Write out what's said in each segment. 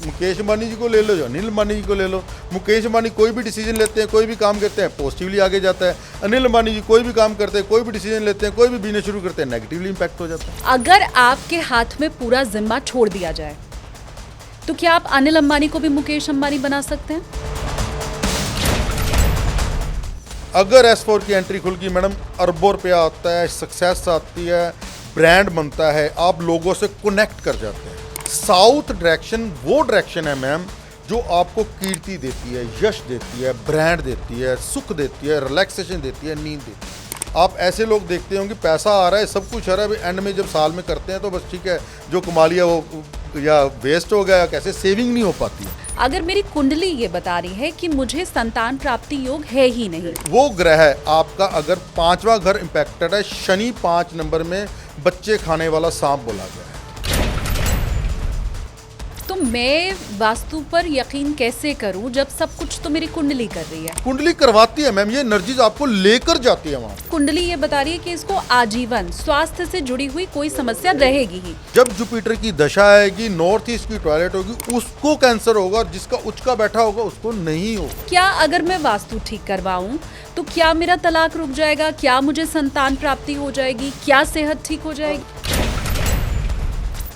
मुकेश अंबानी जी को ले लो, जो अनिल अंबानी जी को ले लो। मुकेश अंबानी कोई भी डिसीजन लेते हैं, कोई भी काम करते हैं, पॉजिटिवली आगे जाता है। अनिल अंबानी जी कोई भी काम करते हैं, कोई भी डिसीजन लेते हैं, कोई भी बिजनेस शुरू करते हैं, नेगेटिवली इम्पैक्ट हो जाता है। अगर आपके हाथ में पूरा जिम्मा छोड़ दिया जाए तो क्या आप अनिल अंबानी को भी मुकेश अंबानी बना सकते हैं? अगर S4 की एंट्री खुल गई मैडम, अरबों रुपया आता है, सक्सेस आती है, ब्रांड बनता है, आप लोगों से कनेक्ट कर जाते हैं। साउथ डायरेक्शन वो डायरेक्शन है मैम जो आपको कीर्ति देती है, यश देती है, ब्रांड देती है, सुख देती है, रिलैक्सेशन देती है, नींद देती है। आप ऐसे लोग देखते होंगे पैसा आ रहा है, सब कुछ आ रहा है, एंड में जब साल में करते हैं तो बस ठीक है, जो कमा लिया वो या वेस्ट हो गया या कैसे, सेविंग नहीं हो पाती है। अगर मेरी कुंडली ये बता रही है कि मुझे संतान प्राप्ति योग है ही नहीं, वो ग्रह आपका अगर 5वां घर इम्पैक्टेड है, शनि 5 नंबर में बच्चे खाने वाला सांप बोला गया है। तो मैं वास्तु पर यकीन कैसे करूं जब सब कुछ तो मेरी कुंडली कर रही है? कुंडली करवाती है मैम, ये एनर्जीज आपको लेकर जाती है वहाँ। कुंडली ये बता रही है कि इसको आजीवन स्वास्थ्य से जुड़ी हुई कोई समस्या रहेगी ही। जब जुपिटर की दशा आएगी, नॉर्थ ईस्ट की टॉयलेट होगी, उसको कैंसर होगा, और जिसका उचका बैठा होगा उसको नहीं होगा। क्या अगर मैं वास्तु ठीक करवाऊं तो क्या मेरा तलाक रुक जाएगा? क्या मुझे संतान प्राप्ति हो जाएगी? क्या सेहत ठीक हो जाएगी?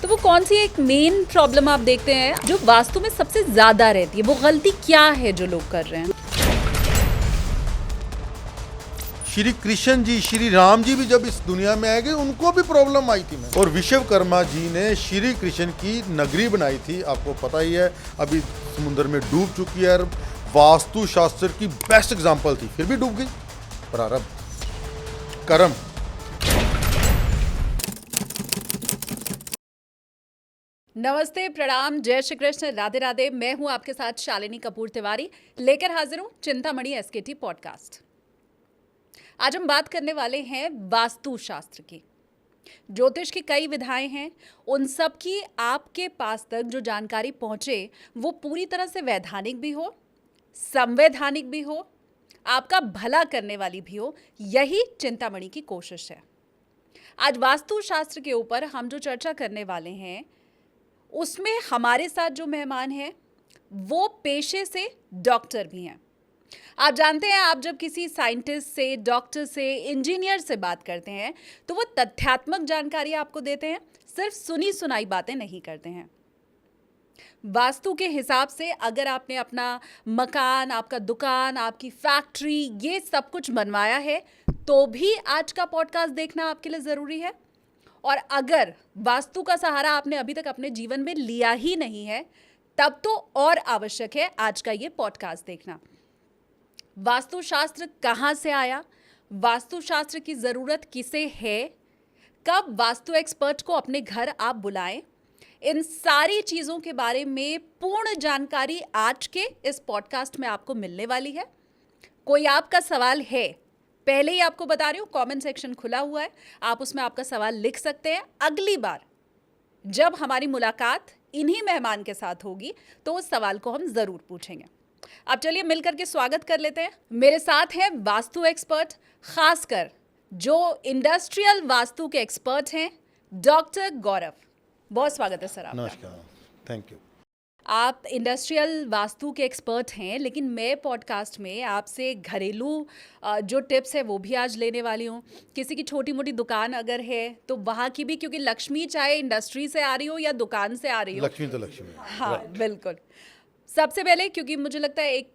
तो वो कौन सी एक मेन प्रॉब्लम आप देखते हैं जो वास्तु में सबसे ज्यादा रहती है? वो गलती क्या है जो लोग कर रहे हैं? श्री कृष्ण जी, श्री राम जी भी जब इस दुनिया में आए गए, उनको भी प्रॉब्लम आई थी मैम। और विश्वकर्मा जी ने श्री कृष्ण की नगरी बनाई थी, आपको पता ही है, अभी समुद्र में डूब चुकी है। वास्तु शास्त्र की बेस्ट एग्जांपल थी, फिर भी डूब गई। प्रारब्ध, कर्म। नमस्ते, प्रणाम, जय श्री कृष्ण, राधे राधे। मैं हूं आपके साथ शालिनी कपूर तिवारी, लेकर हाजिर हूं चिंतामणि एसकेटी पॉडकास्ट। आज हम बात करने वाले हैं वास्तु शास्त्र की। ज्योतिष की कई विधाएं हैं, उन सब की आपके पास तक जो जानकारी पहुंचे वो पूरी तरह से वैधानिक भी हो, संवैधानिक भी हो, आपका भला करने वाली भी हो। यही चिंतामणि की कोशिश है। आज वास्तु शास्त्र के ऊपर हम जो चर्चा करने वाले हैं उसमें हमारे साथ जो मेहमान हैं वो पेशे से डॉक्टर भी हैं। आप जानते हैं, आप जब किसी साइंटिस्ट से, डॉक्टर से, इंजीनियर से बात करते हैं तो वो तथ्यात्मक जानकारी आपको देते हैं, सिर्फ सुनी सुनाई बातें नहीं करते हैं। वास्तु के हिसाब से अगर आपने अपना मकान, आपका दुकान, आपकी फैक्ट्री, ये सब कुछ बनवाया है तो भी आज का पॉडकास्ट देखना आपके लिए ज़रूरी है। और अगर वास्तु का सहारा आपने अभी तक अपने जीवन में लिया ही नहीं है तब तो और आवश्यक है आज का ये पॉडकास्ट देखना। वास्तुशास्त्र कहाँ से आया, वास्तुशास्त्र की ज़रूरत किसे है, कब वास्तु एक्सपर्ट को अपने घर आप बुलाएं, इन सारी चीज़ों के बारे में पूर्ण जानकारी आज के इस पॉडकास्ट में आपको मिलने वाली है। कोई आपका सवाल है, पहले ही आपको बता रही हूँ, कमेंट सेक्शन खुला हुआ है, आप उसमें आपका सवाल लिख सकते हैं। अगली बार जब हमारी मुलाकात इन्हीं मेहमान के साथ होगी तो उस सवाल को हम ज़रूर पूछेंगे। अब चलिए मिलकर के स्वागत कर लेते हैं। मेरे साथ हैं वास्तु एक्सपर्ट, खासकर जो इंडस्ट्रियल वास्तु के एक्सपर्ट हैं, डॉक्टर गौरव। बहुत स्वागत है सर आपका। नमस्कार, थैंक यू। आप इंडस्ट्रियल वास्तु के एक्सपर्ट हैं, लेकिन मैं पॉडकास्ट में आपसे घरेलू जो टिप्स है वो भी आज लेने वाली हूँ। किसी की छोटी मोटी दुकान अगर है तो वहाँ की भी, क्योंकि लक्ष्मी चाहे इंडस्ट्री से आ रही हो या दुकान से आ रही हो, लक्ष्मी तो लक्ष्मी। हाँ बिल्कुल। सबसे पहले, क्योंकि मुझे लगता है एक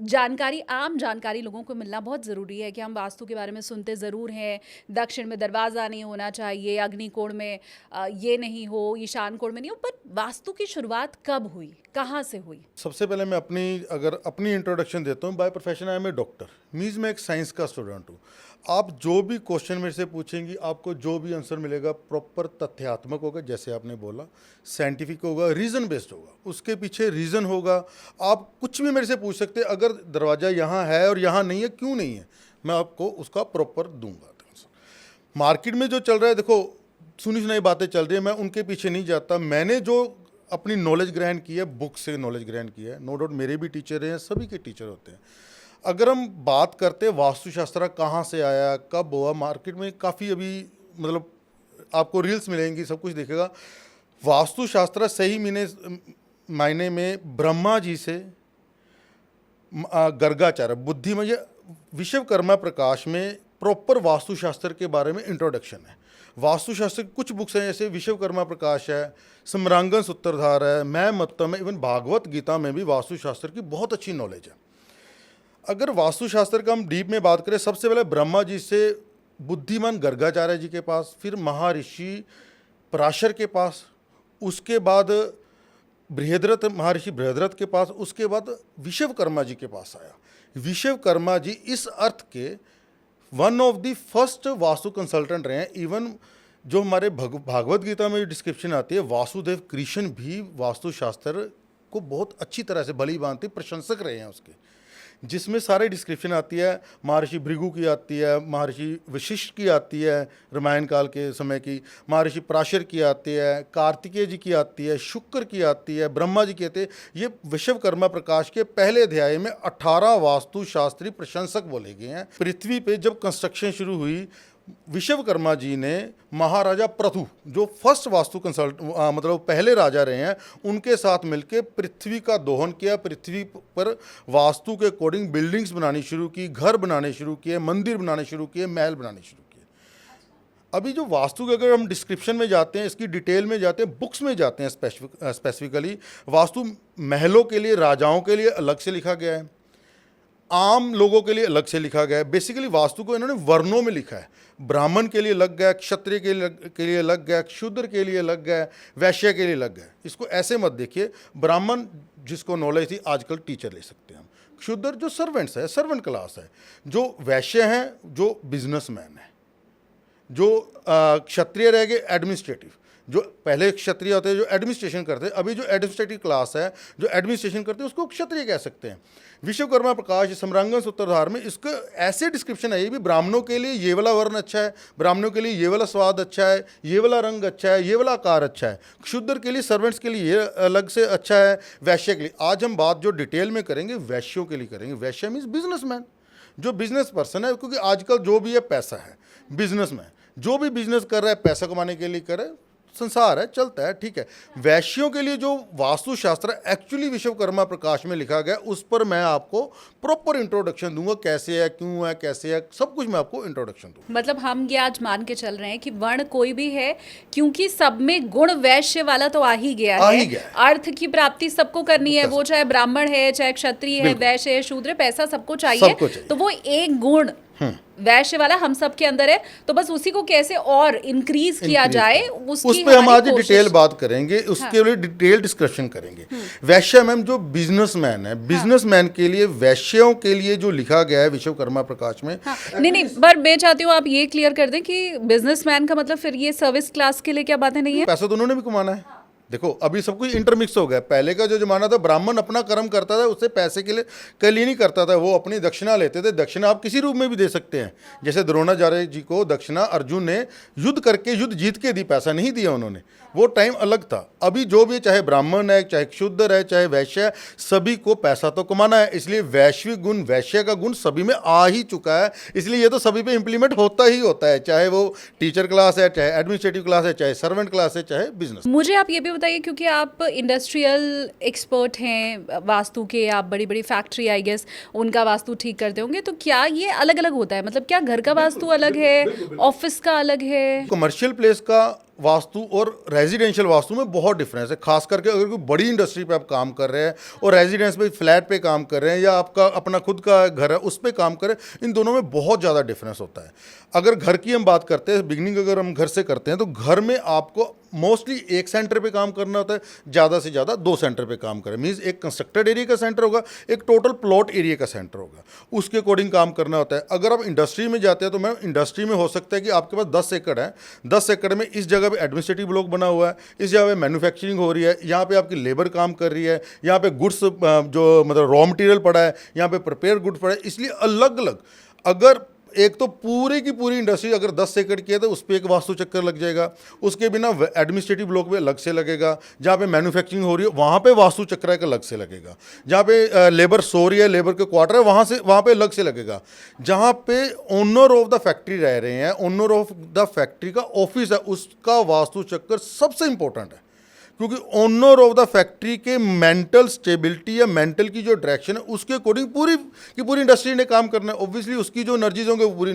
जानकारी, आम जानकारी लोगों को मिलना बहुत ज़रूरी है कि हम वास्तु के बारे में सुनते ज़रूर हैं, दक्षिण में दरवाज़ा नहीं होना चाहिए, अग्निकोण में ये नहीं हो, ईशान कोण में नहीं हो, पर वास्तु की शुरुआत कब हुई, कहाँ से हुई? सबसे पहले मैं अपनी इंट्रोडक्शन देता हूँ। By profession I am a doctor, means मैं एक साइंस का स्टूडेंट हूँ। आप जो भी क्वेश्चन मेरे से पूछेंगी, आपको जो भी आंसर मिलेगा प्रॉपर तथ्यात्मक होगा, जैसे आपने बोला, साइंटिफिक होगा, रीज़न बेस्ड होगा, उसके पीछे रीज़न होगा। आप कुछ भी मेरे से पूछ सकते हैं, अगर दरवाज़ा यहाँ है और यहाँ नहीं है, क्यों नहीं है, मैं आपको उसका प्रॉपर दूंगा। मार्केट में जो चल रहा है, देखो सुनी सुनाई बातें चल रही है, मैं उनके पीछे नहीं जाता। मैंने जो अपनी नॉलेज ग्रहण की है, बुक से नॉलेज ग्रहण की है, नो डाउट मेरे भी टीचर हैं, सभी के टीचर होते हैं। अगर हम बात करते हैं वास्तुशास्त्र कहाँ से आया, कब हुआ, मार्केट में काफ़ी अभी आपको रील्स मिलेंगी, सब कुछ दिखेगा। वास्तुशास्त्र सही मायने में ब्रह्मा जी से गर्गाचार्य बुद्धि में, ये विश्वकर्मा प्रकाश में प्रॉपर वास्तुशास्त्र के बारे में इंट्रोडक्शन है। वास्तुशास्त्र की कुछ बुक्स हैं, जैसे विश्वकर्मा प्रकाश है, सम्रांगण सूत्रधार है, मैं मतम है, इवन भागवत गीता में भी वास्तुशास्त्र की बहुत अच्छी नॉलेज है। अगर वास्तुशास्त्र का हम डीप में बात करें, सबसे पहले ब्रह्मा जी से बुद्धिमान गर्गाचार्य जी के पास, फिर महर्षि पराशर के पास, उसके बाद बृहद्रथ महर्षि बृहद्रथ के पास, उसके बाद विश्वकर्मा जी के पास आया। विश्वकर्मा जी इस अर्थ के one of the first vastu consultant रहे हैं। इवन जो हमारे भागवत गीता में डिस्क्रिप्शन आती है, वासुदेव कृष्ण भी वास्तुशास्त्र को बहुत अच्छी तरह से भली भांति प्रशंसक रहे हैं उसके, जिसमें सारे डिस्क्रिप्शन आती है। महर्षि भृगु की आती है, महर्षि वशिष्ठ की आती है रामायण काल के समय की, महर्षि पराशर की आती है, कार्तिकेय जी की आती है, शुक्र की आती है, ब्रह्मा जी की आती है। ये विश्वकर्मा प्रकाश के पहले अध्याय में 18 वास्तुशास्त्री प्रशंसक बोले गए हैं। पृथ्वी पे जब कंस्ट्रक्शन शुरू हुई, विश्वकर्मा जी ने महाराजा प्रथु, जो फर्स्ट वास्तु मतलब पहले राजा रहे हैं, उनके साथ मिलकर पृथ्वी का दोहन किया। पृथ्वी पर वास्तु के अकॉर्डिंग बिल्डिंग्स बनानी शुरू की, घर बनाने शुरू किए, मंदिर बनाने शुरू किए, महल बनाने शुरू किए। अभी जो वास्तु के अगर हम डिस्क्रिप्शन में जाते हैं, इसकी डिटेल में जाते हैं, बुक्स में जाते हैं, स्पेसिफिकली वास्तु महलों के लिए, राजाओं के लिए अलग से लिखा गया है, आम लोगों के लिए अलग से लिखा गया है। बेसिकली वास्तु को इन्होंने वर्णों में लिखा है। ब्राह्मण के लिए लग गया, क्षत्रिय के लिए लग गया, शूद्र के लिए लग गया, वैश्य के लिए लग गया। इसको ऐसे मत देखिए, ब्राह्मण जिसको नॉलेज थी आजकल टीचर ले सकते हैं हम, शूद्र जो सर्वेंट्स है, सर्वेंट क्लास है, जो वैश्य हैं जो बिजनेसमैन है, जो क्षत्रिय रह गए एडमिनिस्ट्रेटिव, जो पहले क्षत्रिय होते हैं जो एडमिनिस्ट्रेशन करते हैं, अभी जो एडमिनिस्ट्रेटिव क्लास है जो एडमिनिस्ट्रेशन करते हैं उसको क्षत्रिय कह सकते हैं। विश्वकर्मा प्रकाश सम्रांगण सूत्रधार में इसका ऐसे डिस्क्रिप्शन है, ये भी ब्राह्मणों के लिए ये वाला वर्ण अच्छा है, ब्राह्मणों के लिए ये वाला स्वाद अच्छा है, ये वाला रंग अच्छा है, ये वाला आकार अच्छा है, शूद्र के लिए, सर्वेंट्स के लिए ये अलग से अच्छा है, वैश्य के लिए। आज हम बात जो डिटेल में करेंगे वैश्यों के लिए करेंगे। वैश्य मीन्स बिजनेसमैन, जो बिजनेस पर्सन है, क्योंकि आजकल जो भी है पैसा है, बिजनेसमैन जो भी बिजनेस कर रहा है पैसा कमाने के लिए कर रहा है, संसार है, चलता है, ठीक है। वैश्यों के लिए जो वास्तुशास्त्र एक्चुअली विश्वकर्मा प्रकाश में लिखा गया, उस पर मैं आपको प्रॉपर इंट्रोडक्शन दूंगा, कैसे है, क्यों है, कैसे है, सब कुछ मैं आपको इंट्रोडक्शन दूंगा। मतलब हम ये आज मान के चल रहे हैं कि वर्ण कोई भी है, क्योंकि सब में गुण वैश्य वाला तो आ ही गया है। अर्थ की प्राप्ति सबको करनी है, वो चाहे ब्राह्मण है, चाहे क्षत्रिय है, वैश्य है, शूद्र, पैसा सबको चाहिए। तो वो एक गुण वैश्य वाला हम सब के अंदर है, तो बस उसी को कैसे और इंक्रीज किया जाए, उस पे हम आज डिटेल बात करेंगे, उसके लिए डिटेल डिस्कशन करेंगे। वैश्य मैम जो बिजनेसमैन है, बिजनेसमैन के लिए, वैश्यों के लिए जो लिखा गया है विश्वकर्मा प्रकाश में। नहीं, पर मैं चाहती हूँ आप ये क्लियर कर दें कि बिजनेसमैन का मतलब फिर ये सर्विस क्लास के लिए क्या बातें नहीं है? पैसा तो उन्होंने भी कमाना है। देखो अभी सब कुछ इंटरमिक्स हो गया। पहले का जो जमाना था, ब्राह्मण अपना कर्म करता था, उससे पैसे के लिए नहीं करता था, वो अपनी दक्षिणा लेते थे। दक्षिणा आप किसी रूप में भी दे सकते हैं, जैसे द्रोणाचार्य जी को दक्षिणा अर्जुन ने युद्ध करके, युद्ध जीत के दी, पैसा नहीं दिया उन्होंने, वो टाइम अलग था। अभी जो भी, चाहे ब्राह्मण है, चाहे शूद्र है, चाहे वैश्य है, सभी को पैसा तो कमाना है। इसलिए वैश्विक गुण, वैश्य का गुण सभी में आ ही चुका है। इसलिए ये तो सभी पे इम्प्लीमेंट होता ही होता है, चाहे वो टीचर क्लास है, चाहे एडमिनिस्ट्रेटिव क्लास है, चाहे सर्वेंट क्लास है, चाहे बिजनेस। मुझे आप ये भी बताइए, क्योंकि आप इंडस्ट्रियल एक्सपर्ट हैं वास्तु के, आप बड़ी बड़ी फैक्ट्री आई गेस उनका वास्तु ठीक करते होंगे, तो क्या ये अलग अलग होता है? मतलब क्या घर का वास्तु अलग है, ऑफिस का अलग है? कमर्शियल प्लेस का वास्तु और रेजिडेंशियल वास्तु में बहुत डिफरेंस है। खास करके अगर कोई बड़ी इंडस्ट्री पे आप काम कर रहे हैं और रेजिडेंस पे, फ्लैट पे काम कर रहे हैं, या आपका अपना खुद का घर है उस पे काम कर रहे हैं, इन दोनों में बहुत ज़्यादा डिफरेंस होता है। अगर घर की हम बात करते हैं, बिगिनिंग अगर हम घर से करते हैं, तो घर में आपको मोस्टली एक सेंटर पे काम करना होता है, ज़्यादा से ज़्यादा 2 सेंटर पे काम करें। मीन्स एक कंस्ट्रक्टेड एरिया का सेंटर होगा, एक टोटल प्लॉट एरिया का सेंटर होगा, उसके अकॉर्डिंग काम करना होता है। अगर आप इंडस्ट्री में जाते हैं तो मैम इंडस्ट्री में हो सकता है कि आपके पास 10 एकड़ है, 10 एकड़ में इस जगह पे एडमिनिस्ट्रेटिव ब्लॉक बना हुआ है, इस जगह पे मैन्युफैक्चरिंग हो रही है, यहाँ पे आपकी लेबर काम कर रही है, यहाँ पे गुड्स जो मतलब रॉ मटेरियल पड़ा है, यहाँ पे प्रिपेयर गुड्स पड़ा है। इसलिए अलग अलग, अगर एक तो पूरी की पूरी इंडस्ट्री अगर 10 एकड़ की है तो उस पर एक वास्तु चक्कर लग जाएगा, उसके बिना एडमिनिस्ट्रेटिव ब्लॉक में अलग से लगेगा, जहाँ पे मैन्युफैक्चरिंग हो रही है वहाँ पे वास्तु चक्र एक अलग से लगेगा, जहाँ पे लेबर सो रही है, लेबर के क्वार्टर है, वहाँ पे अलग से लगेगा, जहाँ पे ओनर ऑफ द फैक्ट्री रह रहे हैं, ओनर ऑफ द फैक्ट्री का ऑफिस है, उसका वास्तु चक्कर सबसे इंपॉर्टेंट है। क्योंकि ओनर ऑफ द फैक्ट्री के मेंटल स्टेबिलिटी या मेंटल की जो डायरेक्शन है उसके अकॉर्डिंग पूरी की पूरी इंडस्ट्री ने काम करना है। ऑब्वियसली उसकी जो एनर्जीज होंगे वो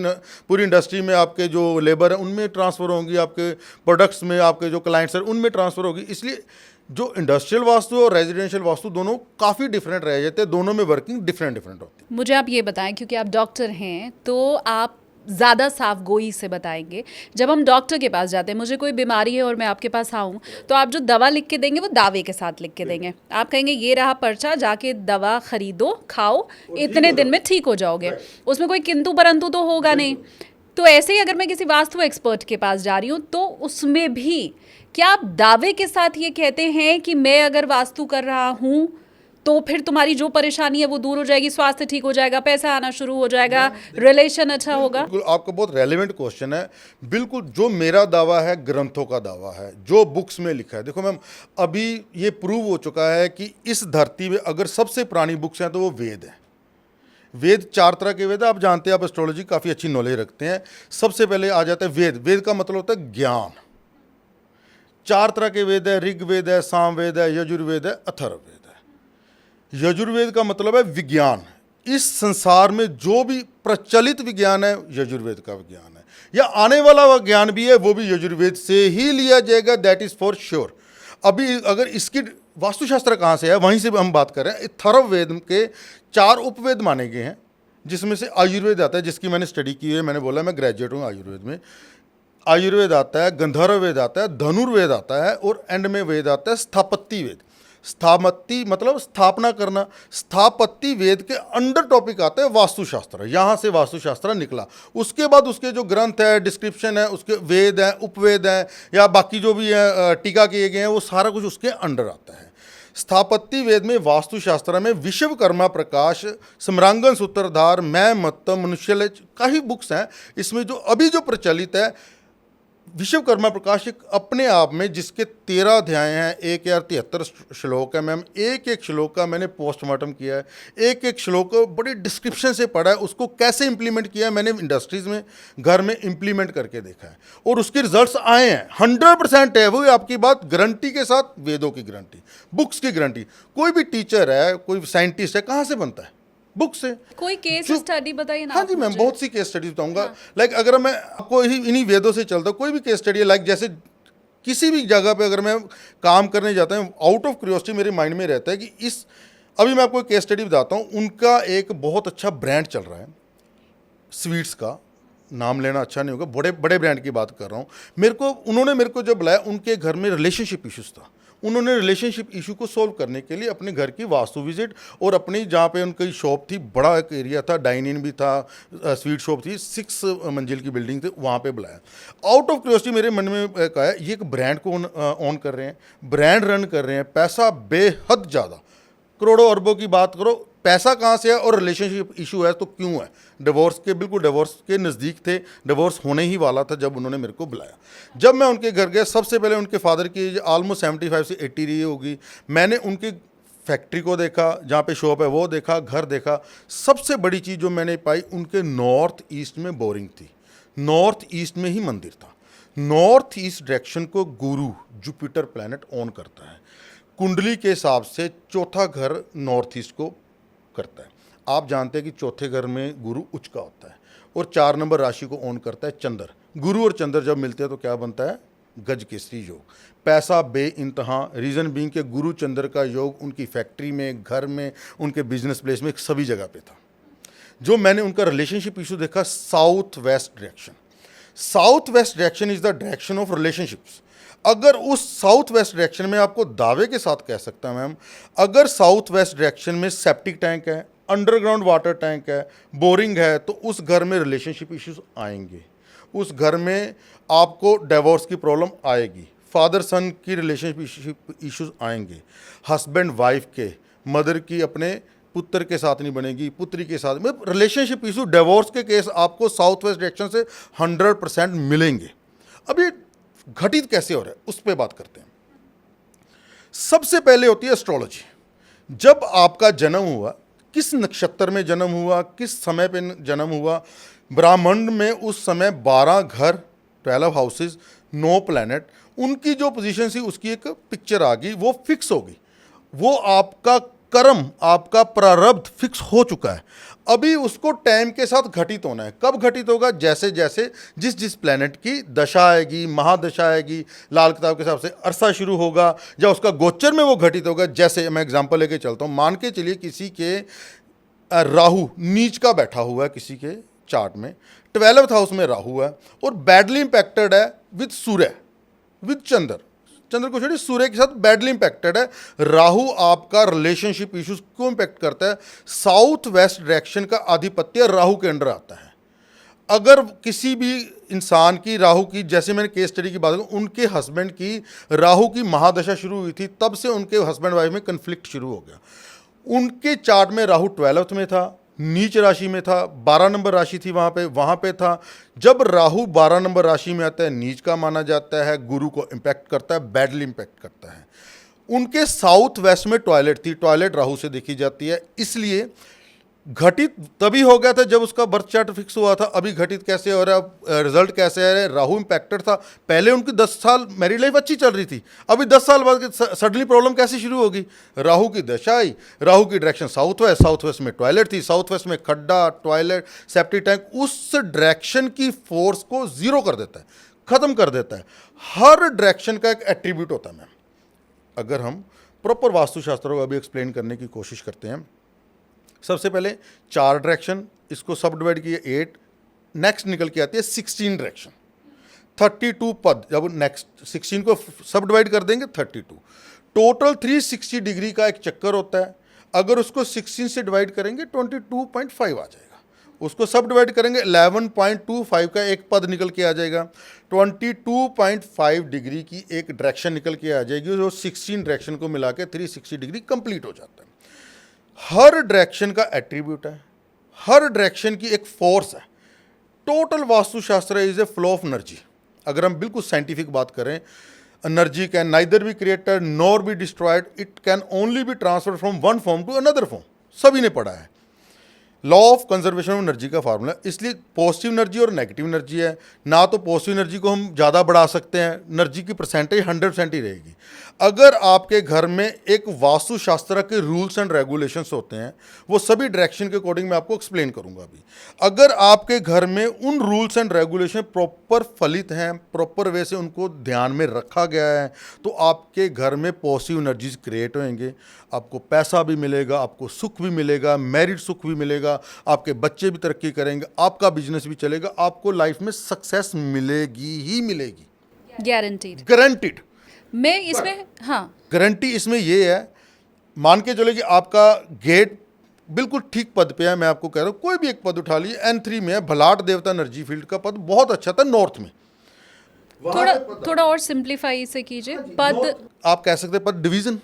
पूरी इंडस्ट्री में, आपके जो लेबर है उनमें ट्रांसफ़र होंगी, आपके प्रोडक्ट्स में, आपके जो क्लाइंट्स हैं उनमें ट्रांसफ़र होगी। इसलिए जो इंडस्ट्रियल वास्तु और रेजिडेंशियल वास्तु दोनों काफ़ी डिफरेंट रह जाते हैं, दोनों में वर्किंग डिफरेंट होती है। मुझे आप ये बताएं, क्योंकि आप डॉक्टर हैं तो आप ज़्यादा साफ गोई से बताएंगे। जब हम डॉक्टर के पास जाते हैं, मुझे कोई बीमारी है और मैं आपके पास आऊँ, तो आप जो दवा लिख के देंगे वो दावे के साथ लिख के देंगे। आप कहेंगे ये रहा पर्चा, जाके दवा खरीदो, खाओ, इतने दिन में ठीक हो जाओगे। उसमें कोई किंतु परंतु तो होगा नहीं। तो ऐसे ही अगर मैं किसी वास्तु एक्सपर्ट के पास जा रही हूँ तो उसमें भी क्या आप दावे के साथ ये कहते हैं कि मैं अगर वास्तु कर रहा हूँ तो फिर तुम्हारी जो परेशानी है वो दूर हो जाएगी, स्वास्थ्य ठीक हो जाएगा, पैसा आना शुरू हो जाएगा, रिलेशन अच्छा होगा? बिल्कुल, आपका बहुत रेलेवेंट क्वेश्चन है। बिल्कुल, जो मेरा दावा है ग्रंथों का दावा है, जो बुक्स में लिखा है। देखो मैम, अभी ये प्रूव हो चुका है कि इस धरती में अगर सबसे पुरानी बुक्स हैं तो वो वेद है। वेद 4 तरह के वेद है, आप जानते हैं, आप एस्ट्रोलॉजी काफ़ी अच्छी नॉलेज रखते हैं। सबसे पहले आ जाता है वेद। वेद का मतलब होता है ज्ञान। 4 तरह के वेद है, ऋग्वेद है, सामवेद है, यजुर्वेद है, अथर्ववेद है। यजुर्वेद का मतलब है विज्ञान। इस संसार में जो भी प्रचलित विज्ञान है यजुर्वेद का विज्ञान है, या आने वाला विज्ञान भी है वो भी यजुर्वेद से ही लिया जाएगा, दैट इज फॉर श्योर। अभी अगर इसकी वास्तुशास्त्र कहाँ से है वहीं से हम बात कर रहे हैं। अथर्ववेद के 4 उपवेद माने गए हैं, जिसमें से आयुर्वेद आता है, जिसकी मैंने स्टडी की है। मैंने बोला मैं ग्रेजुएट हूँ आयुर्वेद में। आयुर्वेद आता है, गंधर्व वेद आता है, धनुर्वेद आता है, और एंड में वेद आता है स्थापत्य वेद। स्थापत्य मतलब स्थापना करना। स्थापत्य वेद के अंडर टॉपिक आता है वास्तुशास्त्र। यहाँ से वास्तुशास्त्र निकला। उसके बाद उसके जो ग्रंथ है, डिस्क्रिप्शन है, उसके वेद हैं, उपवेद हैं, या बाकी जो भी है टीका किए गए हैं, वो सारा कुछ उसके अंडर आता है। स्थापत्य वेद में, वास्तुशास्त्र में विश्वकर्मा प्रकाश, सम्रांगन सूत्रधार, मैं मत्त, मनुष्यलय का ही बुक्स हैं। इसमें जो अभी जो प्रचलित है विश्वकर्मा प्रकाश एक अपने आप में, जिसके 13 अध्याय हैं, 1073 श्लोक है मैम। एक एक श्लोक का मैंने पोस्टमार्टम किया है, एक एक श्लोक को बड़ी डिस्क्रिप्शन से पढ़ा है, उसको कैसे इंप्लीमेंट किया है मैंने इंडस्ट्रीज में, घर में इंप्लीमेंट करके देखा है, और उसके रिजल्ट्स आए हैं। 100% है वो, आपकी बात गारंटी के साथ, वेदों की गारंटी, बुक्स की गारंटी। कोई भी टीचर है, कोई साइंटिस्ट है, कहाँ से बनता है? बुक से। कोई केस स्टडी बताइए ना। हाँ जी मैम, बहुत सी केस स्टडीज बताऊंगा। लाइक अगर मैं आपको इन्हीं वेदों से चलता हूँ, कोई भी केस स्टडी है, लाइक जैसे किसी भी जगह पे अगर मैं काम करने जाता हूँ, आउट ऑफ क्यूरियोसिटी मेरे माइंड में रहता है कि अभी मैं आपको केस स्टडी बताता हूँ। उनका एक बहुत अच्छा ब्रांड चल रहा है स्वीट्स का, नाम लेना अच्छा नहीं होगा, बड़े बड़े ब्रांड की बात कर रहा हूँ। उन्होंने मेरे को जब बुलाया, उनके घर में रिलेशनशिप इश्यूज था। उन्होंने रिलेशनशिप इशू को सोल्व करने के लिए अपने घर की वास्तु विजिट, और अपनी जहाँ पे उनकी शॉप थी, बड़ा एक एरिया था, डाइन इन भी था, स्वीट शॉप थी, 6 मंजिल की बिल्डिंग थी, वहाँ पे बुलाया। आउट ऑफ क्यूरियोसिटी मेरे मन में कहा है ये एक ब्रांड को ऑन कर रहे हैं, ब्रांड रन कर रहे हैं, पैसा बेहद ज़्यादा, करोड़ों अरबों की बात करो, पैसा कहाँ से है, और रिलेशनशिप इशू है तो क्यों है? बिल्कुल डिवोर्स के नज़दीक थे, डिवोर्स होने ही वाला था जब उन्होंने मेरे को बुलाया। जब मैं उनके घर गया, सबसे पहले उनके फादर की एज ऑलमोस्ट 75 से 80 रही होगी। मैंने उनकी फैक्ट्री को देखा, जहाँ पे शॉप है वो देखा, घर देखा। सबसे बड़ी चीज़ जो मैंने पाई, उनके नॉर्थ ईस्ट में बोरिंग थी, नॉर्थ ईस्ट में ही मंदिर था। नॉर्थ ईस्ट डायरेक्शन को गुरु जुपिटर प्लैनेट ऑन करता है। कुंडली के हिसाब से चौथा घर नॉर्थ ईस्ट को करता है। आप जानते हैं कि चौथे घर में गुरु उच्च का होता है, और 4 नंबर राशि को ऑन करता है चंद्र। गुरु और चंद्र जब मिलते हैं तो क्या बनता है? गज केसरी योग, पैसा बे इंतहा। रीज़न बीइंग के गुरु चंद्र का योग उनकी फैक्ट्री में, घर में, उनके बिजनेस प्लेस में, सभी जगह पे था। जो मैंने उनका रिलेशनशिप इशू देखा, south west direction. South west direction is the direction of relationships. अगर उस साउथ वेस्ट डायरेक्शन में, आपको दावे के साथ कह सकता मैम, अगर साउथ वेस्ट डायरेक्शन में सेप्टिक टैंक है, अंडरग्राउंड वाटर टैंक है, बोरिंग है, तो उस घर में रिलेशनशिप इश्यूज आएंगे। उस घर में आपको डिवोर्स की प्रॉब्लम आएगी, फादर सन की रिलेशनशिप इश्यूज आएंगे, हस्बैंड वाइफ के, मदर की अपने पुत्र के साथ नहीं बनेगी, पुत्री के साथ, मतलब रिलेशनशिप इशू, डिवोर्स के केस आपको साउथ वेस्ट डायरेक्शन से 100% मिलेंगे। अब ये घटित कैसे हो रहा है उस पर बात करते हैं। सबसे पहले होती है एस्ट्रोलॉजी। जब आपका जन्म हुआ, किस नक्षत्र में जन्म हुआ, किस समय पे जन्म हुआ, ब्रह्मांड में उस समय 12 घर, 12 हाउसेस, 9 प्लैनेट, उनकी जो पोजीशन थी उसकी एक पिक्चर आ गई, वो फिक्स होगी। वो आपका कर्म, आपका प्रारब्ध फिक्स हो चुका है। अभी उसको टाइम के साथ घटित होना है। कब घटित होगा? जैसे जैसे जिस जिस प्लेनेट की दशा आएगी, महादशा आएगी, लाल किताब के हिसाब से अरसा शुरू होगा, या उसका गोचर में वो घटित होगा। जैसे मैं एग्जांपल लेके चलता हूँ, मान के चलिए किसी के राहु नीच का बैठा हुआ है किसी के चार्ट में, 12th हाउस में राहु है और बैडली इंपैक्टेड है विद सूर्य, विद चंद्र को छोड़िए, सूर्य के साथ बैडली इंपैक्टेड है। राहु आपका रिलेशनशिप इश्यूज क्यों इंपैक्ट करता है? साउथ वेस्ट डायरेक्शन का आधिपत्य राहु के अंडर आता है। अगर किसी भी इंसान की राहु की, जैसे मैंने केस स्टडी की बात की, उनके हस्बैंड की राहु की महादशा शुरू हुई थी, तब से उनके हस्बैंड वाइफ में कन्फ्लिक्ट शुरू हो गया। उनके चार्ट में राहु 12th में था, नीच राशि में था, 12 नंबर राशि थी वहाँ पे था। जब राहु 12 नंबर राशि में आता है, नीच का माना जाता है, गुरु को इम्पैक्ट करता है, बैडली इम्पैक्ट करता है। उनके साउथ वेस्ट में टॉयलेट थी, टॉयलेट राहु से देखी जाती है, इसलिए घटित तभी हो गया था जब उसका बर्थ चार्ट फिक्स हुआ था। अभी घटित कैसे हो रहा है, रिजल्ट कैसे आ रहा है? राहु इम्पैक्टेड था, पहले उनकी 10 साल मैरिड लाइफ अच्छी चल रही थी, अभी 10 साल बाद सडनली प्रॉब्लम कैसे शुरू होगी? राहु की दशा आई, राहु की डायरेक्शन साउथ वेस्ट में टॉयलेट थी, साउथ वेस्ट में खड्डा, टॉयलेट, सेप्टिक टैंक, उस डायरेक्शन की फोर्स को जीरो कर देता है, खत्म कर देता है। हर डायरेक्शन का एक एट्रीब्यूट होता है मैम। अगर हम प्रॉपर वास्तुशास्त्र को अभी एक्सप्लेन करने की कोशिश करते हैं, सबसे पहले 4 डायरेक्शन, इसको सब डिवाइड किए 8, नेक्स्ट निकल के आती है 16 डायरेक्शन, 32 पद। जब नेक्स्ट 16 को सब डिवाइड कर देंगे 32, टोटल 360 डिग्री का एक चक्कर होता है। अगर उसको 16 से डिवाइड करेंगे 22.5 आ जाएगा, उसको सब डिवाइड करेंगे 11.25 का एक पद निकल के आ जाएगा, 22.5 डिग्री की एक डायरेक्शन निकल के आ जाएगी, जो 16 डायरेक्शन को मिला के 360 डिग्री कंप्लीट हो जाता है। हर डायरेक्शन का एट्रीब्यूट है, हर डायरेक्शन की एक फोर्स है। Total Vastushastra is a flow of energy. अगर हम बिल्कुल साइंटिफिक बात करें, energy can neither be created nor be destroyed, it can only be transfer from one form to another form. सभी ने पढ़ा है law of conservation of energy का फार्मूला। इसलिए पॉजिटिव एनर्जी और नेगेटिव एनर्जी है ना, तो पॉजिटिव एनर्जी को हम ज़्यादा बढ़ा सकते हैं, एनर्जी की परसेंटेज 100% ही रहेगी। अगर आपके घर में एक वास्तुशास्त्र के रूल्स एंड रेगुलेशंस होते हैं, वो सभी डायरेक्शन के अकॉर्डिंग मैं आपको एक्सप्लेन करूंगा अभी। अगर आपके घर में उन रूल्स एंड रेगुलेशन प्रॉपर फलित हैं, प्रॉपर वे से उनको ध्यान में रखा गया है, तो आपके घर में पॉजिटिव एनर्जीज क्रिएट होंगे, आपको पैसा भी मिलेगा, आपको सुख भी मिलेगा, मैरिड सुख भी मिलेगा, आपके बच्चे भी तरक्की करेंगे, आपका बिजनेस भी चलेगा, आपको लाइफ में सक्सेस मिलेगी ही मिलेगी, गारंटीड। गारंटीड। मैं इसमें हाँ गारंटी इसमें ये है, मान के चलो कि आपका गेट बिल्कुल ठीक पद पे है, मैं आपको कह रहा हूँ कोई भी एक पद उठा लीजिए, N3 में है, भलाट देवता एनर्जी फील्ड का पद बहुत अच्छा था नॉर्थ में। थोड़ा और सिंप्लीफाई से कीजिए। पद आप कह सकते हैं पद डिवीजन।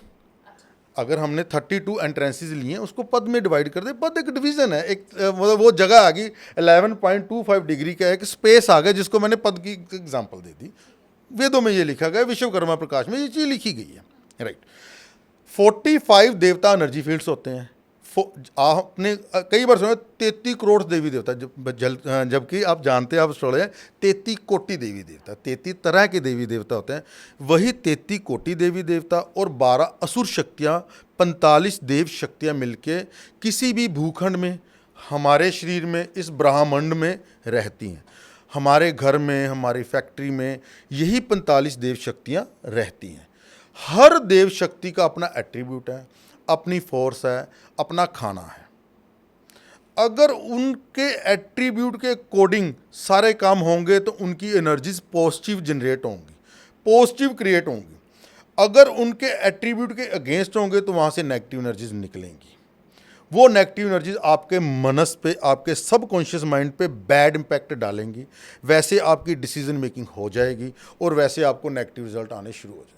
अगर हमने 32 एंट्रेंसेस लिए हैं, उसको पद में डिवाइड कर दे, पद एक डिवीजन है, एक मतलब वो जगह आ गई, 11.25 डिग्री का एक स्पेस आ गया, जिसको मैंने पद की एग्जांपल दे दी। वेदों में ये लिखा गया, विश्वकर्मा प्रकाश में ये चीज़ लिखी गई है, राइट। 45 देवता एनर्जी फील्ड्स होते हैं। आपने कई बार सुना 33 करोड़ देवी देवता, जबकि आप जानते हैं, आप सुन रहे हैं 33 कोटि देवी देवता, 33 तरह के देवी देवता होते हैं। वही 33 कोटि देवी देवता और 12 असुर शक्तियाँ, 45 देव शक्तियाँ मिलके किसी भी भूखंड में, हमारे शरीर में, इस ब्रह्मांड में रहती हैं। हमारे घर में, हमारी फैक्ट्री में यही 45 देव शक्तियाँ रहती हैं। हर देव शक्ति का अपना एट्रीब्यूट है, अपनी फोर्स है, अपना खाना है। अगर उनके एट्रीब्यूट के अकॉर्डिंग सारे काम होंगे तो उनकी एनर्जीज पॉजिटिव जनरेट होंगी, पॉजिटिव क्रिएट होंगी। अगर उनके एट्रीब्यूट के अगेंस्ट होंगे तो वहाँ से नेगेटिव एनर्जीज निकलेंगी। वो नेगेटिव एनर्जीज आपके मनस पे, आपके सबकॉन्शियस माइंड पे बैड इम्पैक्ट डालेंगी, वैसे आपकी डिसीजन मेकिंग हो जाएगी और वैसे आपको नेगेटिव रिजल्ट आने शुरू हो जाएंगे।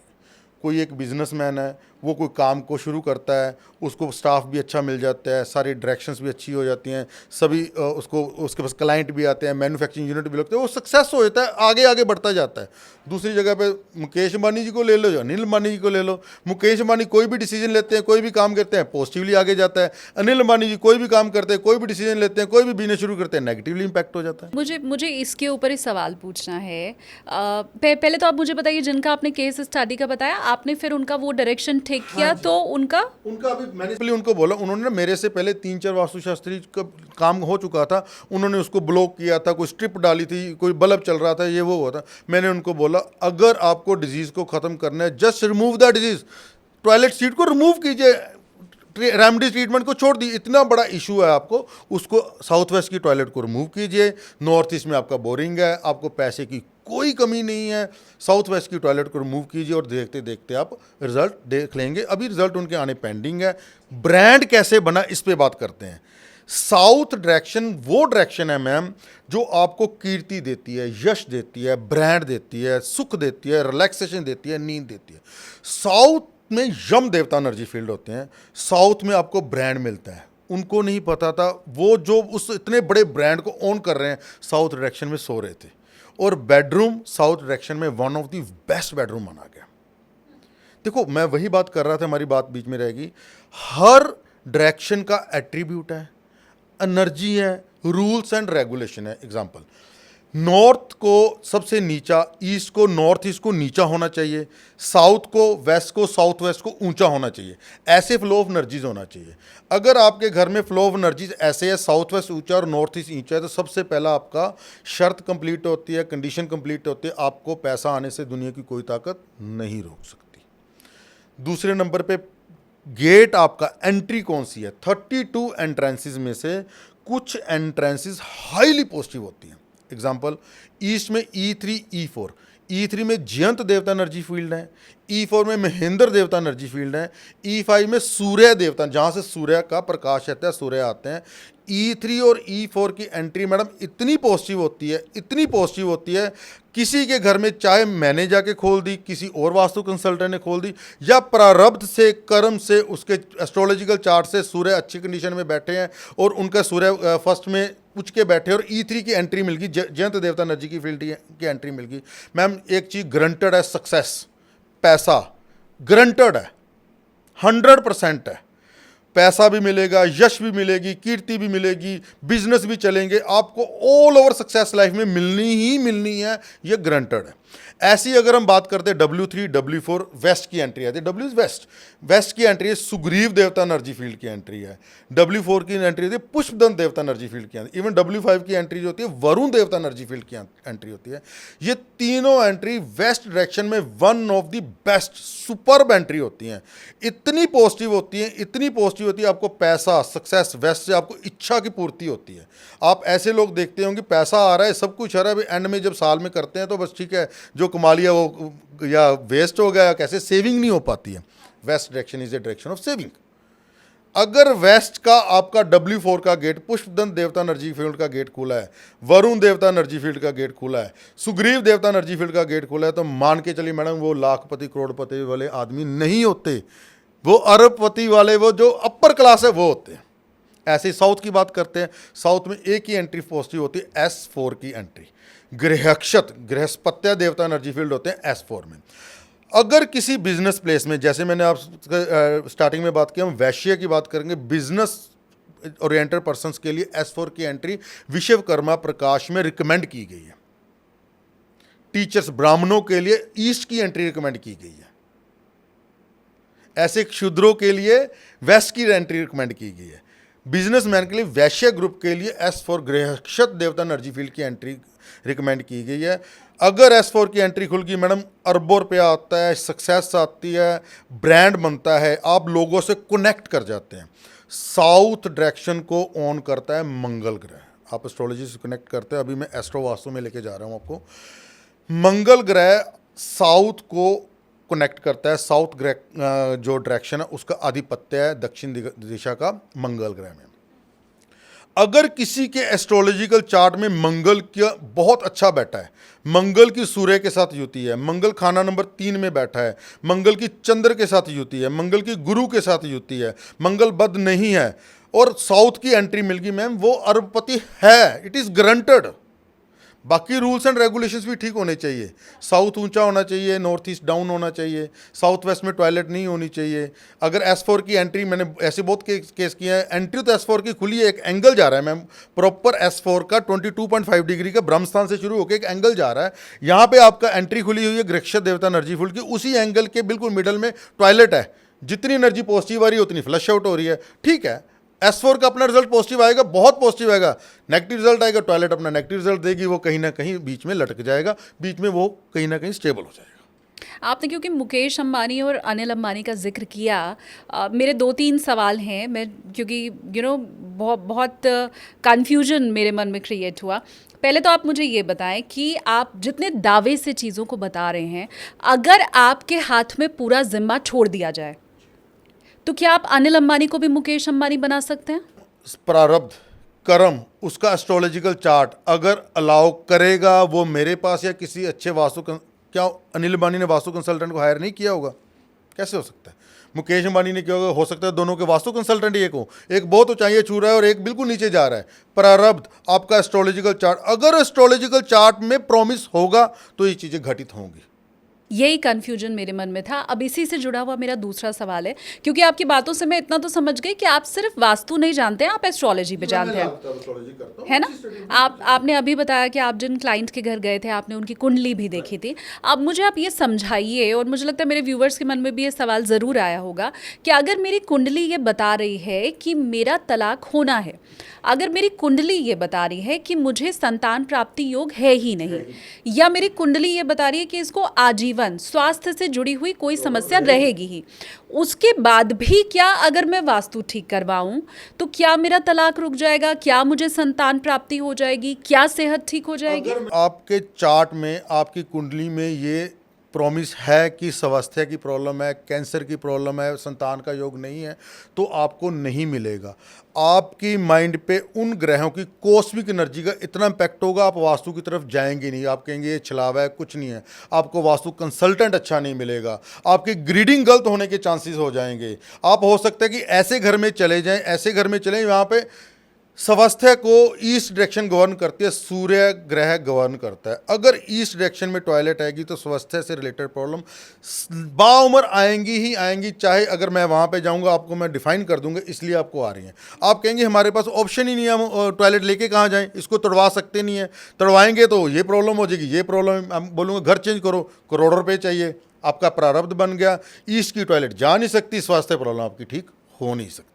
कोई एक बिजनेसमैन है, वो कोई काम को शुरू करता है, उसको स्टाफ भी अच्छा मिल जाता है, सारी डायरेक्शंस भी अच्छी हो जाती हैं, सभी उसको उसके पास क्लाइंट भी आते हैं, मैन्युफैक्चरिंग यूनिट भी लगते हैं, वो सक्सेस हो जाता है, आगे आगे बढ़ता जाता है। दूसरी जगह पे मुकेश अंबानी जी को ले लो, अनिल अंबानी जी को ले लो। मुकेश अंबानी कोई भी डिसीजन लेते हैं, कोई भी काम करते हैं, पॉजिटिवली आगे जाता है। अनिल अंबानी जी कोई भी काम करते हैं, कोई भी डिसीजन लेते हैं, कोई भी बिजनेस शुरू करते हैं, नेगेटिवली इम्पैक्ट हो जाता है। मुझे मुझे इसके ऊपर ही सवाल पूछना है। पहले तो आप मुझे बताइए, जिनका आपने केस स्टडी का बताया, आपने फिर उनका वो डायरेक्शन ठीक किया, तो उनका अभी मैंने उनको बोला, उन्होंने ना मेरे से पहले 3-4 वास्तुशास्त्री का काम हो चुका था, उन्होंने उसको ब्लॉक किया था, कोई स्ट्रिप डाली थी, कोई बल्ब चल रहा था, ये वो हुआ था। मैंने उनको बोला अगर आपको डिजीज़ को ख़त्म करना है, just remove the disease, toilet seat को रिमूव कीजिए, रेमडी ट्रीटमेंट को छोड़ दी। इतना बड़ा इशू है आपको, उसको साउथ वेस्ट की टॉयलेट को रिमूव कीजिए। नॉर्थ ईस्ट में आपका बोरिंग है, आपको पैसे की कोई कमी नहीं है, साउथ वेस्ट की टॉयलेट को रिमूव कीजिए और देखते देखते आप रिजल्ट देख लेंगे। अभी रिजल्ट उनके आने पेंडिंग है। ब्रांड कैसे बना, इस पे बात करते हैं। साउथ डायरेक्शन वो डायरेक्शन है मैम जो आपको कीर्ति देती है, यश देती है, ब्रांड देती है, सुख देती है, रिलैक्सेशन देती है, नींद देती है। साउथ में यम देवता एनर्जी फील्ड होते हैं, साउथ में आपको ब्रांड मिलता है। उनको नहीं पता था, वो जो उस इतने बड़े ब्रांड को ओन कर रहे हैं, साउथ डायरेक्शन में सो रहे थे। और बेडरूम साउथ डायरेक्शन में one of the best bedroom माना गया। देखो मैं वही बात कर रहा था, हमारी बात बीच में रहेगी। हर डायरेक्शन का एट्रीब्यूट है, एनर्जी है, रूल्स एंड रेगुलेशन है। एग्जांपल, नॉर्थ को सबसे नीचा, ईस्ट को नॉर्थ ईस्ट को नीचा होना चाहिए, साउथ को वेस्ट को साउथ वेस्ट को ऊंचा होना चाहिए। ऐसे फ्लो ऑफ एनर्जीज होना चाहिए। अगर आपके घर में फ्लो ऑफ एनर्जीज ऐसे है, साउथ वेस्ट ऊंचा और नॉर्थ ईस्ट नीचा है, तो सबसे पहला आपका शर्त कंप्लीट होती है, कंडीशन कंप्लीट होती है, आपको पैसा आने से दुनिया की कोई ताकत नहीं रोक सकती। दूसरे नंबर पे गेट आपका एंट्री कौन सी है। 32 एंट्रेंसेस में से कुछ एंट्रेंसेस हाईली पॉजिटिव होती हैं। एग्जाम्पल, ईस्ट में E3 E4, E3 में जयंत देवता एनर्जी फील्ड है, E4 में महेंद्र देवता एनर्जी फील्ड है, E5 में सूर्य देवता, जहाँ से सूर्य का प्रकाश आता है, सूर्य आते हैं। E3 और E4 की एंट्री मैडम इतनी पॉजिटिव होती है, इतनी पॉजिटिव होती है, किसी के घर में चाहे मैंने जाके खोल दी, किसी और वास्तु कंसल्टेंट ने खोल दी, या प्रारब्ध से, कर्म से, उसके एस्ट्रोलॉजिकल चार्ट से सूर्य अच्छी कंडीशन में बैठे हैं और उनका सूर्य फर्स्ट में पूछ के बैठे और E3 की एंट्री मिल गई, जयंत देवता एनर्जी की फील्ड की एंट्री मिल गई। मैम एक चीज़ ग्रंटेड है, सक्सेस, पैसा ग्रंटेड है, 100% है। पैसा भी मिलेगा, यश भी मिलेगी, कीर्ति भी मिलेगी, बिजनेस भी चलेंगे, आपको ऑल ओवर सक्सेस लाइफ में मिलनी ही मिलनी है, ये ग्रंटेड है। ऐसी अगर हम बात करते हैं W3 W4 वेस्ट की एंट्री आती है। W वेस्ट की एंट्री है, सुग्रीव देवता एनर्जी फील्ड की एंट्री है। W4 की एंट्री होती है पुष्पदंत देवता एनर्जी फील्ड की एंट्री। इवन W5 की एंट्री जो होती है वरुण देवता एनर्जी फील्ड की एंट्री होती है। ये तीनों एंट्री वेस्ट डायरेक्शन में one of the best superb entry होती हैं। इतनी पॉजिटिव होती है, इतनी पॉजिटिव होती है, आपको पैसा, सक्सेस, वेस्ट से आपको इच्छा की पूर्ति होती है। आप ऐसे लोग देखते होंगे पैसा आ रहा है, सब कुछ आ रहा है, एंड में जब साल में करते हैं तो बस ठीक है, जो कमा लिया वो या वेस्ट हो गया, या कैसे सेविंग नहीं हो पाती है। West direction is a direction of saving. अगर वेस्ट का आपका W4 का गेट, पुष्पदंत देवता एनर्जी फील्ड का गेट खुला है, वरुण देवता एनर्जी फील्ड का गेट खुला है, सुग्रीव देवता एनर्जी फील्ड का गेट खुला है, तो मान के चलिए मैडम वो लाखपति करोड़पति वाले आदमी नहीं होते, वो अरबपति वाले, वो जो अपर क्लास है वो होते हैं। ऐसे साउथ की बात करते हैं, साउथ में एक ही एंट्री पॉजिटिव होती है, S4 की एंट्री। गृहक्षत, गृहस्पत्य देवता एनर्जी फील्ड होते हैं S4 में। अगर किसी बिजनेस प्लेस में, जैसे मैंने आप स्टार्टिंग में बात की, हम वैश्य की बात करेंगे, बिजनेस ओरिएंटेड पर्सन्स के लिए S4 की एंट्री विश्वकर्मा प्रकाश में रिकमेंड की गई है। टीचर्स, ब्राह्मणों के लिए ईस्ट की एंट्री रिकमेंड की गई है। ऐसे क्षुद्रों के लिए वेस्ट की एंट्री रिकमेंड की गई है। बिजनेसमैन के लिए वैश्य ग्रुप के लिए S4 गृहक्षत देवता एनर्जी फील्ड की एंट्री रिकमेंड की गई है। अगर S4 की एंट्री खुल गई मैडम, अरबों रुपया आता है, सक्सेस आती है, ब्रांड बनता है, आप लोगों से कनेक्ट कर जाते हैं। साउथ डायरेक्शन को ऑन करता है मंगल ग्रह। आप एस्ट्रोलॉजी से कनेक्ट करते हैं, अभी मैं एस्ट्रो वास्तु में लेके जा रहा हूँ आपको। मंगल ग्रह साउथ को कनेक्ट करता है। साउथ ग्रह जो डायरेक्शन है उसका आधिपत्य है दक्षिण दिशा का मंगल ग्रह में। अगर किसी के एस्ट्रोलॉजिकल चार्ट में मंगल का बहुत अच्छा बैठा है, मंगल की सूर्य के साथ युति है, मंगल खाना नंबर 3 में बैठा है, मंगल की चंद्र के साथ युति है, मंगल की गुरु के साथ युति है, मंगल बद नहीं है और साउथ की एंट्री मिल गई मैम, वो अरबपति है, इट इज़ ग्रंटेड। बाकी रूल्स एंड रेगुलेशंस भी ठीक होने चाहिए। साउथ ऊंचा होना चाहिए, नॉर्थ ईस्ट डाउन होना चाहिए, साउथ वेस्ट में टॉयलेट नहीं होनी चाहिए। अगर S4 की एंट्री, मैंने ऐसे बहुत केस किए हैं, एंट्री तो S4 की खुली है, एक एंगल जा रहा है मैम, प्रॉपर S4 का 22.5 डिग्री का ब्रह्मस्थान से शुरू होकर एक एंगल जा रहा है, यहाँ पे आपका एंट्री खुली हुई है गृहस्थ देवता एनर्जी फील्ड की, उसी एंगल के बिल्कुल मिडल में टॉयलेट है। जितनी एनर्जी पॉजिटिव आ रही है उतनी फ्लश आउट हो रही है, ठीक है। S4 का अपना रिजल्ट पॉजिटिव आएगा, बहुत पॉजिटिव आएगा, नेगेटिव रिजल्ट आएगा, टॉयलेट अपना नेगेटिव रिजल्ट देगी, वो कहीं ना कहीं बीच में लटक जाएगा, बीच में वो कहीं ना कहीं स्टेबल हो जाएगा। आपने क्योंकि मुकेश अंबानी और अनिल अंबानी का जिक्र किया, मेरे 2-3 सवाल हैं। मैं क्योंकि बहुत कन्फ्यूजन मेरे मन में क्रिएट हुआ। पहले तो आप मुझे ये बताएं कि आप जितने दावे से चीज़ों को बता रहे हैं, अगर आपके हाथ में पूरा जिम्मा छोड़ दिया जाए तो क्या आप अनिल अंबानी को भी मुकेश अंबानी बना सकते हैं? प्रारब्ध कर्म, उसका एस्ट्रोलॉजिकल चार्ट अगर अलाउ करेगा, वो मेरे पास या किसी अच्छे क्या अनिल अंबानी ने वास्तु कंसल्टेंट को हायर नहीं किया होगा? कैसे हो सकता है? मुकेश अंबानी ने किया होगा? हो सकता है दोनों के वास्तु कंसल्टेंट एक हो, एक बहुत ऊंचाई छू रहा है और एक बिल्कुल नीचे जा रहा है। प्रारब्ध आपका एस्ट्रोलॉजिकल चार्ट, अगर एस्ट्रोलॉजिकल चार्ट में प्रॉमिस होगा तो ये चीज़ें घटित होंगी। यही कन्फ्यूजन मेरे मन में था। अब इसी से जुड़ा हुआ मेरा दूसरा सवाल है, क्योंकि आपकी बातों से मैं इतना तो समझ गई कि आप सिर्फ वास्तु नहीं जानते हैं, आप एस्ट्रोलॉजी भी जानते हैं, है ना? आपने अभी बताया कि आप जिन क्लाइंट के घर गए थे आपने उनकी कुंडली भी देखी थी। अब मुझे आप ये समझाइए, और मुझे लगता है मेरे व्यूवर्स के मन में भी ये सवाल ज़रूर आया होगा कि अगर मेरी कुंडली ये बता रही है कि मेरा तलाक होना है, अगर मेरी कुंडली ये बता रही है कि मुझे संतान प्राप्ति योग है ही नहीं, या मेरी कुंडली ये बता रही है कि इसको आजीवन स्वास्थ्य से जुड़ी हुई कोई समस्या रहेगी ही, उसके बाद भी क्या अगर मैं वास्तु ठीक करवाऊं तो क्या मेरा तलाक रुक जाएगा? क्या मुझे संतान प्राप्ति हो जाएगी? क्या सेहत ठीक हो जाएगी? आपके चार्ट में, आपकी कुंडली में ये प्रॉमिस है कि स्वास्थ्य की प्रॉब्लम है, कैंसर की प्रॉब्लम है, संतान का योग नहीं है, तो आपको नहीं मिलेगा। आपकी माइंड पे उन ग्रहों की कॉस्मिक एनर्जी का इतना इम्पैक्ट होगा, आप वास्तु की तरफ जाएंगे नहीं, आप कहेंगे ये छलावा है, कुछ नहीं है। आपको वास्तु कंसल्टेंट अच्छा नहीं मिलेगा, आपकी ग्रीडिंग गलत होने के चांसेस हो जाएंगे। आप हो सकता है कि ऐसे घर में चले जाएं, ऐसे घर में चलें वहाँ पे स्वास्थ्य को ईस्ट डायरेक्शन गवर्न करती है, सूर्य ग्रह गवर्न करता है। अगर ईस्ट डायरेक्शन में टॉयलेट आएगी तो स्वास्थ्य से रिलेटेड प्रॉब्लम बाउम्र आएंगी ही आएंगी, चाहे अगर मैं वहाँ पे जाऊँगा आपको मैं डिफाइन कर दूंगा इसलिए आपको आ रही हैं। आप कहेंगे हमारे पास ऑप्शन ही नहीं है, हम टॉयलेट लेके कहाँ जाएँ, इसको तोड़वा सकते नहीं है, तोड़वाएंगे तो ये प्रॉब्लम हो जाएगी, ये प्रॉब्लम, हम बोलूँगा घर चेंज करो, करोड़ों रुपये चाहिए, आपका प्रारब्ध बन गया, ईस्ट की टॉयलेट जा नहीं सकती, स्वास्थ्य प्रॉब्लम आपकी ठीक हो नहीं सकती।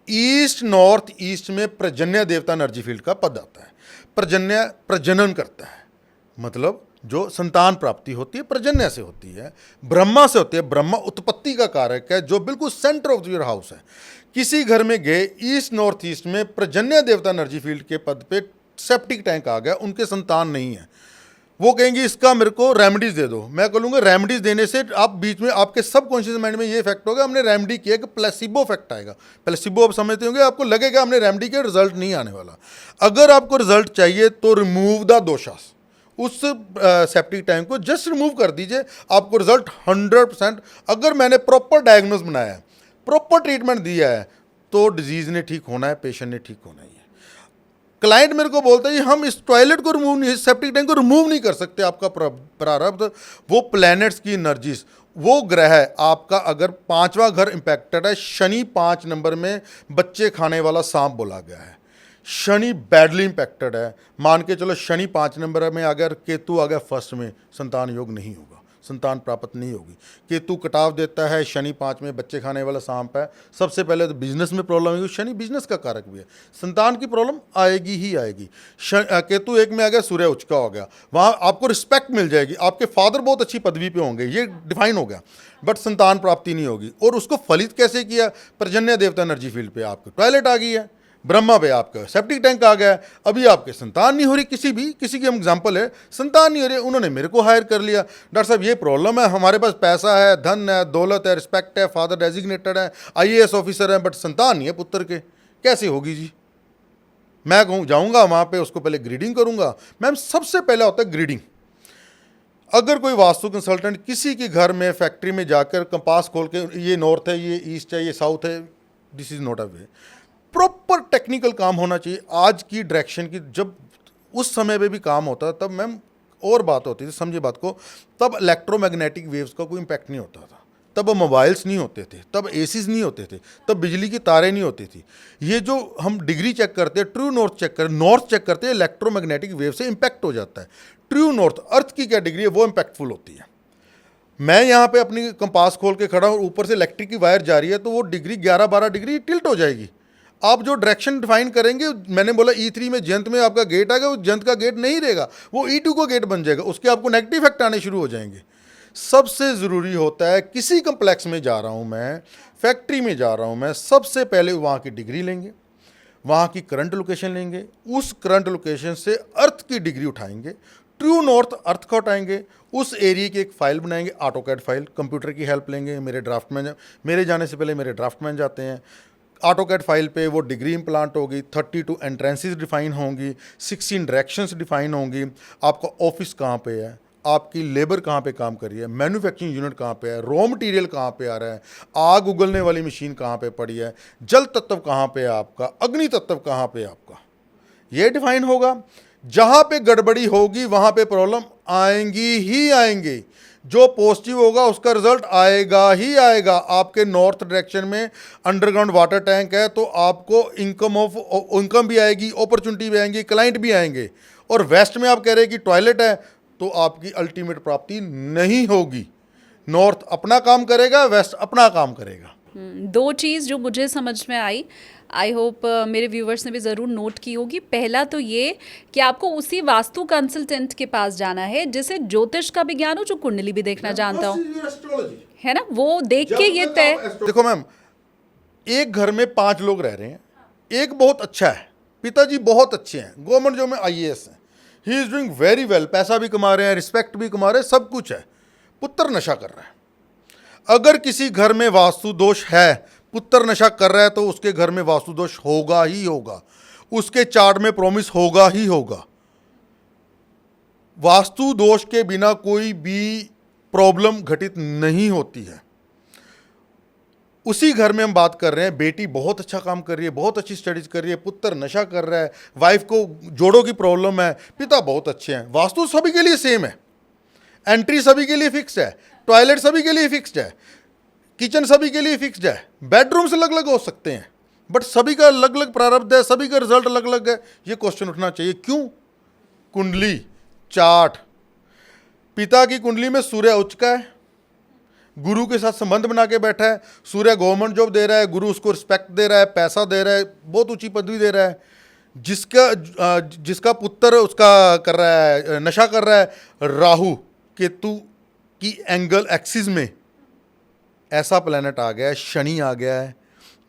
ईस्ट नॉर्थ ईस्ट में प्रजन्य देवता एनर्जी फील्ड का पद आता है। प्रजनन करता है, मतलब जो संतान प्राप्ति होती है प्रजन्य से होती है, ब्रह्मा से होती है। ब्रह्मा उत्पत्ति का कारक है, जो बिल्कुल सेंटर ऑफ योर हाउस है। किसी घर में गए ईस्ट नॉर्थ ईस्ट में प्रजन्य देवता एनर्जी फील्ड के पद पे सेप्टिक टैंक आ गया, उनके संतान नहीं है, वो कहेंगे इसका मेरे को रेमेडीज दे दो। मैं कहूँगा रेमेडीज देने से आप बीच में आपके सबकॉन्शियस माइंड में ये इफेक्ट होगा, हमने रेमेडी किया कि प्लेसिबो इफेक्ट आएगा। प्लेसिबो आप समझते होंगे, आपको लगेगा हमने रेमेडी किया, रिजल्ट नहीं आने वाला। अगर आपको रिजल्ट चाहिए तो रिमूव द दोषास, उस सेप्टिक टैंक को जस्ट रिमूव कर दीजिए, आपको रिजल्ट 100%। अगर मैंने प्रॉपर डायग्नोज बनाया है, प्रॉपर ट्रीटमेंट दिया है, तो डिजीज़ ने ठीक होना है, पेशेंट ने ठीक होना ही है। क्लाइंट मेरे को बोलता है हम इस टॉयलेट को रिमूव नहीं, सेप्टिक टैंक को रिमूव नहीं कर सकते, आपका प्रारब्ध, वो प्लैनेट्स की एनर्जीज, वो ग्रह आपका अगर 5वां घर इंपैक्टेड है, शनि 5 नंबर में बच्चे खाने वाला सांप बोला गया है, शनि बैडली इंपैक्टेड है, मान के चलो शनि 5 नंबर में आ गया, केतु आ गया फर्स्ट में, संतान योग नहीं होगा, संतान प्राप्त नहीं होगी। केतु कटाव देता है, शनि 5 में बच्चे खाने वाला सांप है। सबसे पहले तो बिजनेस में प्रॉब्लम होगी, शनि बिजनेस का कारक भी है, संतान की प्रॉब्लम आएगी ही आएगी। केतु 1 में आ गया, सूर्य उच्च का हो गया, वहाँ आपको रिस्पेक्ट मिल जाएगी, आपके फादर बहुत अच्छी पदवी पे होंगे, ये डिफाइन हो गया, बट संतान प्राप्ति नहीं होगी। और उसको फलित कैसे किया? पर्जन्य देवता एनर्जी फील्ड पे आपको टॉयलेट आ गई है, ब्रह्मा पे आपका सेप्टिक टैंक आ गया है, अभी आपके संतान नहीं हो रही, किसी की हम एग्जांपल है, संतान नहीं हो रही, उन्होंने मेरे को हायर कर लिया, डॉक्टर साहब ये प्रॉब्लम है, हमारे पास पैसा है, धन है, दौलत है, रिस्पेक्ट है, फादर डेजिग्नेटेड है, IAS ऑफिसर है, बट संतान नहीं है पुत्र के, कैसे होगी जी? मैं कहूँ जाऊँगा वहाँ पे उसको पहले ग्रीडिंग करूँगा। मैम सबसे पहले होता है ग्रीडिंग। अगर कोई वास्तु कंसल्टेंट किसी के घर में फैक्ट्री में जाकर कंपास खोल के ये नॉर्थ है, ये ईस्ट है, ये साउथ है, this is not a way. Proper technical काम होना चाहिए। आज की डायरेक्शन की जब उस समय पे भी काम होता तब मैम और बात होती थी, समझिए बात को, तब इलेक्ट्रोमैग्नेटिक वेव्स का कोई इम्पैक्ट नहीं होता था, तब मोबाइल्स नहीं होते थे, तब एसीज नहीं होते थे, तब बिजली की तारें नहीं होती थी। ये जो हम डिग्री चेक करते हैं, ट्रू नॉर्थ चेक करते हैं, इलेक्ट्रोमैग्नेटिक वेव से इम्पैक्ट हो जाता है। ट्रू नॉर्थ अर्थ की क्या डिग्री है, वो इम्पैक्टफुल होती है। मैं यहाँ पे अपनी कंपास खोल के खड़ा हूँ, ऊपर से इलेक्ट्रिक की वायर जा रही है, तो वो डिग्री 11-12 डिग्री टिल्ट हो जाएगी। आप जो डायरेक्शन डिफाइन करेंगे, मैंने बोला E3 में जयंत में आपका गेट आएगा, वो जयंत का गेट नहीं रहेगा, वो E2 का गेट बन जाएगा, उसके आपको नेगेटिव इफेक्ट आने शुरू हो जाएंगे। सबसे ज़रूरी होता है, किसी कम्प्लेक्स में जा रहा हूँ मैं, फैक्ट्री में जा रहा हूँ मैं, सबसे पहले वहाँ की डिग्री लेंगे, वहाँ की करंट लोकेशन लेंगे, उस करंट लोकेशन से अर्थ की डिग्री उठाएंगे, ट्रू नॉर्थ अर्थ का उठाएंगे, उस एरिया की एक फ़ाइल बनाएंगे, ऑटोकैड फाइल, कंप्यूटर की हेल्प लेंगे। मेरे जाने से पहले मेरे ड्राफ्टमैन जाते हैं। ऑटोकैड फाइल पे वो डिग्री इम्प्लांट होगी, 32 एंट्रेंसेस डिफाइन होंगी, 16 डायरेक्शंस डिफाइन होंगी। आपका ऑफिस कहाँ पे है, आपकी लेबर कहाँ पे काम कर रही है, मैन्युफैक्चरिंग यूनिट कहाँ पे है, रॉ मटेरियल कहाँ पे आ रहा है, आग उगलने वाली मशीन कहाँ पे पड़ी है, जल तत्व कहाँ पे है आपका, अग्नि तत्व कहाँ पे है आपका, ये डिफाइन होगा। जहाँ पे गड़बड़ी होगी वहाँ पे प्रॉब्लम आएंगी ही आएंगी। जो पॉजिटिव होगा उसका रिजल्ट आएगा ही आएगा। आपके नॉर्थ डायरेक्शन में अंडरग्राउंड वाटर टैंक है तो आपको इनकम भी आएगी, अपॉर्चुनिटी भी आएंगी, क्लाइंट भी आएंगे। और वेस्ट में आप कह रहे हैं कि टॉयलेट है तो आपकी अल्टीमेट प्राप्ति नहीं होगी। नॉर्थ अपना काम करेगा, वेस्ट अपना काम करेगा। दो चीज़ जो मुझे समझ में आई होप मेरे व्यूवर्स ने भी ज़रूर नोट की होगी। पहला तो ये कि आपको उसी वास्तु कंसल्टेंट के पास जाना है जिसे ज्योतिष का भी ज्ञान हो, जो कुंडली भी देखना जानता हो, है ना, वो देख के ये तय। देखो मैम, एक घर में 5 लोग रह रहे हैं, एक बहुत अच्छा है, पिताजी बहुत अच्छे हैं, गवर्नमेंट जॉब में IAS हैं, he is doing very well, पैसा भी कमा रहे हैं, रिस्पेक्ट भी कमा रहे हैं, सब कुछ है। पुत्र नशा कर रहा है। अगर किसी घर में वास्तु दोष है, पुत्र नशा कर रहा है, तो उसके घर में वास्तु दोष होगा ही होगा, उसके चार्ट में प्रॉमिस होगा ही होगा। वास्तु दोष के बिना कोई भी प्रॉब्लम घटित नहीं होती है। उसी घर में हम बात कर रहे हैं, बेटी बहुत अच्छा काम कर रही है, बहुत अच्छी स्टडीज कर रही है, पुत्र नशा कर रहा है, वाइफ को जोड़ों की प्रॉब्लम है, पिता बहुत अच्छे हैं। वास्तु सभी के लिए सेम है, एंट्री सभी के लिए फिक्स्ड है, टॉयलेट सभी के लिए फिक्स्ड है, किचन सभी के लिए फिक्स्ड है, बेडरूम्स अलग अलग हो सकते हैं, बट सभी का अलग अलग प्रारब्ध है, सभी का रिजल्ट अलग अलग है। ये क्वेश्चन उठना चाहिए, क्यों? कुंडली चार्ट, पिता की कुंडली में सूर्य उच्च का है, गुरु के साथ संबंध बना के बैठा है, सूर्य गवर्नमेंट जॉब दे रहा है, गुरु उसको रिस्पेक्ट दे रहा है, पैसा दे रहा है, बहुत ऊंची पदवी दे रहा है। जिसका पुत्र उसका कर रहा है, नशा कर रहा है, राहु केतु की एंगल एक्सिस में ऐसा प्लेनेट आ गया है, शनि आ गया है,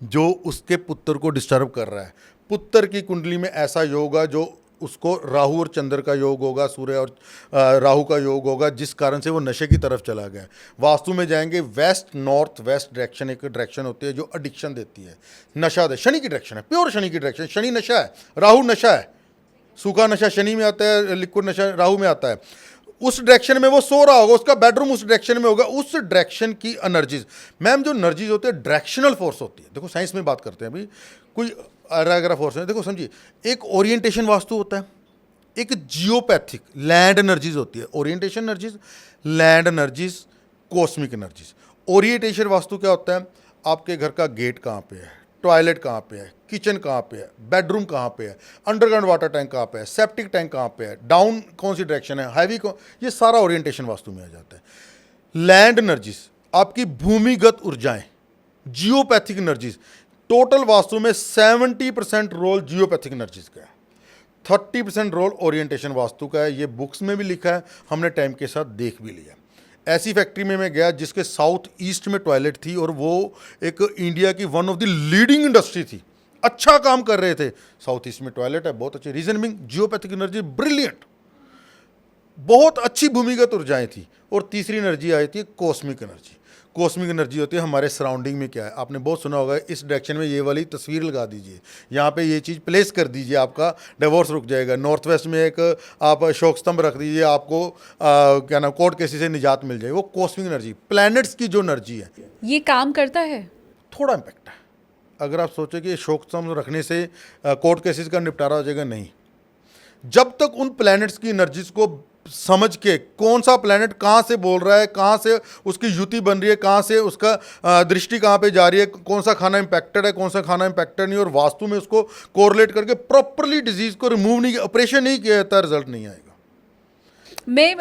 जो उसके पुत्र को डिस्टर्ब कर रहा है। पुत्र की कुंडली में ऐसा योग है जो उसको राहु और चंद्र का योग होगा, सूर्य और राहु का योग होगा, जिस कारण से वो नशे की तरफ चला गया। वास्तु में जाएंगे, वेस्ट नॉर्थ वेस्ट डायरेक्शन एक डायरेक्शन होती है जो एडिक्शन देती है, नशा दे, शनि की डायरेक्शन है, प्योर शनि की डायरेक्शन। शनि नशा है, राहु नशा है, सूखा नशा शनि में आता है, लिक्विड नशा राहु में आता है। उस डायरेक्शन में वो सो रहा होगा, उसका बेडरूम उस डायरेक्शन में होगा, उस डायरेक्शन की एनर्जीज। मैम जो एनर्जीज होती है डायरेक्शनल फोर्स होती है। देखो साइंस में बात करते हैं अभी, कोई अगर फोर्स है, देखो समझिए, एक ओरिएंटेशन वास्तु होता है, एक जियोपैथिक लैंड एनर्जीज होती है। Orientation energies, land energies, cosmic energies. Orientation vastu क्या होता है? आपके घर का गेट कहाँ पे है, टॉयलेट कहाँ पे है, किचन कहाँ पे है, बेडरूम कहाँ पे है, अंडरग्राउंड वाटर टैंक कहाँ पे है, सेप्टिक टैंक कहाँ पे है, डाउन कौन सी डायरेक्शन है, हैवी कौन, ये सारा ओरिएंटेशन वास्तु में आ जाता है। लैंड एनर्जीज, आपकी भूमिगत ऊर्जाएं, जियोपैथिक एनर्जीज। टोटल वास्तु में 70% रोल जियोपैथिक एनर्जीज का है, 30% रोल ओरिएंटेशन वास्तु का है। ये बुक्स में भी लिखा है, हमने टाइम के साथ देख भी लिया। ऐसी फैक्ट्री में मैं गया जिसके साउथ ईस्ट में टॉयलेट थी और वो एक इंडिया की one of the leading industry थी, अच्छा काम कर रहे थे। साउथ ईस्ट में टॉयलेट है, बहुत अच्छी, reason being geopathic energy brilliant, बहुत अच्छी भूमिगत ऊर्जाएं थी। और तीसरी एनर्जी आई थी कॉस्मिक एनर्जी। कॉस्मिक एनर्जी होती है हमारे सराउंडिंग में क्या है। आपने बहुत सुना होगा, इस डायरेक्शन में ये वाली तस्वीर लगा दीजिए, यहाँ पे ये चीज़ प्लेस कर दीजिए, आपका डिवोर्स रुक जाएगा। नॉर्थ वेस्ट में एक आप अशोक स्तंभ रख दीजिए, आपको क्या नाम कोर्ट केसेस से निजात मिल जाएगी। वो कॉस्मिक एनर्जी, प्लैनेट्स की जो एनर्जी है, ये काम करता है? थोड़ा इम्पैक्ट है। अगर आप सोचें कि अशोक स्तंभ रखने से कोर्ट केसेस का निपटारा हो जाएगा, नहीं। जब तक उन प्लैनेट्स की एनर्जीज को समझ के कौन सा प्लैनेट कहाँ से बोल रहा है, कहाँ से उसकी युति बन रही है, कहाँ से उसका दृष्टि कहाँ पे जा रही है, कौन सा खाना इम्पैक्टेड है, कौन सा खाना इम्पैक्टेड नहीं, और वास्तु में उसको कोरिलेट करके प्रॉपरली डिजीज को रिमूव नहीं, ऑपरेशन नहीं किया जाता, रिजल्ट नहीं आएगा। मैं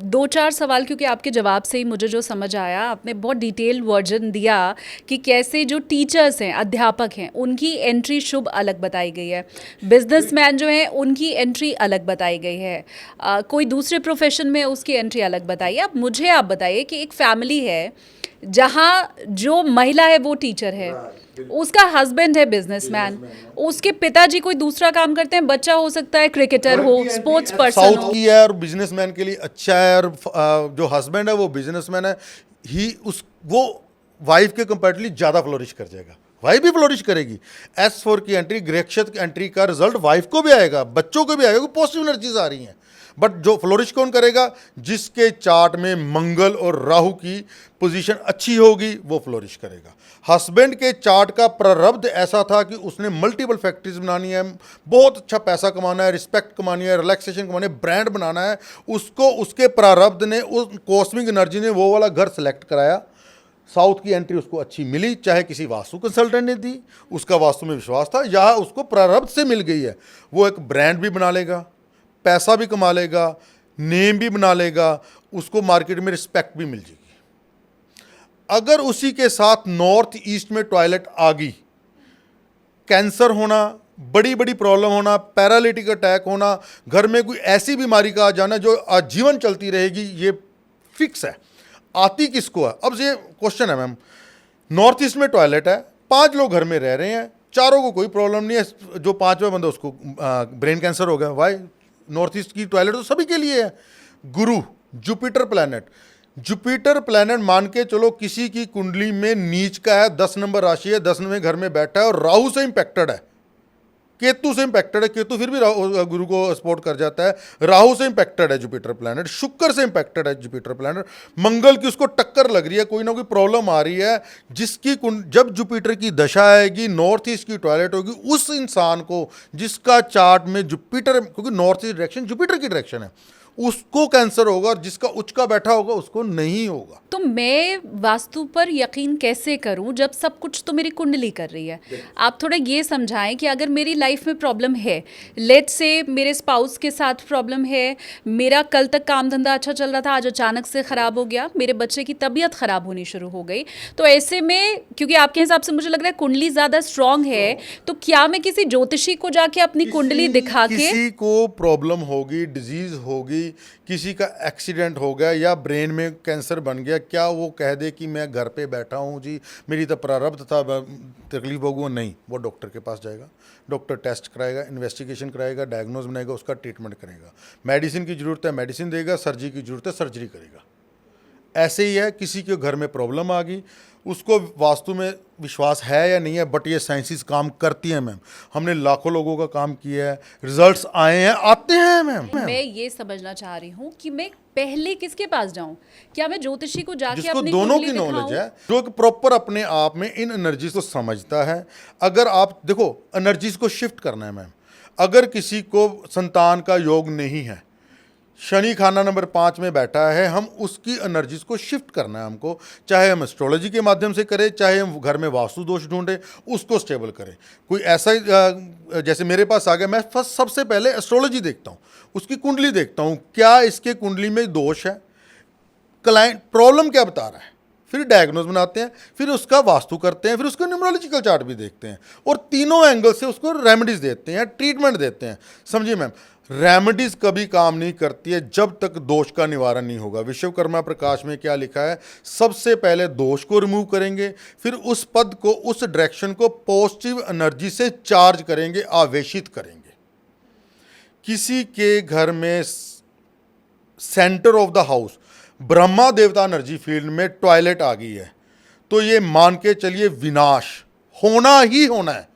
2-4 सवाल, क्योंकि आपके जवाब से ही मुझे जो समझ आया, आपने बहुत डिटेल वर्जन दिया कि कैसे जो टीचर्स हैं, अध्यापक हैं, उनकी एंट्री शुभ अलग बताई गई है, बिजनेसमैन जो हैं उनकी एंट्री अलग बताई गई है, कोई दूसरे प्रोफेशन में उसकी एंट्री अलग बताई है। अब मुझे आप बताइए कि एक फैमिली है जहाँ जो महिला है वो टीचर है, उसका हस्बैंड है बिजनेसमैन, उसके पिताजी कोई दूसरा काम करते हैं, बच्चा हो सकता है क्रिकेटर हो, स्पोर्ट्स पर्सन साउथ हो। की है और बिजनेसमैन के लिए अच्छा है, और जो हस्बैंड है वो बिजनेसमैन है, वो वाइफ के कंपैरेटिवली ज़्यादा फ्लोरिश कर जाएगा, वाइफ भी फ्लोरिश करेगी। S4 की एंट्री, गृहक्षत की एंट्री का रिजल्ट वाइफ को भी आएगा, बच्चों को भी आएगा, पॉजिटिव एनर्जीज आ रही हैं। बट जो फ्लोरिश कौन करेगा? जिसके चार्ट में मंगल और राहु की पोजीशन अच्छी होगी, वो फ्लोरिश करेगा। हस्बैंड के चार्ट का प्रारब्ध ऐसा था कि उसने मल्टीपल फैक्ट्रीज बनानी है, बहुत अच्छा पैसा कमाना है, रिस्पेक्ट कमानी है, रिलैक्सेशन कमानी है, ब्रांड बनाना है, उसको उसके प्रारब्ध ने, उस कॉस्मिक एनर्जी ने वो वाला घर सेलेक्ट कराया। साउथ की एंट्री उसको अच्छी मिली, चाहे किसी वास्तु कंसल्टेंट ने दी, उसका वास्तु में विश्वास था, या उसको प्रारब्ध से मिल गई है। वो एक ब्रांड भी बना लेगा, पैसा भी कमा लेगा, नेम भी बना लेगा, उसको मार्केट में रिस्पेक्ट भी मिल जाएगी। अगर उसी के साथ नॉर्थ ईस्ट में टॉयलेट आ गई, कैंसर होना, बड़ी बड़ी प्रॉब्लम होना, पैरालिटिक अटैक होना, घर में कोई ऐसी बीमारी का आ जाना जो आजीवन चलती रहेगी, ये फिक्स है। आती किसको है? अब ये क्वेश्चन है मैम, नॉर्थ ईस्ट में टॉयलेट है, 5 लोग घर में रह रहे हैं, चारों को कोई प्रॉब्लम नहीं है, जो 5वां बंदा उसको ब्रेन कैंसर हो गया। वाई? नॉर्थ ईस्ट की टॉयलेट तो सभी के लिए है। गुरु, जुपिटर प्लैनेट, जुपिटर प्लैनेट मान के चलो किसी की कुंडली में नीच का है, 10 नंबर राशि है, 10वें घर में बैठा है और राहु से इंपैक्टेड है, केतु से इंपैक्टेड है, केतु फिर भी गुरु को सपोर्ट कर जाता है, राहु से इंपैक्टेड है जुपिटर प्लैनेट, शुक्र से इंपैक्टेड है जुपिटर प्लैनेट, मंगल की उसको टक्कर लग रही है, कोई ना कोई प्रॉब्लम आ रही है, जिसकी जब जुपिटर की दशा आएगी, नॉर्थ ईस्ट की टॉयलेट होगी, उस इंसान को जिसका चार्ट में जुपिटर, क्योंकि नॉर्थ ईस्ट डायरेक्शन जुपिटर की डायरेक्शन है, उसको कैंसर होगा, और जिसका उच्च का बैठा होगा उसको नहीं होगा। तो मैं वास्तु पर यकीन कैसे करूं जब सब कुछ तो मेरी कुंडली कर रही है? आप थोड़ा ये समझाएं कि अगर मेरी लाइफ में प्रॉब्लम है, लेट्स से मेरे स्पाउस के साथ प्रॉब्लम है, मेरा कल तक काम धंधा अच्छा चल रहा था, आज अचानक से ख़राब हो गया, मेरे बच्चे की तबीयत ख़राब होनी शुरू हो गई, तो ऐसे में, क्योंकि आपके हिसाब से मुझे लग रहा है कुंडली ज़्यादा स्ट्रांग है, तो क्या मैं किसी ज्योतिषी को जाके अपनी कुंडली दिखा के? किसी को प्रॉब्लम होगी, डिजीज होगी, किसी का एक्सीडेंट हो गया या ब्रेन में कैंसर बन गया, क्या वो कह दे कि मैं घर पे बैठा हूँ जी, मेरी तो प्रारब्ध था, तकलीफ होगी? नहीं, वो डॉक्टर के पास जाएगा, डॉक्टर टेस्ट कराएगा, इन्वेस्टिगेशन कराएगा, डायग्नोज बनाएगा, उसका ट्रीटमेंट करेगा। मेडिसिन की ज़रूरत है मेडिसिन देगा, सर्जरी की ज़रूरत है सर्जरी करेगा। ऐसे ही है, किसी के घर में प्रॉब्लम आ गई, उसको वास्तु में विश्वास है या नहीं है, बट ये साइंसिस काम करती हैं मैम। हमने लाखों लोगों का काम किया है, रिजल्ट्स आए हैं, आते हैं मैम। मैं ये समझना चाह रही हूँ कि मैं पहले किसके पास जाऊं? क्या मैं ज्योतिषी को जाके जिसको अपनी दोनों कुंडली की नॉलेज दिखाऊं? है, जो कि प्रॉपर अपने आप में इन एनर्जीज को समझता है। अगर आप देखो, एनर्जीज को शिफ्ट करना है मैम। अगर किसी को संतान का योग नहीं है, शनि खाना नंबर 5 में बैठा है, हम उसकी एनर्जीज को शिफ्ट करना है हमको, चाहे हम एस्ट्रोलॉजी के माध्यम से करें, चाहे हम घर में वास्तु दोष ढूंढें, उसको स्टेबल करें। कोई ऐसा जैसे मेरे पास आ गया, मैं फर्स्ट सबसे पहले एस्ट्रोलॉजी देखता हूँ, उसकी कुंडली देखता हूँ, क्या इसके कुंडली में दोष है, क्लाइंट प्रॉब्लम क्या बता रहा है, फिर डायग्नोज बनाते हैं, फिर उसका वास्तु करते हैं, फिर उसका न्यूमरोलॉजिकल चार्ट भी देखते हैं, और तीनों एंगल से उसको रेमेडीज देते हैं, ट्रीटमेंट देते हैं। समझिए मैम, रेमेडीज कभी काम नहीं करती है जब तक दोष का निवारण नहीं होगा। विश्वकर्मा प्रकाश में क्या लिखा है? सबसे पहले दोष को रिमूव करेंगे, फिर उस पद को, उस डायरेक्शन को पॉजिटिव एनर्जी से चार्ज करेंगे, आवेशित करेंगे। किसी के घर में centre of the house Brahma देवता एनर्जी फील्ड में टॉयलेट आ गई है, तो ये मान के चलिए विनाश होना ही होना है।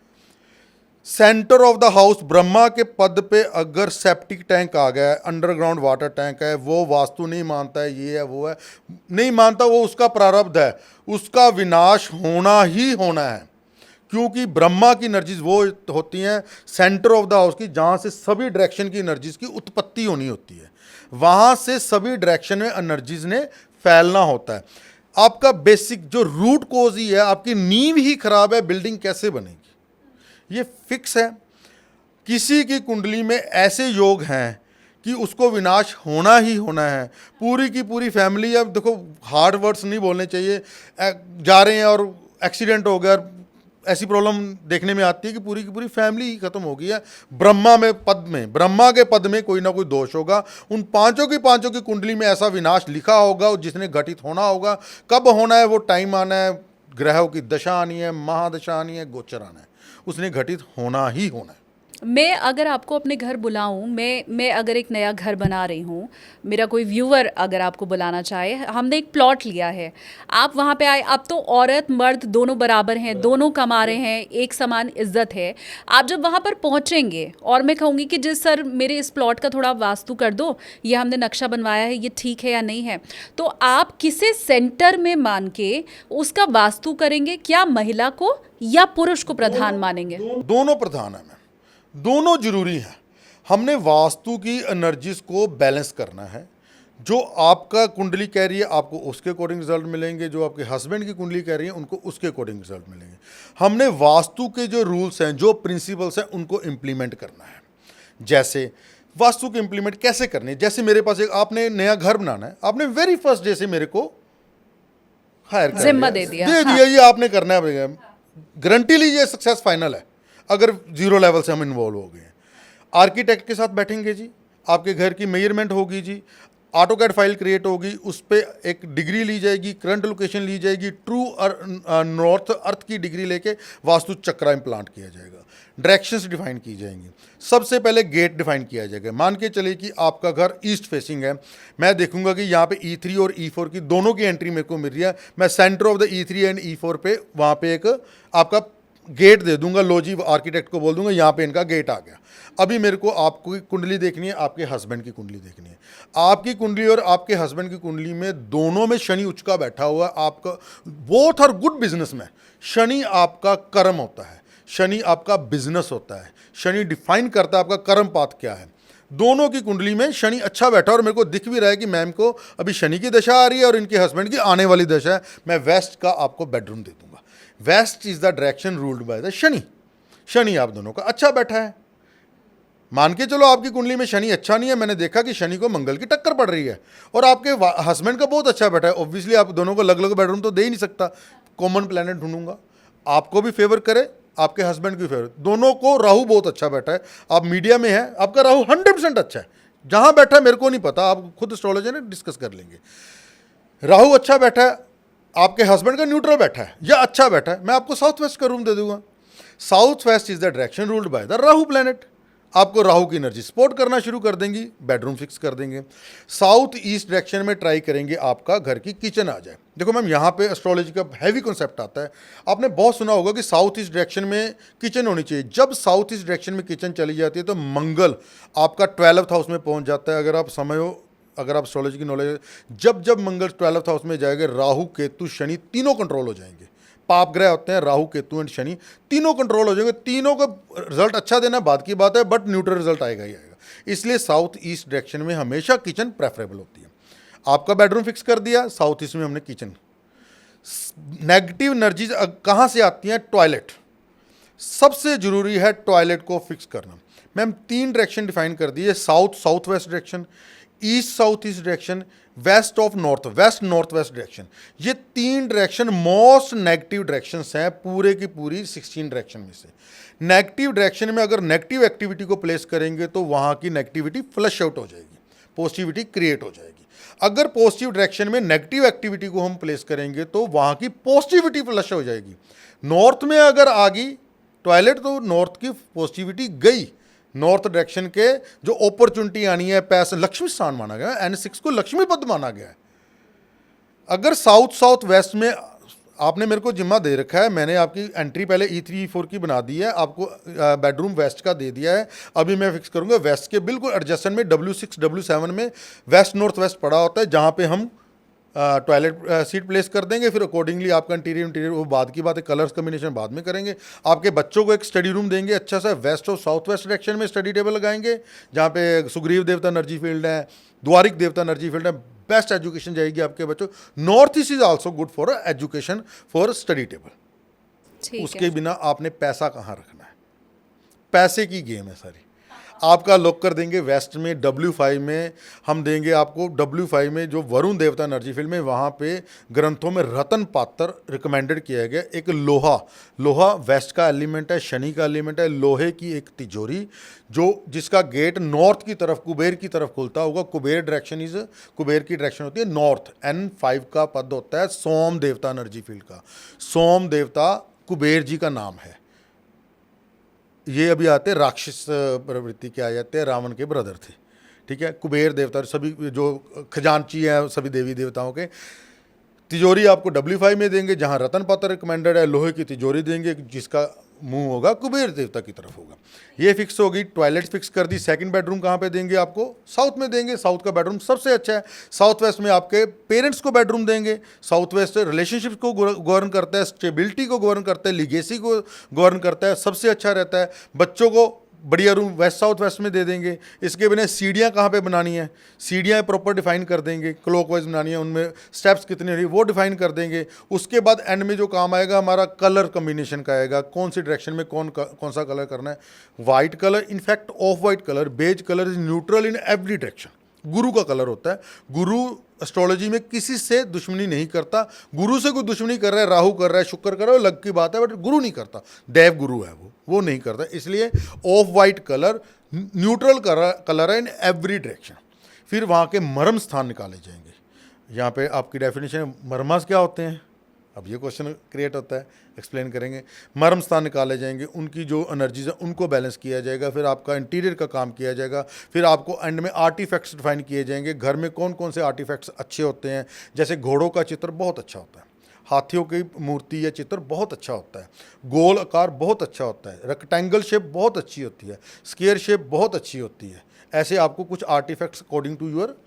Centre of the house Brahma के पद पे अगर सेप्टिक टैंक आ गया है, अंडरग्राउंड वाटर टैंक है, वो वास्तु नहीं मानता है, ये है वो है, नहीं मानता, वो उसका प्रारब्ध है, उसका विनाश होना ही होना है। क्योंकि ब्रह्मा की एनर्जीज वो होती हैं सेंटर ऑफ द हाउस की, जहाँ से सभी डायरेक्शन की एनर्जीज की उत्पत्ति होनी होती है, वहाँ से सभी डायरेक्शन में एनर्जीज ने फैलना होता है। आपका बेसिक जो रूट कोज ही है, आपकी नींव ही खराब है, बिल्डिंग कैसे बनेगी, ये फिक्स है। किसी की कुंडली में ऐसे योग हैं कि उसको विनाश होना ही होना है। पूरी की पूरी फैमिली, अब देखो हार्ड वर्ड्स नहीं बोलने चाहिए, जा रहे हैं और एक्सीडेंट हो गया, ऐसी प्रॉब्लम देखने में आती है कि पूरी की पूरी फैमिली ही खत्म हो गई है। ब्रह्मा के पद में कोई ना कोई दोष होगा। उन पांचों की कुंडली में ऐसा विनाश लिखा होगा जिसने घटित होना होगा। कब होना है वो टाइम आना है, ग्रहों की दशा आनी है, महादशा आनी है, गोचर आना है, उसने घटित होना ही होना है। मैं अगर आपको अपने घर बुलाऊं, मैं अगर एक नया घर बना रही हूं, मेरा कोई व्यूअर अगर आपको बुलाना चाहे, हमने एक प्लॉट लिया है, आप वहां पे आए, अब तो औरत मर्द दोनों बराबर हैं, दोनों कमा रहे हैं, एक समान इज्जत है। आप जब वहां पर पहुंचेंगे और मैं कहूँगी कि जिस सर मेरे इस प्लॉट का थोड़ा वास्तु कर दो, ये हमने नक्शा बनवाया है, ये ठीक है या नहीं है, तो आप किसे सेंटर में मान के उसका वास्तु करेंगे? क्या महिला को या पुरुष को प्रधान मानेंगे? दोनों प्रधान है मैम, दोनों जरूरी है। हमने वास्तु की एनर्जीज को बैलेंस करना है। जो आपका कुंडली कह रही है आपको उसके अकॉर्डिंग रिजल्ट मिलेंगे, जो आपके हस्बैंड की कुंडली कह रही है उनको उसके अकॉर्डिंग रिजल्ट मिलेंगे। हमने वास्तु के जो रूल्स हैं, जो प्रिंसिपल्स हैं, उनको इम्प्लीमेंट करना है। जैसे वास्तु के इम्प्लीमेंट कैसे करने, जैसे मेरे पास एक, आपने नया घर बनाना है, आपने वेरी फर्स्ट डे से मेरे को हायर कर जिम्मा लिया, दे दिया, दे हाँ। दिया, ये आपने करना है, गारंटी लीजिए सक्सेस फाइनल है अगर जीरो लेवल से हम इन्वॉल्व हो गए हैं। आर्किटेक्ट के साथ बैठेंगे जी, आपके घर की मेजरमेंट होगी जी, ऑटोकैड फाइल क्रिएट होगी, उस पर एक डिग्री ली जाएगी, करंट लोकेशन ली जाएगी, ट्रू नॉर्थ अर्थ की डिग्री लेके वास्तु चक्रा इम्प्लांट किया जाएगा, डायरेक्शंस डिफाइन की जाएंगी। सबसे पहले गेट डिफाइन किया जाएगा। मान के चलिए कि आपका घर ईस्ट फेसिंग है, मैं देखूंगा कि यहाँ पे E3 और E4 की दोनों की एंट्री मेरे को मिल रही है, मैं centre of the E3 and E4 पे वहाँ पे एक आपका गेट दे दूंगा। लो जी, आर्किटेक्ट को बोल दूंगा यहाँ पे इनका गेट आ गया। अभी मेरे को आपकी कुंडली देखनी है, आपके हस्बैंड की कुंडली देखनी है। आपकी कुंडली और आपके हस्बैंड की कुंडली में दोनों में शनि उचका बैठा हुआ है। आपका बोथ आर गुड बिजनेस में, शनि आपका कर्म होता है, शनि आपका बिजनेस होता है, शनि डिफाइन करता है आपका कर्म पाथ क्या है। दोनों की कुंडली में शनि अच्छा बैठा और मेरे को दिख भी रहा है कि मैम को अभी शनि की दशा आ रही है और इनके हस्बैंड की आने वाली दशा है। मैं वेस्ट का आपको बेडरूम दे दूंगा। West is the direction ruled by the Shani. Shani आप दोनों का अच्छा बैठा है। मान के चलो आपकी कुंडली में शनि अच्छा नहीं है, मैंने देखा कि शनि को मंगल की टक्कर पड़ रही है और आपके हस्बैंड का बहुत अच्छा बैठा है। ऑब्वियसली आप दोनों को अलग अलग बेडरूम तो दे ही नहीं सकता, कॉमन प्लैनेट ढूंढूंगा, आपको भी फेवर करे, आपके हस्बैंड की फेवर। दोनों को राहु बहुत अच्छा बैठा है, आप मीडिया में है, आपका राहु 100% अच्छा है। जहां बैठा है मेरे को नहीं पता, आप खुद एस्ट्रोलॉजर ने डिस्कस कर लेंगे। राहु अच्छा बैठा है, आपके हस्बैंड का न्यूट्रल बैठा है या अच्छा बैठा है, मैं आपको साउथ वेस्ट का रूम दे दूंगा। South west is the direction ruled by the Rahu planet. आपको राहु की एनर्जी सपोर्ट करना शुरू कर देंगी, बेडरूम फिक्स कर देंगे। साउथ ईस्ट डायरेक्शन में ट्राई करेंगे आपका घर की किचन आ जाए। देखो मैम, यहाँ पे एस्ट्रोलॉजी का हैवी कॉन्सेप्ट आता है। आपने बहुत सुना होगा कि साउथ ईस्ट डायरेक्शन में किचन होनी चाहिए। जब साउथ ईस्ट डायरेक्शन में किचन चली जाती है तो मंगल आपका 12th हाउस में पहुँच जाता है। अगर आप समय हो, अगर आप एस्ट्रोलॉजी की नॉलेज, जब जब मंगल 12th हाउस में जाएंगे, राहु केतु शनि तीनों कंट्रोल हो जाएंगे। पाप ग्रह होते हैं राहु केतु एंड शनि, तीनों कंट्रोल हो जाएंगे। तीनों का रिजल्ट अच्छा देना बात की बात है, बट न्यूट्रल रिजल्ट आएगा ही आएगा। इसलिए साउथ ईस्ट डायरेक्शन में हमेशा किचन प्रेफरेबल होती है। आपका बेडरूम फिक्स कर दिया, साउथ ईस्ट में हमने किचन। नेगेटिव एनर्जीज कहाँ से आती हैं? टॉयलेट। सबसे जरूरी है टॉयलेट को फिक्स करना। मैम 3 डायरेक्शन डिफाइन कर दिए, south south west direction, east south east direction, west of north west north west direction. ये 3 डायरेक्शन मोस्ट नेगेटिव डायरेक्शंस हैं पूरे की पूरी 16 डायरेक्शन में से। नेगेटिव डायरेक्शन में अगर नेगेटिव एक्टिविटी को प्लेस करेंगे तो वहाँ की नेगेटिविटी फ्लश आउट हो जाएगी, पॉजिटिविटी क्रिएट हो जाएगी। अगर पॉजिटिव डायरेक्शन में नेगेटिव एक्टिविटी को हम प्लेस करेंगे तो वहाँ की पॉजिटिविटी फ्लश हो जाएगी। नॉर्थ में अगर आ गई टॉयलेट तो नॉर्थ की पॉजिटिविटी गई। नॉर्थ डायरेक्शन के जो अपॉर्चुनिटी आनी है, पैसा, लक्ष्मी स्थान माना गया है, N6 को लक्ष्मी पद माना गया है। अगर साउथ साउथ वेस्ट में आपने मेरे को जिम्मा दे रखा है, मैंने आपकी एंट्री पहले E3 E4 की बना दी है, आपको बेडरूम वेस्ट का दे दिया है। अभी मैं फिक्स करूंगा वेस्ट के बिल्कुल एडजस्टमेंट में W6 W7 में वेस्ट नॉर्थ वेस्ट पड़ा होता है, जहाँ पे हम टॉयलेट सीट प्लेस कर देंगे। फिर अकॉर्डिंगली आपका इंटीरियर वो बाद की बात है, कलर्स कम्बिनेशन बाद में करेंगे। आपके बच्चों को एक स्टडी रूम देंगे अच्छा सा, वेस्ट और साउथ वेस्ट डायरेक्शन में स्टडी टेबल लगाएंगे, जहाँ पे सुग्रीव देवता एनर्जी फील्ड है, द्वारिक देवता एनर्जी फील्ड है। बेस्ट एजुकेशन जाएगी आपके बच्चों। North east is also good for education for study table. ठीक उसके है। बिना आपने पैसा कहाँ रखना है, पैसे की गेम है सारी। आपका लॉक कर देंगे वेस्ट में, W5 में हम देंगे आपको। W5 में जो वरुण देवता एनर्जी फील्ड में, वहाँ पे ग्रंथों में रतन पात्र रिकमेंडेड किया गया। एक लोहा वेस्ट का एलिमेंट है, शनि का एलिमेंट है। लोहे की एक तिजोरी जो जिसका गेट नॉर्थ की तरफ कुबेर की तरफ खुलता होगा। कुबेर की डायरेक्शन होती है नॉर्थ। N5 का पद होता है सोम देवता एनर्जी फील्ड का। सोम देवता कुबेर जी का नाम है। ये अभी आते हैं राक्षस प्रवृत्ति के आ जाते हैं, रावण के ब्रदर थे, ठीक है। कुबेर देवता सभी जो खजांची हैं सभी देवी देवताओं के। तिजोरी आपको W5 में देंगे, जहाँ रतन पात्र रिकमेंडेड है। लोहे की तिजोरी देंगे जिसका मुंह होगा कुबेर देवता की तरफ होगा। ये फिक्स होगी। टॉयलेट फिक्स कर दी। सेकंड बेडरूम कहाँ पे देंगे आपको? साउथ में देंगे। साउथ का बेडरूम सबसे अच्छा है। साउथ वेस्ट में आपके पेरेंट्स को बेडरूम देंगे। साउथ वेस्ट रिलेशनशिप को गवर्न करता है, स्टेबिलिटी को गवर्न करता है, लीगेसी को गवर्न करता है, सबसे अच्छा रहता है। बच्चों को बढ़िया रूम वेस्ट साउथ वेस्ट में दे देंगे। इसके बिना सीढ़ियाँ कहाँ पे बनानी है, सीढ़ियाँ प्रॉपर डिफाइन कर देंगे। क्लॉकवाइज बनानी है, उनमें स्टेप्स कितने रही वो डिफाइन कर देंगे। उसके बाद एंड में जो काम आएगा हमारा कलर कम्बिनेशन का आएगा, कौन सी डायरेक्शन में कौन सा कलर करना है। White colour, in fact off white colour, beige colour is neutral in every direction. गुरु का कलर होता है। गुरु एस्ट्रोलॉजी में किसी से दुश्मनी नहीं करता। गुरु से कोई दुश्मनी कर रहा है, राहु कर रहा है, शुक्र कर रहा है, अलग की बात है, बट गुरु नहीं करता। देव गुरु है वो नहीं करता। इसलिए of white colour neutral colour है इन एवरी डायरेक्शन। फिर वहाँ के मर्म स्थान निकाले जाएंगे। यहाँ पे आपकी डेफिनेशन मर्मास क्या होते हैं, अब ये क्वेश्चन क्रिएट होता है, एक्सप्लेन करेंगे। मर्म स्थान निकाले जाएंगे, उनकी जो एनर्जीज है उनको बैलेंस किया जाएगा। फिर आपका इंटीरियर का काम किया जाएगा। फिर आपको एंड में आर्टिफैक्ट्स डिफाइन किए जाएंगे। घर में कौन कौन से आर्टिफैक्ट्स अच्छे होते हैं, जैसे घोड़ों का चित्र बहुत अच्छा होता है, हाथियों की मूर्ति या चित्र बहुत अच्छा होता है, गोल आकार बहुत अच्छा होता है, रेक्टेंगल शेप बहुत अच्छी होती है, स्क्वायर शेप बहुत अच्छी होती है। ऐसे आपको कुछ आर्टिफैक्ट्स अकॉर्डिंग टू यूर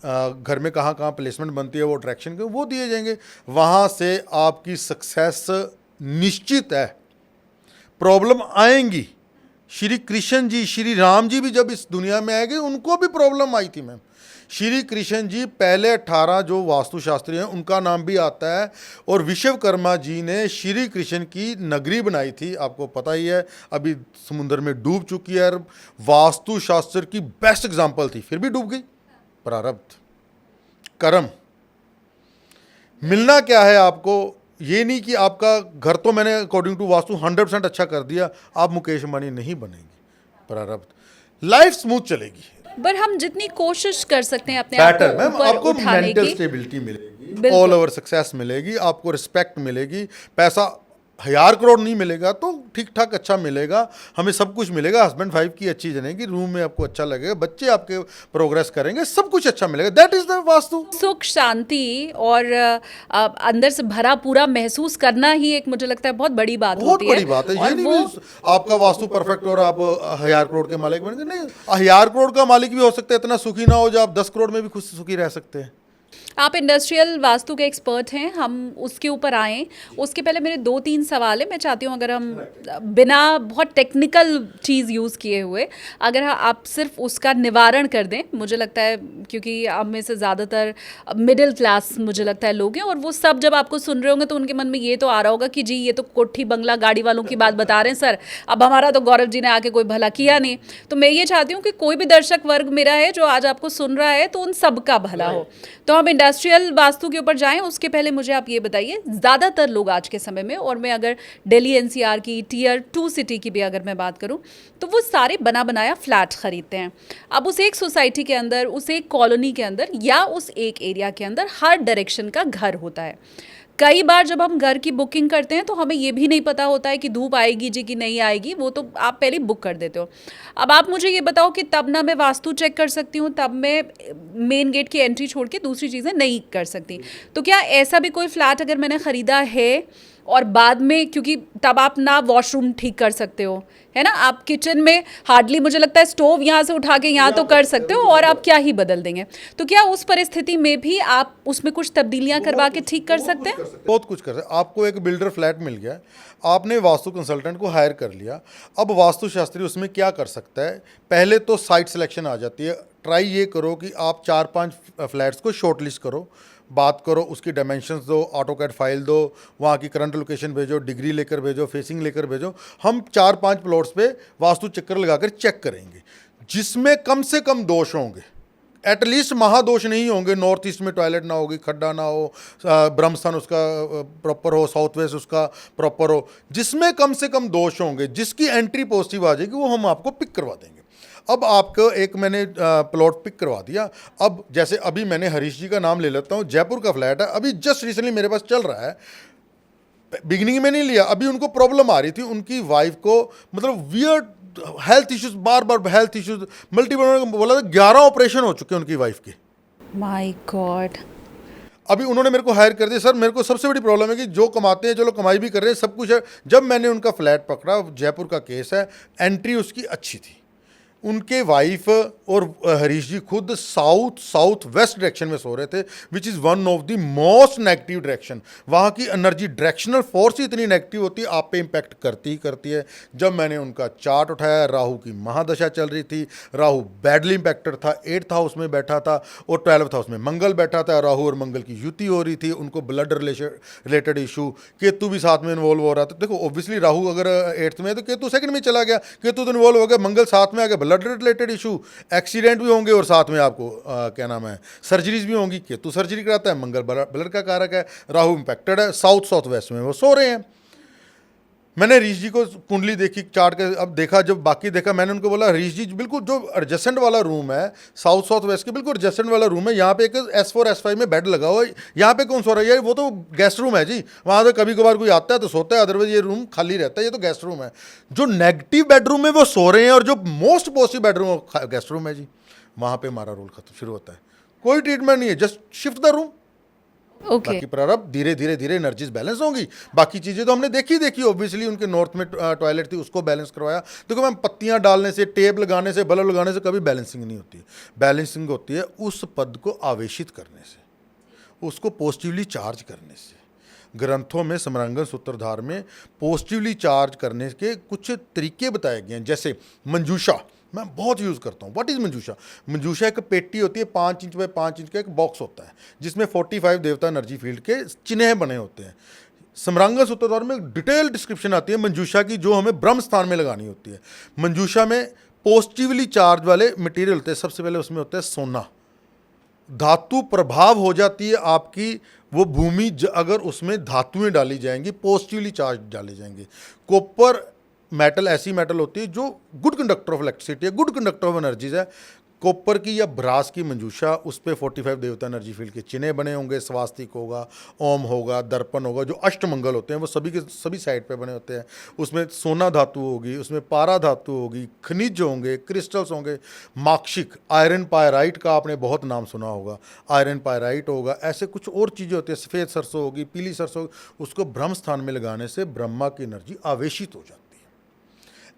घर में कहाँ कहाँ प्लेसमेंट बनती है वो अट्रैक्शन के वो दिए जाएंगे। वहाँ से आपकी सक्सेस निश्चित है। प्रॉब्लम आएंगी। श्री कृष्ण जी, श्री राम जी भी जब इस दुनिया में आए गए उनको भी प्रॉब्लम आई थी मैम। श्री कृष्ण जी पहले 18 जो वास्तुशास्त्री हैं उनका नाम भी आता है। और विश्वकर्मा जी ने श्री कृष्ण की नगरी बनाई थी, आपको पता ही है, अभी समुद्र में डूब चुकी है। वास्तुशास्त्र की बेस्ट एग्जाम्पल थी, फिर भी डूब गई। प्रारब्ध, कर्म। मिलना क्या है आपको, ये नहीं कि आपका घर तो मैंने अकॉर्डिंग टू वास्तु 100% अच्छा कर दिया, आप मुकेश अंबानी नहीं बनेंगे। प्रारब्ध। लाइफ स्मूथ चलेगी। पर हम जितनी कोशिश कर सकते हैं अपने आप बेटर को मैम, ऊपर आपको उठाने मेंटल की, स्टेबिलिटी मिलेगी, बिल्कुल। ऑल ओवर सक्सेस मिलेगी, आपको रिस्पेक्ट मिलेगी। पैसा 1000 करोड़ नहीं मिलेगा तो ठीक ठाक अच्छा मिलेगा, हमें सब कुछ मिलेगा। हस्बैंड वाइफ की अच्छी जनेगी, रूम में आपको अच्छा लगेगा, बच्चे आपके प्रोग्रेस करेंगे, सब कुछ अच्छा मिलेगा। That is the vastu. सुख, शांति और अंदर से भरा पूरा महसूस करना ही एक, मुझे लगता है, बहुत बड़ी बात बहुत होती है। बड़ी बात है। और ये नहीं वो कि आपका वास्तु परफेक्ट और आप 1000 करोड़ के मालिक बन गए, नहीं। 1000 करोड़ का मालिक भी हो सकता है, इतना सुखी ना हो जो आप 10 करोड़ में भी खुश सुखी रह सकते हैं। आप इंडस्ट्रियल वास्तु के एक्सपर्ट हैं, हम उसके ऊपर आएँ। उसके पहले मेरे 2-3 सवाल है। मैं चाहती हूँ अगर हम बिना बहुत टेक्निकल चीज़ यूज़ किए हुए अगर आप सिर्फ उसका निवारण कर दें। मुझे लगता है क्योंकि आप में से ज़्यादातर मिडिल क्लास मुझे लगता है लोग हैं, और वो सब जब आपको सुन रहे होंगे तो उनके मन में ये तो आ रहा होगा कि जी ये तो कोठी बंगला गाड़ी वालों की बात बता रहे हैं सर, अब हमारा तो गौरव जी ने आके कोई भला किया नहीं। तो मैं ये चाहती हूँ कि कोई भी दर्शक वर्ग मेरा है जो आज आपको सुन रहा है तो उन सबका भला हो। तो हम इंडस्ट्रियल वास्तु के ऊपर जाएं उसके पहले मुझे आप ये बताइए, ज़्यादातर लोग आज के समय में, और मैं अगर दिल्ली एनसीआर की Tier 2 सिटी की भी अगर मैं बात करूं, तो वो सारे बना बनाया फ्लैट खरीदते हैं। अब उस एक सोसाइटी के अंदर, उस एक कॉलोनी के अंदर या उस एक एरिया के अंदर हर डायरेक्शन का घर होता है। कई बार जब हम घर की बुकिंग करते हैं तो हमें ये भी नहीं पता होता है कि धूप आएगी जी कि नहीं आएगी, वो तो आप पहले बुक कर देते हो। अब आप मुझे ये बताओ कि तब ना मैं वास्तु चेक कर सकती हूँ, तब मैं मेन गेट की एंट्री छोड़ के दूसरी चीज़ें नहीं कर सकती। तो क्या ऐसा भी कोई फ्लैट अगर मैंने ख़रीदा है और बाद में, क्योंकि तब आप ना वॉशरूम ठीक कर सकते हो, है ना, आप किचन में हार्डली मुझे लगता है स्टोव यहाँ से उठा के यहाँ तो कर सकते हो और आप क्या ही बदल देंगे, तो क्या उस परिस्थिति में भी आप उसमें कुछ तबदीलियाँ करवा के ठीक कर सकते हैं? बहुत कुछ कर सकते हैं। आपको एक बिल्डर फ्लैट मिल गया, आपने वास्तु कंसल्टेंट को हायर कर लिया, अब वास्तुशास्त्री उसमें क्या कर सकता है? पहले तो साइट सिलेक्शन आ जाती है। ट्राई ये करो कि आप 4-5 फ्लैट्स को शॉर्टलिस्ट करो, बात करो, उसकी डायमेंशंस दो, ऑटोकैड फाइल दो, वहाँ की करंट लोकेशन भेजो, डिग्री लेकर भेजो, फेसिंग लेकर भेजो। हम 4-5 प्लॉट्स पे वास्तु चक्कर लगाकर चेक करेंगे, जिसमें कम से कम दोष होंगे, एटलीस्ट महादोष नहीं होंगे। नॉर्थ ईस्ट में टॉयलेट ना होगी, खड्डा ना हो, ब्रह्मस्थान उसका प्रॉपर हो, साउथ वेस्ट उसका प्रॉपर हो, जिसमें कम से कम दोष होंगे, जिसकी एंट्री पॉजिटिव आ जाएगी, वो हम आपको पिक करवा देंगे। अब आपको एक मैंने प्लॉट पिक करवा दिया। अब जैसे अभी मैंने हरीश जी का नाम ले लेता हूँ, जयपुर का फ्लैट है, अभी जस्ट रिसेंटली मेरे पास चल रहा है। बिगिनिंग में नहीं लिया, अभी उनको प्रॉब्लम आ रही थी, उनकी वाइफ को मतलब वियर्ड हेल्थ इश्यूज, बार बार हेल्थ इश्यूज, मल्टीपल, बोला था 11 ऑपरेशन हो चुके हैं उनकी वाइफ के। My God. अभी उन्होंने मेरे को हायर कर दिया। सर मेरे को सबसे बड़ी प्रॉब्लम है कि जो कमाते हैं, चलो कमाई भी कर रहे हैं, सब कुछ है। जब मैंने उनका फ्लैट पकड़ा, जयपुर का केस है, एंट्री उसकी अच्छी थी, उनके वाइफ और हरीश जी खुद साउथ वेस्ट डायरेक्शन में सो रहे थे, which is one of the most negative direction. वहाँ की एनर्जी, डायरेक्शनल फोर्स ही इतनी नेगेटिव होती है, आप पे इम्पैक्ट करती ही करती है। जब मैंने उनका चार्ट उठाया, राहु की महादशा चल रही थी, राहु बैडली इम्पैक्टेड था, 8th हाउस में बैठा था और 12th हाउस में मंगल बैठा था, राहु और मंगल की युति हो रही थी, उनको ब्लड रिलेटेड इशू, केतु भी साथ में इन्वॉल्व हो रहा था। देखो ऑब्वियसली राहु अगर 8th में है तो केतु 2nd में चला गया, केतु तो इन्वॉल्व हो गया, मंगल साथ में आ गया, ब्लड रिलेटेड इशू, एक्सीडेंट भी होंगे और साथ में आपको क्या नाम है, सर्जरीज भी होंगी। केतु सर्जरी कराता है, मंगल ब्लड का कारक है, राहु इंपैक्टेड है, साउथ वेस्ट में वो सो रहे हैं। मैंने हरीश जी को कुंडली देखी, चार्ट के, अब देखा, जब बाकी देखा, मैंने उनको बोला हरीश जी बिल्कुल जो एडजस्टेंट वाला रूम है, साउथ वेस्ट के बिल्कुल एडजस्टेंट वाला रूम है, यहाँ पे एक S4 S5 में बेड लगा हुआ है, यहाँ पे कौन सो रहा है? वो तो गेस्ट रूम है जी, वहाँ तो कभी कभार कोई आता है तो सोता है, अदरवाइज ये रूम खाली रहता है, ये तो गेस्ट रूम है। जो नेगेटिव बेडरूम है वो सो रहे हैं और जो most positive bedroom guest room है जी, वहाँ पे हमारा रोल खत्म शुरू होता है। कोई ट्रीटमेंट नहीं है, just shift the room. Okay. बाकी प्रारब्ध धीरे धीरे धीरे एनर्जीज बैलेंस होंगी। बाकी चीज़ें तो हमने देखी ऑब्वियसली, उनके नॉर्थ में टॉयलेट थी, उसको बैलेंस करवाया। देखो मैम, पत्तियां डालने से, टेप लगाने से, बल्ब लगाने से कभी बैलेंसिंग नहीं होती है। बैलेंसिंग होती है उस पद को आवेशित करने से, उसको पॉजिटिवली चार्ज करने से। ग्रंथों में, समरांगन सूत्रधार में पॉजिटिवली चार्ज करने के कुछ तरीके बताए गए हैं। जैसे मंजूषा मैं बहुत यूज़ करता हूँ। व्हाट इज़ मंजूषा? मंजूषा एक पेटी होती है, 5 इंच बाय 5 इंच का एक बॉक्स होता है, जिसमें 45 देवता एनर्जी फील्ड के चिन्ह बने होते हैं। समरांगन सूत्रधार में डिटेल डिस्क्रिप्शन आती है मंजूषा की, जो हमें ब्रह्म स्थान में लगानी होती है। मंजूषा में पॉजिटिवली चार्ज वाले मटेरियल होते हैं। सबसे पहले उसमें होता है सोना, धातु प्रभाव हो जाती है आपकी वो भूमि, अगर उसमें धातुएं डाली जाएंगी, पॉजिटिवली चार्ज डाले जाएंगे। कॉपर मेटल ऐसी मेटल होती है जो गुड कंडक्टर ऑफ इलेक्ट्रिसिटी है, गुड कंडक्टर ऑफ एनर्जीज है। कॉपर की या ब्रास की मंजूषा, उस पर 45 देवता एनर्जी फील्ड के चिन्ह बने होंगे, स्वास्तिक होगा, ओम होगा, दर्पण होगा, जो अष्टमंगल होते हैं वो सभी के सभी साइड पे बने होते हैं। उसमें सोना धातु होगी, उसमें पारा धातु होगी, खनिज होंगे, क्रिस्टल्स होंगे, माक्षिक, आयरन पायराइट का आपने बहुत नाम सुना होगा, आयरन पायराइट होगा। ऐसे कुछ और चीज़ें होती हैं, सफ़ेद सरसों होगी, पीली सरसों होगी। उसको ब्रह्म स्थान में लगाने से ब्रह्मा की एनर्जी आवेशित हो जाती है।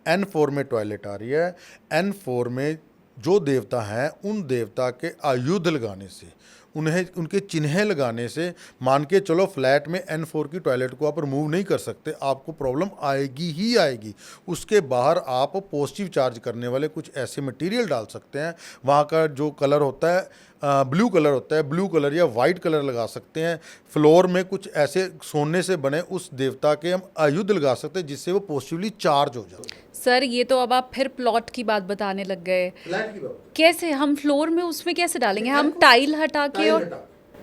N4 में टॉयलेट आ रही है, N4 में जो देवता हैं उन देवता के आयुध लगाने से, उन्हें उनके चिन्ह लगाने से, मान के चलो फ्लैट में N4 की टॉयलेट को आप रिमूव नहीं कर सकते, आपको प्रॉब्लम आएगी ही आएगी। उसके बाहर आप पॉजिटिव चार्ज करने वाले कुछ ऐसे मटेरियल डाल सकते हैं। वहाँ का जो कलर होता है ब्लू कलर होता है, ब्लू कलर या वाइट कलर लगा सकते हैं। फ्लोर में कुछ ऐसे सोने से बने उस देवता के हम आयुध लगा सकते हैं, जिससे वो पॉजिटिवली चार्ज हो जाए। सर ये तो अब आप फिर प्लॉट की बात बताने लग गए। फ्लैट की बात, कैसे हम फ्लोर में उसमें कैसे डालेंगे? हम टाइल हटा के और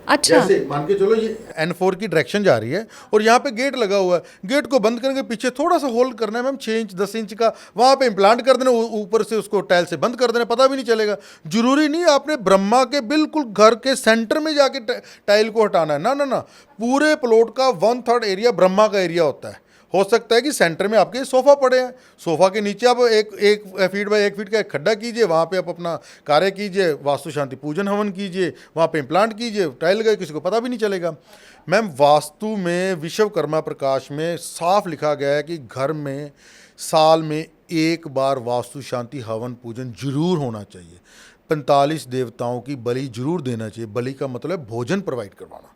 अच्छा। जैसे मान के चलो ये N4 की डायरेक्शन जा रही है और यहाँ पे गेट लगा हुआ है, गेट को बंद करने के पीछे थोड़ा सा होल्ड करना है मैम, 6 इंच 10 इंच का, वहाँ पे इम्प्लांट कर देना, ऊपर से उसको टाइल से बंद कर देना, पता भी नहीं चलेगा। जरूरी नहीं आपने ब्रह्मा के बिल्कुल घर के सेंटर में जाके टाइल को हटाना है, ना ना ना, पूरे प्लॉट का 1/3 एरिया ब्रह्मा का एरिया होता है। हो सकता है कि सेंटर में आपके सोफा पड़े हैं, सोफा के नीचे आप एक फीट बाय 1 फीट का एक खड्डा कीजिए, वहाँ पे आप अपना कार्य कीजिए, वास्तु शांति पूजन हवन कीजिए, वहाँ पे इम्प्लांट कीजिए, टाइल गए, किसी को पता भी नहीं चलेगा। मैम वास्तु में विश्वकर्मा प्रकाश में साफ लिखा गया है कि घर में साल में एक बार वास्तु शांति हवन पूजन जरूर होना चाहिए। 45 देवताओं की बलि जरूर देना चाहिए। बलि का मतलब है भोजन प्रोवाइड करवाना।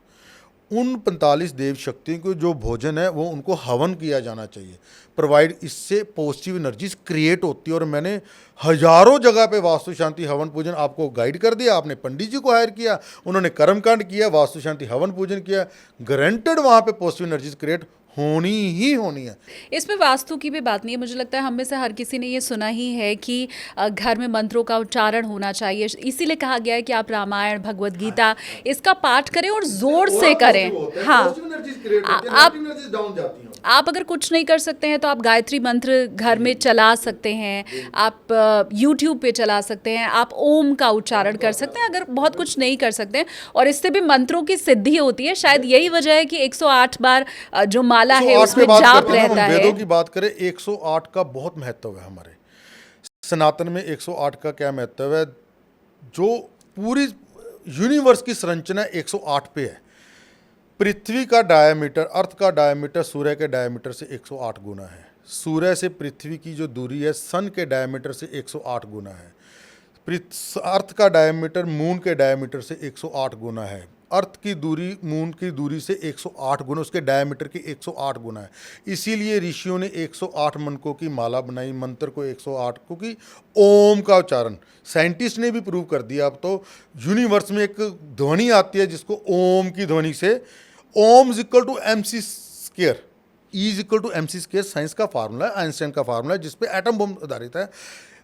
उन 45 देव शक्तियों को जो भोजन है वो उनको हवन किया जाना चाहिए, प्रोवाइड। इससे पॉजिटिव एनर्जीज क्रिएट होती है। और मैंने हजारों जगह पे वास्तु शांति हवन पूजन आपको गाइड कर दिया, आपने पंडित जी को हायर किया, उन्होंने कर्मकांड किया, वास्तु शांति हवन पूजन किया, गारंटेड वहाँ पे पॉजिटिव एनर्जीज क्रिएट होनी ही होनी है। इसमें वास्तु की भी बात नहीं है, मुझे लगता है हम में से हर किसी ने ये सुना ही है कि घर में मंत्रों का उच्चारण होना चाहिए। इसीलिए कहा गया है कि आप रामायण, भगवत गीता इसका पाठ करें और जोर से करें। हाँ, आप अगर कुछ नहीं कर सकते हैं तो आप गायत्री मंत्र घर में चला सकते हैं, आप यूट्यूब पे चला सकते हैं, आप ओम का उच्चारण कर सकते हैं अगर बहुत कुछ नहीं कर सकते हैं, और इससे भी मंत्रों की सिद्धि होती है। शायद यही वजह है कि 108 बार जो माला है उसमें जाप रहता है। वेदों की बात करें, 108 का बहुत महत्व है। हमारे सनातन में 108 का क्या महत्व है? जो पूरी यूनिवर्स की संरचना 108 पे है। पृथ्वी का डायमीटर, अर्थ का डायमीटर सूर्य के डायमीटर से 108 गुना है। सूर्य से पृथ्वी की जो दूरी है सन के डायमीटर से 108 गुना है। अर्थ का डायमीटर मून के डायमीटर से 108 गुना है। अर्थ की दूरी मून की दूरी से 108 गुना, उसके डायमीटर की 108 गुना है। इसीलिए ऋषियों ने 108 मनकों की माला बनाई, मंत्र को 108, क्योंकि ओम का उच्चारण साइंटिस्ट ने भी प्रूव कर दिया। अब तो यूनिवर्स में एक ध्वनि आती है जिसको ओम की ध्वनि से, Om is equal to MC square, E is equal to MC square science का फार्मूला है, आइंस्टाइन का फार्मूला है, जिसपे एटम बम आधारित है।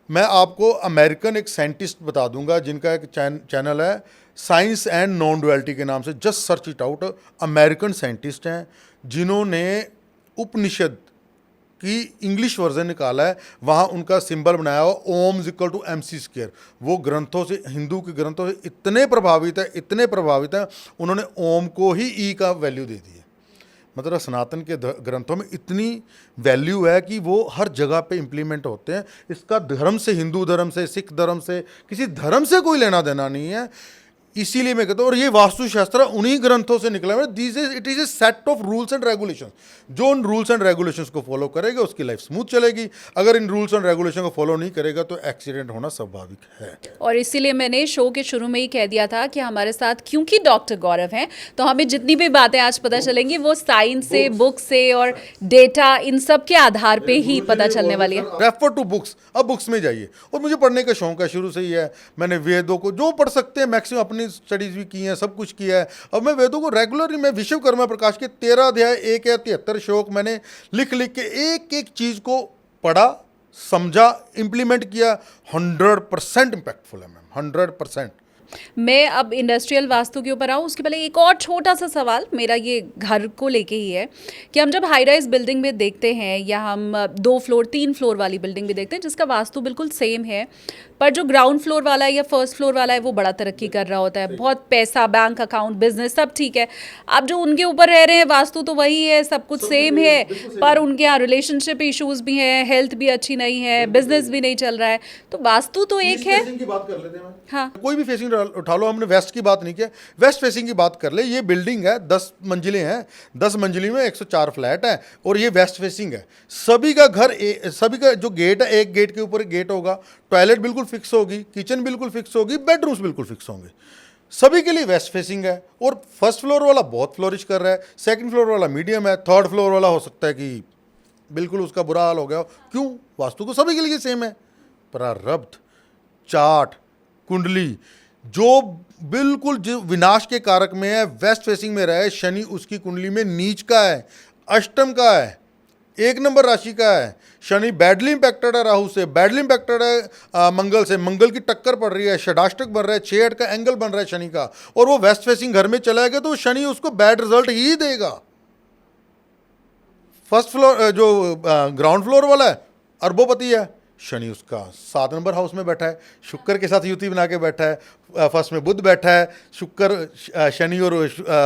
मैं आपको अमेरिकन एक साइंटिस्ट बता दूंगा जिनका एक चैनल है साइंस एंड नॉन डुअलिटी के नाम से, just search it out. American scientist हैं जिन्होंने उपनिषद की इंग्लिश वर्जन निकाला है, वहाँ उनका सिंबल बनाया हुआ Om is equal to MC square. वो ग्रंथों से, हिंदू के ग्रंथों से इतने प्रभावित है, इतने प्रभावित हैं, उन्होंने ओम को ही E का वैल्यू दे दी है। मतलब सनातन के ग्रंथों में इतनी वैल्यू है कि वो हर जगह पे इम्प्लीमेंट होते हैं। इसका धर्म से, हिंदू धर्म से, सिख धर्म से, किसी धर्म से कोई लेना देना नहीं है। इसीलिए मैं कहता हूँ, और ये वास्तुशास्त्र उन्हीं ग्रंथों से निकला है। It is a set of rules and regulation. जो उन रूल्स एंड रेगुलेशंस को फॉलो करेगा उसकी लाइफ स्मूथ चलेगी। अगर इन रूल्स एंड रेगुलेशन को फॉलो नहीं करेगा तो एक्सीडेंट होना स्वाभाविक है। और इसीलिए मैंने शो के शुरू में ही कह दिया था कि हमारे साथ क्योंकि डॉक्टर गौरव हैं, तो हमें जितनी भी बातें आज पता चलेंगी वो साइंस से, बुक से और डेटा, इन सब के आधार पे ही पता चलने वाली है। रेफर टू बुक्स, अब बुक्स में जाइए। और मुझे पढ़ने का शौक है शुरू से ही है। मैंने वेदों को जो पढ़ सकते हैं मैक्सिमम अपनी स्टडीज भी की हैं, सब कुछ किया है। अब मैं वेदों को रेगुलरली, मैं विश्वकर्मा प्रकाश के 13 अध्याय 1 या 73 श्लोक मैंने लिख लिख के एक एक चीज को पढ़ा, समझा, इंप्लीमेंट किया। 100% इम्पैक्टफुल है मैम, 100%। मैं अब इंडस्ट्रियल वास्तु के ऊपर आऊँ, उसके पहले एक और छोटा सा सवाल मेरा ये घर को लेके ही है कि हम जब हाई राइज बिल्डिंग में देखते हैं या हम 2 फ्लोर 3 फ्लोर वाली बिल्डिंग भी देखते हैं जिसका वास्तु बिल्कुल सेम है, पर जो ग्राउंड फ्लोर वाला है या फर्स्ट फ्लोर वाला है वो बड़ा तरक्की कर रहा होता है, बहुत पैसा, बैंक अकाउंट, बिजनेस सब ठीक है। अब जो उनके ऊपर रह रहे हैं वास्तु तो वही है, सब कुछ सेम है, पर उनके यहाँ रिलेशनशिप इश्यूज भी हैं, हेल्थ भी अच्छी नहीं है, बिजनेस भी नहीं चल रहा है। तो वास्तु तो एक है। की बात कर लेते हैं। हाँ, कोई भी फेसिंग उठा लो, हमने वेस्ट की बात नहीं किया, वेस्ट फेसिंग की बात कर ले। ये बिल्डिंग है, 10 मंजिलें हैं, 10 मंजिली में 104 फ्लैट है और ये वेस्ट फेसिंग है। सभी का घर, सभी का जो गेट है, एक गेट के ऊपर एक गेट होगा, टॉयलेट बिल्कुल फिक्स होगी, किचन बिल्कुल फिक्स होगी, बेडरूम्स बिल्कुल फिक्स होंगे। सभी के लिए वेस्ट फेसिंग है। और फर्स्ट फ्लोर वाला बहुत फ्लोरिश कर रहा है, सेकंड फ्लोर वाला मीडियम है, थर्ड फ्लोर वाला हो सकता है कि बिल्कुल उसका बुरा हाल हो गया हो। क्यों? वास्तु को सभी के लिए सेम है। प्रारब्ध, चार्ट, कुंडली जो बिल्कुल जो विनाश के कारक में है, वेस्ट फेसिंग में रहे, शनि उसकी कुंडली में नीच का है, अष्टम का है, एक नंबर राशि का है। शनि बैडली इंपैक्टेड है राहु से, बैडली इंपैक्टेड है मंगल से, मंगल की टक्कर पड़ रही है, षडाष्टक बन रहा है, 6-8 का एंगल बन रहा है शनि का, और वो वेस्ट फेसिंग घर में चला गया तो शनि उसको बैड रिजल्ट ही देगा। फर्स्ट फ्लोर जो ग्राउंड फ्लोर वाला है अरबोपति है, शनि उसका 7 नंबर हाउस में बैठा है, शुक्र के साथ युति बना के बैठा है। फर्स्ट में बुध बैठा है, शुक्र शनि और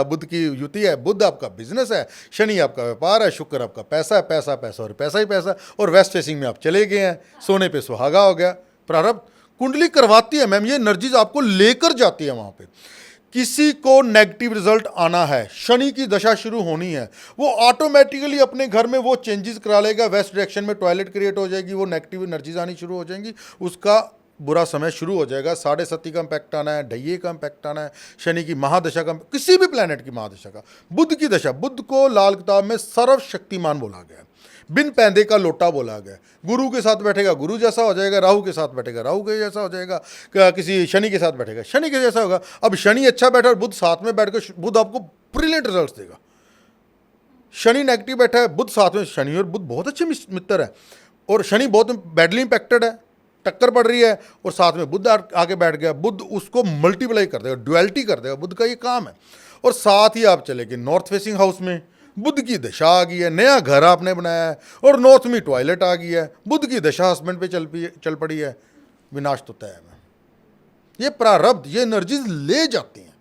बुध की युति है। बुध आपका बिजनेस है, शनि आपका व्यापार है, शुक्र आपका पैसा है, पैसा पैसा और पैसा ही पैसा, और वेस्ट फेसिंग में आप चले गए हैं, सोने पे सुहागा हो गया। प्रारब्ध कुंडली करवाती है मैम, ये एनर्जीज आपको लेकर जाती है वहां पे। किसी को नेगेटिव रिजल्ट आना है, शनि की दशा शुरू होनी है, वो ऑटोमेटिकली अपने घर में वो चेंजेस करा लेगा, वेस्ट डायरेक्शन में टॉयलेट क्रिएट हो जाएगी, वो नेगेटिव एनर्जीज आनी शुरू हो जाएंगी, उसका बुरा समय शुरू हो जाएगा। 7.5 का इम्पैक्ट आना है, ढैये का इम्पैक्ट आना है, शनि की महादशा का, किसी भी प्लैनेट की महादशा का। बुध की दशा, बुध को लाल किताब में सर्वशक्तिमान बोला गया है, बिन पैंदे का लोटा बोला गया। गुरु के साथ बैठेगा गुरु जैसा हो जाएगा, राहु के साथ बैठेगा राहु के जैसा हो जाएगा, किसी शनि के साथ बैठेगा शनि के जैसा होगा। अब शनि अच्छा बैठा और बुध साथ में बैठकर बुध आपको ब्रिलियंट रिजल्ट्स देगा। शनि नेगेटिव बैठा है, बुध साथ में, शनि और बुध बहुत अच्छे मित्र है, और शनि बहुत बैडली इंपैक्टेड है, टक्कर पड़ रही है, और साथ में बुध आके बैठ गया, बुध उसको मल्टीप्लाई कर देगा, ड्युअलिटी कर देगा, बुध का ये काम है। और साथ ही आप चले गए नॉर्थ फेसिंग हाउस में, बुध की दशा आ गई है, नया घर आपने बनाया है, और नॉर्थ में टॉयलेट आ गई है, बुध की दशा हस्बैंड पे चल पड़ी है, विनाश तो तय है। ये प्रारब्ध, ये एनर्जीज ले जाती हैं।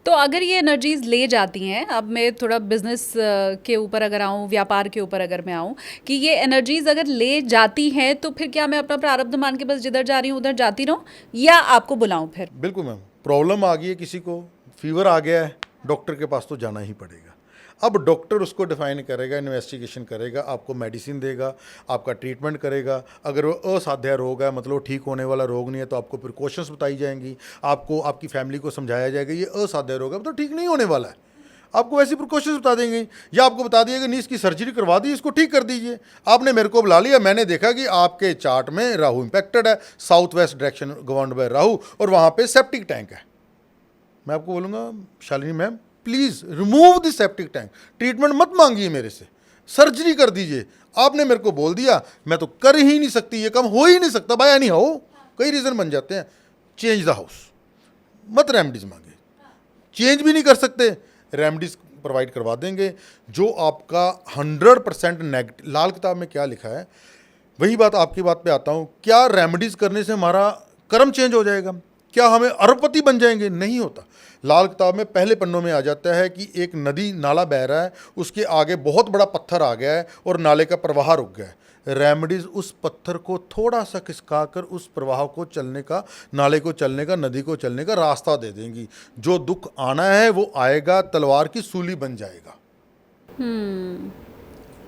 तो अगर ये एनर्जीज ले जाती हैं, अब मैं थोड़ा बिजनेस के ऊपर अगर आऊँ, व्यापार के ऊपर अगर मैं आऊँ, कि ये एनर्जीज अगर ले जाती हैं तो फिर क्या मैं अपना प्रारब्ध मान के बस जिधर जा रही हूँ उधर जाती रहूँ, या आपको बुलाऊँ फिर? बिल्कुल मैम, प्रॉब्लम आ गई है, किसी को फीवर आ गया है, डॉक्टर के पास तो जाना ही पड़ेगा। अब डॉक्टर उसको डिफाइन करेगा, इन्वेस्टिगेशन करेगा, आपको मेडिसिन देगा, आपका ट्रीटमेंट करेगा। अगर वो असाध्य रोग है, मतलब ठीक होने वाला रोग नहीं है, तो आपको प्रिकॉशंस बताई जाएंगी, आपको आपकी फैमिली को समझाया जाएगा ये असाध्य रोग है, तो ठीक नहीं होने वाला है, आपको वैसी प्रिकॉशंस बता देंगे, या आपको बता दिया कि नहीं इसकी सर्जरी करवा दी, इसको ठीक कर दीजिए। आपने मेरे को बुला लिया, मैंने देखा कि आपके चार्ट में राहु इंपैक्टेड है, south west direction governed bye Rahu, और वहाँ पे सेप्टिक टैंक है। मैं आपको बोलूँगा Shalini ma'am please remove the septic tank, treatment मत मांगिए मेरे से, सर्जरी कर दीजिए। आपने मेरे को बोल दिया, मैं तो कर ही नहीं सकती, ये काम हो ही नहीं सकता भाई, नहीं हो, कई रीज़न बन जाते हैं। चेंज द हाउस, मत रेमडीज मांगे, चेंज भी नहीं कर सकते, रेमडीज प्रोवाइड करवा देंगे। जो आपका 100% नेगेटिव, लाल किताब में क्या लिखा है, वही बात आपकी बात पे आता हूँ। क्या रेमडीज करने से हमारा कर्म चेंज हो जाएगा? क्या हमें अरबपति बन जाएंगे? नहीं होता। लाल किताब में पहले पन्नों में आ जाता है कि एक नदी, नाला बह रहा है, उसके आगे बहुत बड़ा पत्थर आ गया है और नाले का प्रवाह रुक गया है। रेमेडीज उस पत्थर को थोड़ा सा खिसका कर उस प्रवाह को चलने का, नाले को चलने का, नदी को चलने का रास्ता दे देंगी। जो दुख आना है वो आएगा, तलवार की सूली बन जाएगा।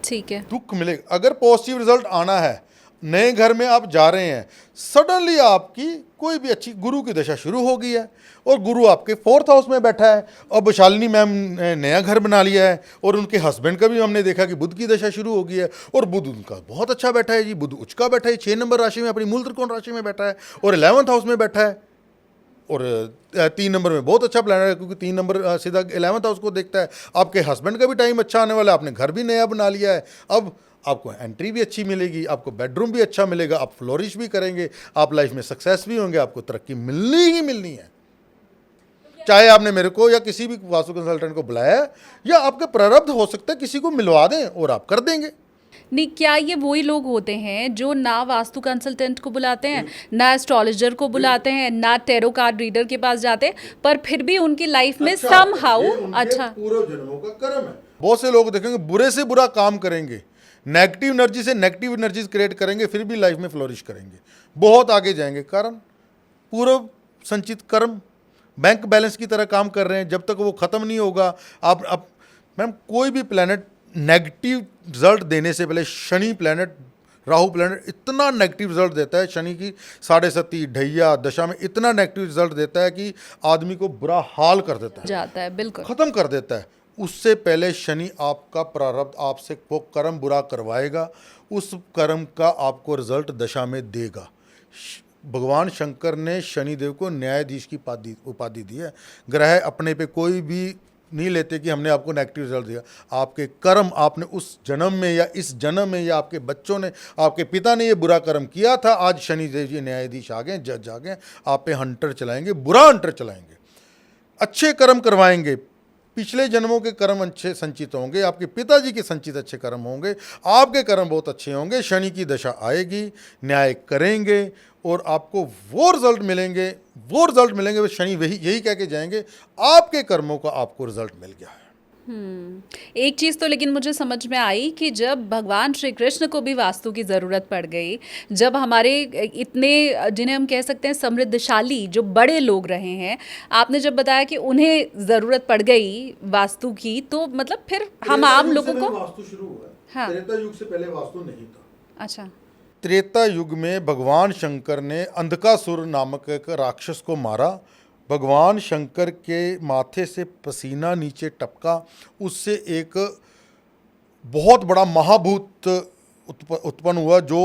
ठीक है। दुख मिलेगा। अगर पॉजिटिव रिजल्ट आना है, नए घर में आप जा रहे हैं, सडनली आपकी कोई भी अच्छी गुरु की दशा शुरू हो गई है और गुरु आपके 4th हाउस में बैठा है। अब शालिनी मैम ने नया घर बना लिया है और उनके हस्बैंड का भी हमने देखा कि बुध की दशा शुरू हो गई है, और बुध उनका बहुत अच्छा बैठा है जी, बुध उच्च का बैठा है, 6 नंबर राशि में, अपनी मूल त्रिकोण राशि में बैठा है, और 11th हाउस में बैठा है, और 3 नंबर में बहुत अच्छा प्लान है, क्योंकि 3 नंबर सीधा 11th हाउस को देखता है। आपके हस्बैंड का भी टाइम अच्छा आने वाला है, आपने घर भी नया बना लिया है, अब आपको एंट्री भी अच्छी मिलेगी, आपको बेडरूम भी अच्छा मिलेगा, आप फ्लोरिश भी करेंगे, आप लाइफ में सक्सेस भी होंगे, आपको तरक्की मिलनी ही मिलनी है। चाहे आपने मेरे को या किसी भी वास्तु कंसल्टेंट को बुलाया, या आपके प्रारब्ध हो सकता है किसी को मिलवा दें और आप कर देंगे। नहीं, क्या ये वही लोग होते हैं जो ना वास्तु कंसल्टेंट को बुलाते हैं, ना एस्ट्रोलॉजर को बुलाते हैं, ना टैरो कार्ड रीडर के पास जाते हैं, पर फिर भी उनकी लाइफ में समहाउ अच्छा पूर्व जन्मों का कर्म है। बहुत से लोग देखेंगे बुरे से बुरा काम करेंगे, नेगेटिव एनर्जी से नेगेटिव एनर्जीज क्रिएट करेंगे, फिर भी लाइफ में फ्लोरिश करेंगे, बहुत आगे जाएंगे। कारण पूर्व संचित कर्म बैंक बैलेंस की तरह काम कर रहे हैं, जब तक वो खत्म नहीं होगा। आप मैम कोई भी प्लैनेट नेगेटिव रिजल्ट देने से पहले, शनि प्लैनेट, राहु प्लैनेट इतना नेगेटिव रिजल्ट देता है, शनि की 7.5 ढैया दशा में इतना नेगेटिव रिजल्ट देता है कि आदमी को बुरा हाल कर देता है, जाता है, बिल्कुल खत्म कर देता है। उससे पहले शनि आपका प्रारब्ध आपसे वो कर्म बुरा करवाएगा, उस कर्म का आपको रिजल्ट दशा में देगा। भगवान शंकर ने शनिदेव को न्यायाधीश की उपाधि दी है। ग्रह अपने पे कोई भी नहीं लेते कि हमने आपको नेगेटिव रिजल्ट दिया। आपके कर्म, आपने उस जन्म में या इस जन्म में या आपके बच्चों ने, आपके पिता ने ये बुरा कर्म किया था, आज शनि देव जी न्यायाधीश आ गए, जज आ गए, आप पे हंटर चलाएंगे, बुरा हंटर चलाएंगे। अच्छे कर्म करवाएंगे, पिछले जन्मों के कर्म अच्छे संचित होंगे, आपके पिताजी के संचित अच्छे कर्म होंगे, आपके कर्म बहुत अच्छे होंगे, शनि की दशा आएगी, न्याय करेंगे और आपको वो रिजल्ट मिलेंगे, वो शनि वही यही कह के जाएंगे आपके कर्मों का आपको रिजल्ट मिल गया है। एक चीज़ तो लेकिन मुझे समझ में आई कि जब भगवान श्री कृष्ण को भी वास्तु की ज़रूरत पड़ गई, जब हमारे इतने जिन्हें हम कह सकते हैं समृद्धशाली जो बड़े लोग रहे हैं, आपने जब बताया कि उन्हें ज़रूरत पड़ गई वास्तु की, तो मतलब फिर हम आम लोगों को। वास्तु शुरू हुआ है। हाँ। त्रेता युग से पहले वास्तु नहीं था। अच्छा। त्रेता युग में भगवान शंकर ने अंधकासुर नामक एक राक्षस को मारा। भगवान शंकर के माथे से पसीना नीचे टपका, उससे एक बहुत बड़ा महाभूत उत्पन्न हुआ जो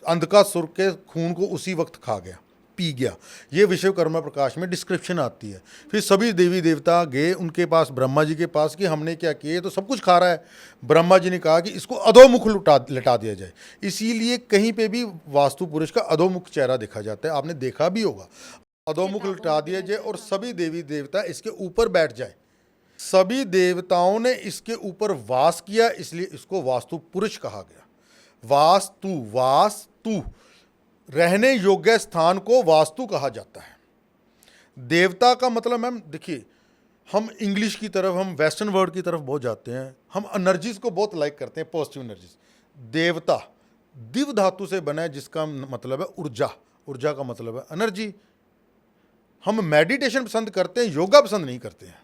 अंधकासुर के खून को उसी वक्त खा गया, पी गया। ये विश्वकर्मा प्रकाश में डिस्क्रिप्शन आती है। फिर सभी देवी देवता गए उनके पास, ब्रह्मा जी के पास, कि हमने क्या किया, तो सब कुछ खा रहा है। ब्रह्मा जी ने कहा कि इसको अधोमुख लटा दिया जाए। इसीलिए कहीं पे भी वास्तु पुरुष का अधोमुख चेहरा देखा जाता है, आपने देखा भी होगा। अधोमुख लटा दिया जाए और सभी देवी देवता इसके ऊपर बैठ जाए। सभी देवताओं ने इसके ऊपर वास किया, इसलिए इसको वास्तु पुरुष कहा गया। वास्तु रहने योग्य स्थान को वास्तु कहा जाता है। देवता का मतलब मैम देखिए, हम इंग्लिश की तरफ, हम वेस्टर्न वर्ल्ड की तरफ बहुत जाते हैं, हम एनर्जीज को बहुत लाइक करते हैं, पॉजिटिव एनर्जीज। देवता दिव धातु से बना है, जिसका मतलब है ऊर्जा। ऊर्जा का मतलब है एनर्जी। हम मेडिटेशन पसंद करते हैं, योगा पसंद नहीं करते हैं।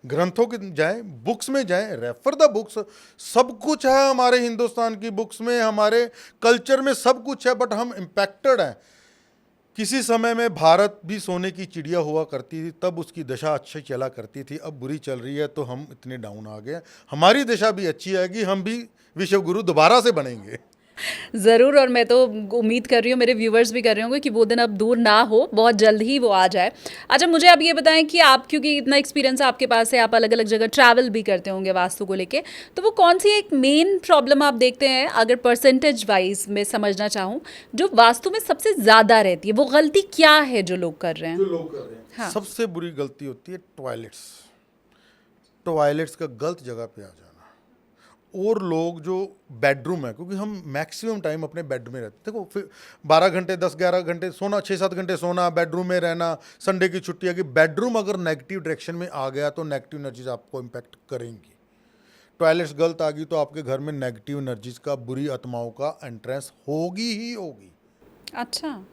ग्रंथों की जाएं, बुक्स में जाएं, रेफर द बुक्स। सब कुछ है हमारे हिंदुस्तान की बुक्स में, हमारे कल्चर में सब कुछ है, बट हम इम्पैक्टेड हैं। किसी समय में भारत भी सोने की चिड़िया हुआ करती थी, तब उसकी दशा अच्छी चला करती थी। अब बुरी चल रही है तो हम इतने डाउन आ गए। हमारी दशा भी अच्छी आएगी, हम भी विश्व गुरु दोबारा से बनेंगे। ज़रूर, और मैं तो उम्मीद कर रही हूँ, मेरे व्यूवर्स भी कर रहे होंगे कि वो दिन अब दूर ना हो, बहुत जल्द ही वो आ जाए। अच्छा, मुझे आप ये बताएं कि आप, क्योंकि इतना एक्सपीरियंस आपके पास है, आप अलग अलग जगह ट्रैवल भी करते होंगे वास्तु को लेके, तो वो कौन सी एक मेन प्रॉब्लम आप देखते हैं, अगर परसेंटेज वाइज में समझना चाहूँ, जो वास्तु में सबसे ज़्यादा रहती है, वो गलती क्या है जो लोग कर रहे हैं? हाँ। सबसे बुरी गलती होती है टॉयलेट्स का गलत जगह पे आ जाना। और लोग जो बेडरूम है, क्योंकि हम मैक्सिमम टाइम अपने बेडरूम में रहते हैं। देखो, फिर 12 घंटे 10-11 घंटे सोना, 6-7 घंटे सोना, बेडरूम में रहना, संडे की छुट्टी है कि बेडरूम अगर नेगेटिव डायरेक्शन में आ गया तो नेगेटिव एनर्जीज आपको इम्पैक्ट करेंगी। टॉयलेट्स गलत आ गई तो आपके घर में नेगेटिव एनर्जीज का, बुरी आत्माओं का एंट्रेंस होगी ही होगी। अच्छा,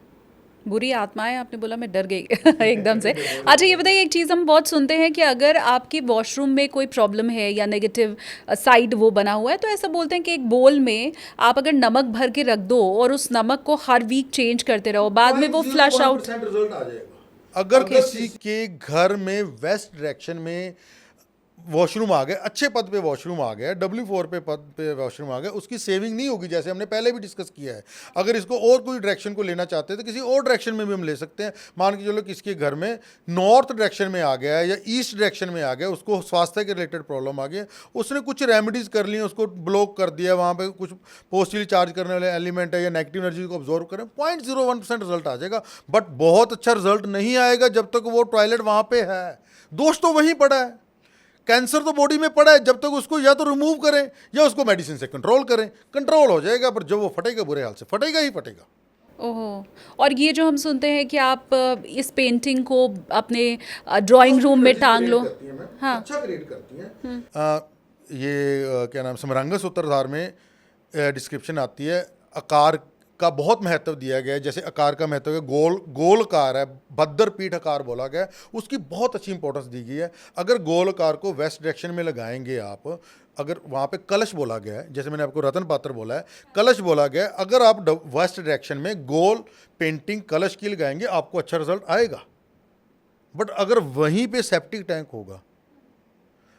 बुरी आत्माएं आपने बोला, मैं डर गई एकदम से। अच्छा, ये बताइए, एक चीज़ हम बहुत सुनते हैं कि अगर आपके वॉशरूम में कोई प्रॉब्लम है या नेगेटिव साइड वो बना हुआ है, तो ऐसा बोलते हैं कि एक बोल में आप अगर नमक भर के रख दो और उस नमक को हर वीक चेंज करते रहो, बाद में वो फ्लश आउट रिजल्ट आ जाएगा। अगर किसी के घर में वेस्ट डायरेक्शन में वॉशरूम आ गए, अच्छे पद पे वॉशरूम आ गया, W4 पे पद पे वॉशरूम आ गया, उसकी सेविंग नहीं होगी, जैसे हमने पहले भी डिस्कस किया है। अगर इसको और कोई डायरेक्शन को लेना चाहते हैं तो किसी और डायरेक्शन में भी हम ले सकते हैं। मान के चलो किसके घर में नॉर्थ डायरेक्शन में आ गया है या ईस्ट डायरेक्शन में आ गया, उसको स्वास्थ्य के रिलेटेड प्रॉब्लम आ गई, उसने कुछ रेमेडीज कर ली, उसको ब्लॉक कर दिया, वहाँ पर कुछ पॉजिटिवली चार्ज करने वाले एलिमेंट है या नेगेटिव एनर्जी को ऑब्जॉर्व करें, 0.01% रिजल्ट आ जाएगा। बट बहुत अच्छा रिजल्ट नहीं आएगा जब तक वो टॉयलेट वहाँ पे है। दोष तो वहीं पड़ा है, कैंसर तो बॉडी में पड़ा है, जब तक उसको या तो रिमूव करें या उसको मेडिसिन से कंट्रोल करें, कंट्रोल हो जाएगा। पर जब वो फटेगा, बुरे हाल से फटेगा ही फटेगा। ओहो, और ये जो हम सुनते हैं कि आप इस पेंटिंग को अपने ड्राइंग रूम में टांग लो। हाँ। अच्छा क्रिएट करती हैं। ये क्या नाम, समरांग सूत्रधार में डिस्क्रिप्शन आती है, आकार का बहुत महत्व दिया गया है। जैसे आकार का महत्व है, गोल आकार है, भद्र पीठ आकार बोला गया है, उसकी बहुत अच्छी इंपॉर्टेंस दी गई है। अगर गोल आकार को वेस्ट डायरेक्शन में लगाएंगे आप, अगर वहाँ पे कलश बोला गया है, जैसे मैंने आपको रतन पात्र बोला है, कलश बोला गया है, अगर आप वेस्ट डायरेक्शन में गोल पेंटिंग कलश की लगाएंगे आपको अच्छा रिजल्ट आएगा। बट अगर वहीं पे सेप्टिक टैंक होगा,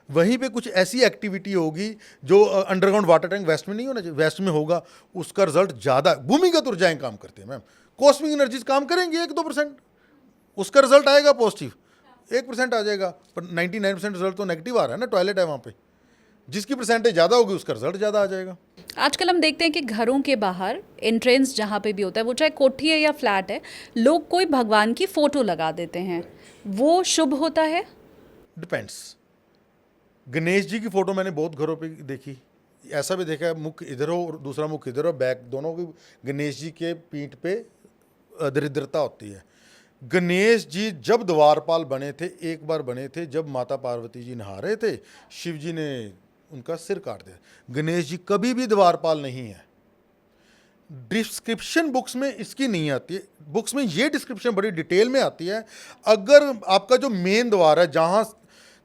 वहीं पे कुछ ऐसी एक्टिविटी होगी जो अंडरग्राउंड वाटर टैंक वेस्ट में नहीं होना चाहिए, वेस्ट में होगा, उसका रिजल्ट ज़्यादा, भूमिगत ऊर्जाएं काम करते हैं मैम, कॉस्मिक एनर्जीज काम करेंगी 1-2%, उसका रिजल्ट आएगा पॉजिटिव। 1% आ जाएगा, पर 99% रिजल्ट तो नेगेटिव आ रहा है ना, टॉयलेट है वहाँ पे। जिसकी परसेंटेज ज़्यादा होगी उसका रिजल्ट ज़्यादा आ जाएगा। आजकल हम देखते हैं कि घरों के बाहर एंट्रेंस जहाँ पे भी होता है, वो चाहे कोठी है या फ्लैट है, लोग कोई भगवान की फोटो लगा देते हैं, वो शुभ होता है? डिपेंड्स। गणेश जी की फोटो मैंने बहुत घरों पे देखी, ऐसा भी देखा है मुख इधर हो और दूसरा मुख इधर हो, बैक दोनों की गणेश जी के पीठ पे दरिद्रता होती है। गणेश जी जब द्वारपाल बने थे, एक बार बने थे जब माता पार्वती जी नहा रहे थे, शिव जी ने उनका सिर काट दिया। गणेश जी कभी भी द्वारपाल नहीं है। डिस्क्रिप्शन बुक्स में इसकी नहीं आती है, बुक्स में ये डिस्क्रिप्शन बड़ी डिटेल में आती है। अगर आपका जो मेन द्वार है, जहाँ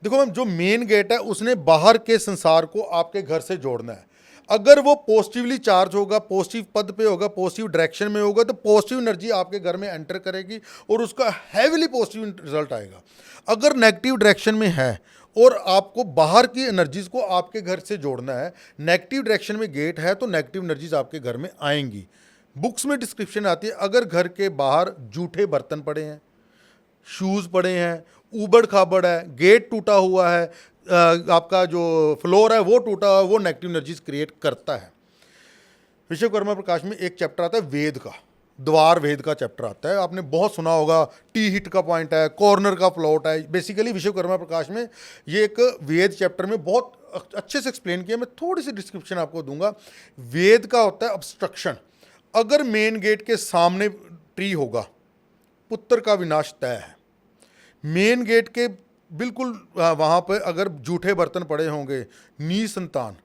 देखो मैम, जो मेन गेट है उसने बाहर के संसार को आपके घर से जोड़ना है। अगर वो पॉजिटिवली चार्ज होगा, पॉजिटिव पद पे होगा, पॉजिटिव डायरेक्शन में होगा, तो पॉजिटिव एनर्जी आपके घर में एंटर करेगी और उसका हैवीली पॉजिटिव रिजल्ट आएगा। अगर नेगेटिव डायरेक्शन में है और आपको बाहर की एनर्जीज को आपके घर से जोड़ना है, नेगेटिव डायरेक्शन में गेट है तो नेगेटिव एनर्जीज आपके घर में आएंगी। बुक्स में डिस्क्रिप्शन आती है, अगर घर के बाहर जूठे बर्तन पड़े हैं, शूज़ पड़े हैं, ऊबड़ खाबड़ है, गेट टूटा हुआ है, आपका जो फ्लोर है वो टूटा हुआ है, वो नेगेटिव एनर्जीज क्रिएट करता है। विश्वकर्मा प्रकाश में एक चैप्टर आता है वेद का, द्वार वेद का चैप्टर आता है, आपने बहुत सुना होगा। टी हिट का पॉइंट है, कॉर्नर का प्लॉट है। बेसिकली विश्वकर्मा प्रकाश में ये एक वेद चैप्टर में बहुत अच्छे से एक्सप्लेन किया। मैं थोड़ी सी डिस्क्रिप्शन आपको दूंगा। वेद का होता है ऑब्स्ट्रक्शन। अगर मेन गेट के सामने ट्री होगा, पुत्र का विनाश तय है। मेन गेट के बिल्कुल वहाँ पर अगर जूठे बर्तन पड़े होंगे, निसंतान,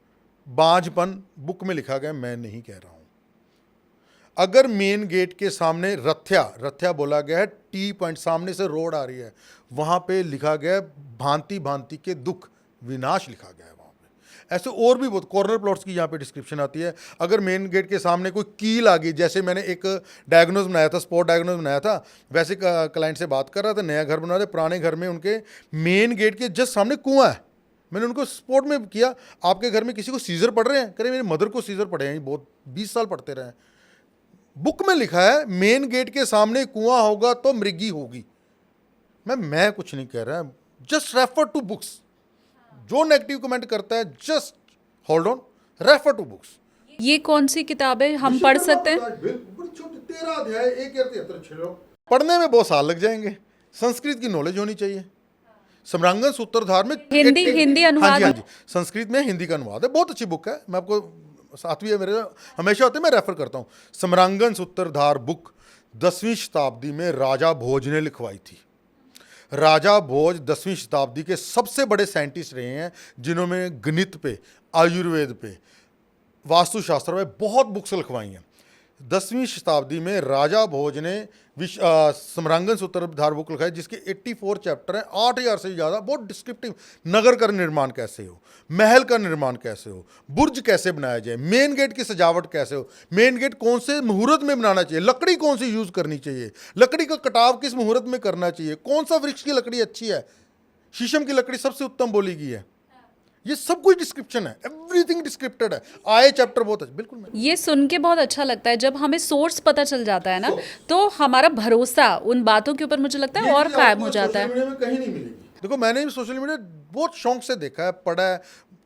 बांझपन, बुक में लिखा गया, मैं नहीं कह रहा हूँ। अगर मेन गेट के सामने रथ्या बोला गया है, टी पॉइंट सामने से रोड आ रही है, वहाँ पे लिखा गया है भांति भांति के दुख विनाश लिखा गया है वहाँ पे। ऐसे और भी बहुत कॉर्नर प्लॉट्स की यहाँ पे डिस्क्रिप्शन आती है। अगर मेन गेट के सामने कोई कील आ गई, जैसे मैंने एक डायग्नोज बनाया था, स्पॉट डायग्नोज बनाया था, वैसे क्लाइंट से बात कर रहा था, नया घर बना रहे, पुराने घर में उनके मेन गेट के जस्ट सामने कुआं है। मैंने उनको स्पॉट में किया, आपके घर में किसी को सीजर पड़ रहे हैं? कह रहे मेरी मदर को सीजर पड़े हैं, बहुत 20 साल पढ़ते रहे हैं। बुक में लिखा है मेन गेट के सामने कुआं होगा तो मृगी होगी। मैं कुछ नहीं कह रहा, जस्ट रेफर टू बुक्स। जो नेगेटिव कमेंट करता है, just hold on, refer to books. ये कौन सी किताब है, हम पढ़ सकते हैं? 13 अध्याय, 1 पढ़ने में बहुत साल लग जाएंगे। संस्कृत की नॉलेज होनी चाहिए। सम्रांगण सूत्रधार में हिंदी अनुवाद? हाँ जी, संस्कृत में हिंदी का अनुवाद है, बहुत अच्छी बुक है। मैं आपको साथ भी है मेरे, हमेशा होते हैं, मैं रेफर करता हूँ। सम्रांगण सूत्रधार बुक 10वीं शताब्दी में राजा भोज ने लिखवाई थी। राजा भोज 10वीं शताब्दी के सबसे बड़े साइंटिस्ट रहे हैं, जिन्होंने गणित पे, आयुर्वेद पे, वास्तुशास्त्र में बहुत बुक्स लिखवाई हैं। 10वीं शताब्दी में राजा भोज ने सम्रांगण सूत्रधार बुक लिखा है, जिसके 84 चैप्टर हैं, 8000 से ज़्यादा, बहुत डिस्क्रिप्टिव। नगर का निर्माण कैसे हो, महल का निर्माण कैसे हो, बुर्ज कैसे बनाया जाए, मेन गेट की सजावट कैसे हो, मेन गेट कौन से मुहूर्त में बनाना चाहिए, लकड़ी कौन सी यूज़ करनी चाहिए, लकड़ी का कटाव किस मुहूर्त में करना चाहिए, कौन सा वृक्ष की लकड़ी अच्छी है, शीशम की लकड़ी सबसे उत्तम बोली गई है। ये सब कुछ डिस्क्रिप्शन है, एवरीथिंग डिस्क्रिप्टेड है। आए चैप्टर बहुत अच्छा, बिल्कुल। ये सुन के बहुत अच्छा लगता है, जब हमें सोर्स पता चल जाता है ना, तो हमारा भरोसा उन बातों के ऊपर मुझे लगता है और कायम हो जाता है। सोशल मीडिया में कहीं नहीं मिलेगी। देखो, मैंने भी सोशल मीडिया बहुत शौक से देखा है, पढ़ा है,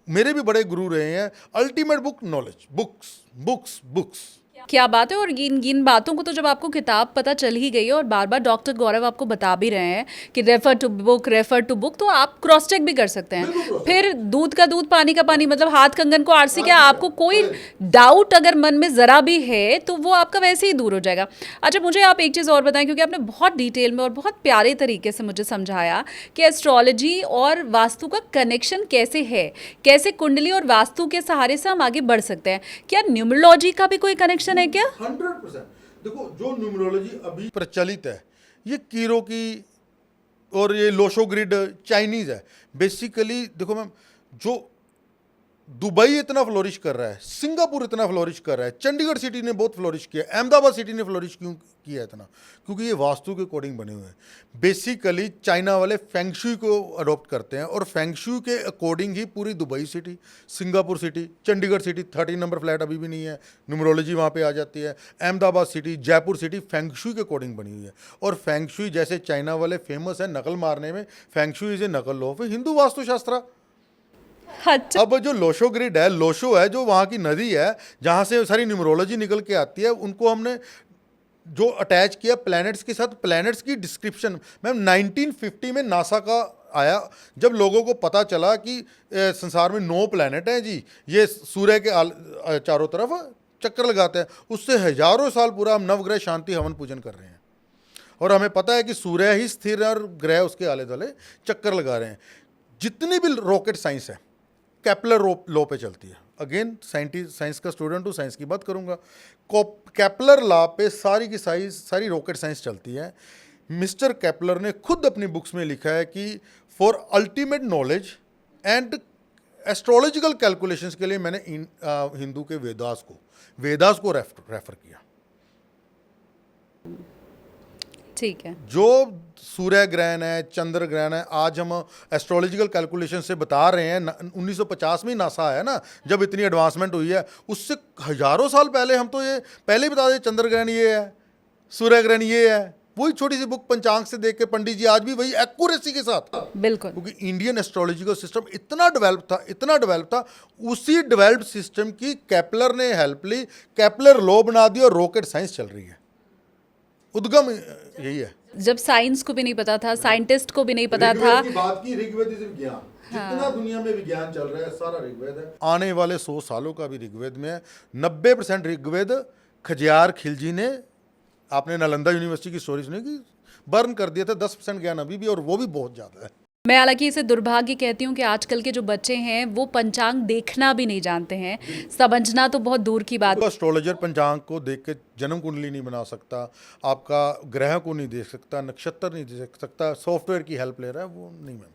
मेरे भी बड़े गुरु रहे हैं। Ultimate book knowledge, books books books. क्या बात है। और इन बातों को तो जब आपको किताब पता चल ही गई है और बार बार डॉक्टर गौरव आपको बता भी रहे हैं कि रेफर टू बुक, तो आप क्रॉस चेक भी कर सकते हैं। फिर दूध का दूध, पानी का पानी, मतलब हाथ कंगन को आरसी क्या, आपको कोई डाउट अगर मन में ज़रा भी है तो वो आपका वैसे ही दूर हो जाएगा। अच्छा, मुझे आप एक चीज़ और बताएं, क्योंकि आपने बहुत डिटेल में और बहुत प्यारे तरीके से मुझे समझाया कि एस्ट्रोलॉजी और वास्तु का कनेक्शन कैसे है, कैसे कुंडली और वास्तु के सहारे से हम आगे बढ़ सकते हैं। क्या न्यूमरोलॉजी का भी कोई कनेक्शन है क्या? 100%। देखो, जो न्यूमरोलॉजी अभी प्रचलित है, ये कीरो की और ये लोशो ग्रिड चाइनीज है। बेसिकली देखो मैम, जो दुबई इतना फ्लोरिश कर रहा है, सिंगापुर इतना फ्लोरिश कर रहा है, चंडीगढ़ सिटी ने बहुत फ्लोरिश किया, अहमदाबाद सिटी ने फ्लोरिश क्यों किया इतना? क्योंकि ये वास्तु के अकॉर्डिंग बने हुए हैं। बेसिकली चाइना वाले फेंगशुई को अडॉप्ट करते हैं और फेंगशुई के अकॉर्डिंग ही पूरी Dubai city, Singapore city, Chandigarh city 30 number flat अभी भी नहीं है, न्यूमरोलॉजी वहाँ पे आ जाती है। Ahmedabad city, Jaipur city feng shui के अकॉर्डिंग बनी हुई है। और फेंगशुई जैसे चाइना वाले फेमस है नकल मारने में, फेंगशुई इज ए नकल ऑफ हिंदू वास्तुशास्त्र। अच्छा, अब जो लोशो ग्रिड है, लोशो है जो वहाँ की नदी है जहाँ से सारी न्यूमरोलॉजी निकल के आती है, उनको हमने जो अटैच किया प्लैनेट्स के साथ। प्लैनेट्स की डिस्क्रिप्शन मैम 1950 में नासा का आया, जब लोगों को पता चला कि संसार में 9 प्लैनेट हैं जी, ये सूर्य के चारों तरफ चक्कर लगाते हैं। उससे हजारों साल पूरा हम नवग्रह शांति हवन पूजन कर रहे हैं और हमें पता है कि सूर्य ही स्थिर है और ग्रह उसके आले दुआले चक्कर लगा रहे हैं। जितनी भी रॉकेट साइंस है केपलर लॉ पे चलती है। अगेन साइंस का स्टूडेंट हूँ, साइंस की बात करूँगा। केपलर लॉ पे सारी की सारी रॉकेट साइंस चलती है। मिस्टर केपलर ने खुद अपनी बुक्स में लिखा है कि for ultimate knowledge and astrological calculations के लिए मैंने हिंदू के वेदास को रेफर किया। ठीक है। जो सूर्य ग्रहण है, चंद्र ग्रहण है, आज हम एस्ट्रोलॉजिकल कैलकुलेशन से बता रहे हैं। 1950 में नासा आया ना, जब इतनी एडवांसमेंट हुई है, उससे हजारों साल पहले हम तो ये पहले ही बता दें चंद्र ग्रहण ये है, सूर्य ग्रहण ये है। वही छोटी सी बुक पंचांग से देख के पंडित जी आज भी वही एक्यूरेसी के साथ, बिल्कुल, क्योंकि इंडियन एस्ट्रोलॉजिकल सिस्टम इतना डेवलप था। उसी डेवलप्ड सिस्टम की केपलर ने हेल्प ली, केपलर लॉ बना दी और रॉकेट साइंस चल रही है। उद्गम यही है। जब साइंस को भी नहीं पता था, साइंटिस्ट को भी नहीं पता था। की बात की, ऋग्वेद इज विज्ञान। जितना दुनिया में विज्ञान चल रहा है सारा ऋग्वेद है। आने वाले 100 सालों का भी ऋग्वेद में है। 90% ऋग्वेद खजियार खिलजी ने, आपने नालंदा यूनिवर्सिटी की स्टोरी सुनी कि बर्न कर दिया था। 10% ज्ञान अभी भी, और वो भी बहुत ज्यादा है। मैं हालांकि इसे दुर्भाग्य कहती हूँ कि आजकल के जो बच्चे हैं वो पंचांग देखना भी नहीं जानते हैं, समझना तो बहुत दूर की बात। एस्ट्रोलॉजर पंचांग को देख के जन्म कुंडली नहीं बना सकता, आपका ग्रह को नहीं देख सकता, नक्षत्र नहीं देख सकता, सॉफ्टवेयर की हेल्प ले रहा है, वो नहीं मैम।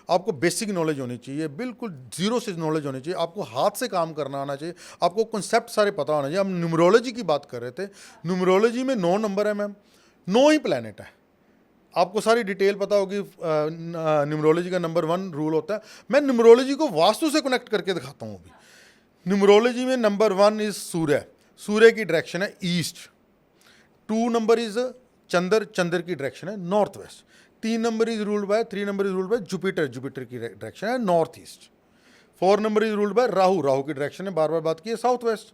आपको बेसिक नॉलेज होनी चाहिए, बिल्कुल जीरो से नॉलेज होनी चाहिए। आपको हाथ से काम करना आना चाहिए, आपको कॉन्सेप्ट सारे पता होना चाहिए। हम न्यूमरोलॉजी की बात कर रहे थे, न्यूमरोलॉजी में 9 नंबर है मैम, 9 ही प्लैनेट है। आपको सारी डिटेल पता होगी। न्यूमरोलॉजी का नंबर 1 रूल होता है। मैं न्यूमरोलॉजी को वास्तु से कनेक्ट करके दिखाता हूँ अभी। न्यूमरोलॉजी में नंबर 1 इज सूर्य, सूर्य की डायरेक्शन है east. 2 number is Chandra, Chandra की डायरेक्शन है north west. 3 number is ruled by Jupiter, Jupiter की डायरेक्शन है north east. 4 number is ruled by Rahu, Rahu की डायरेक्शन है बार बार बात की है south west.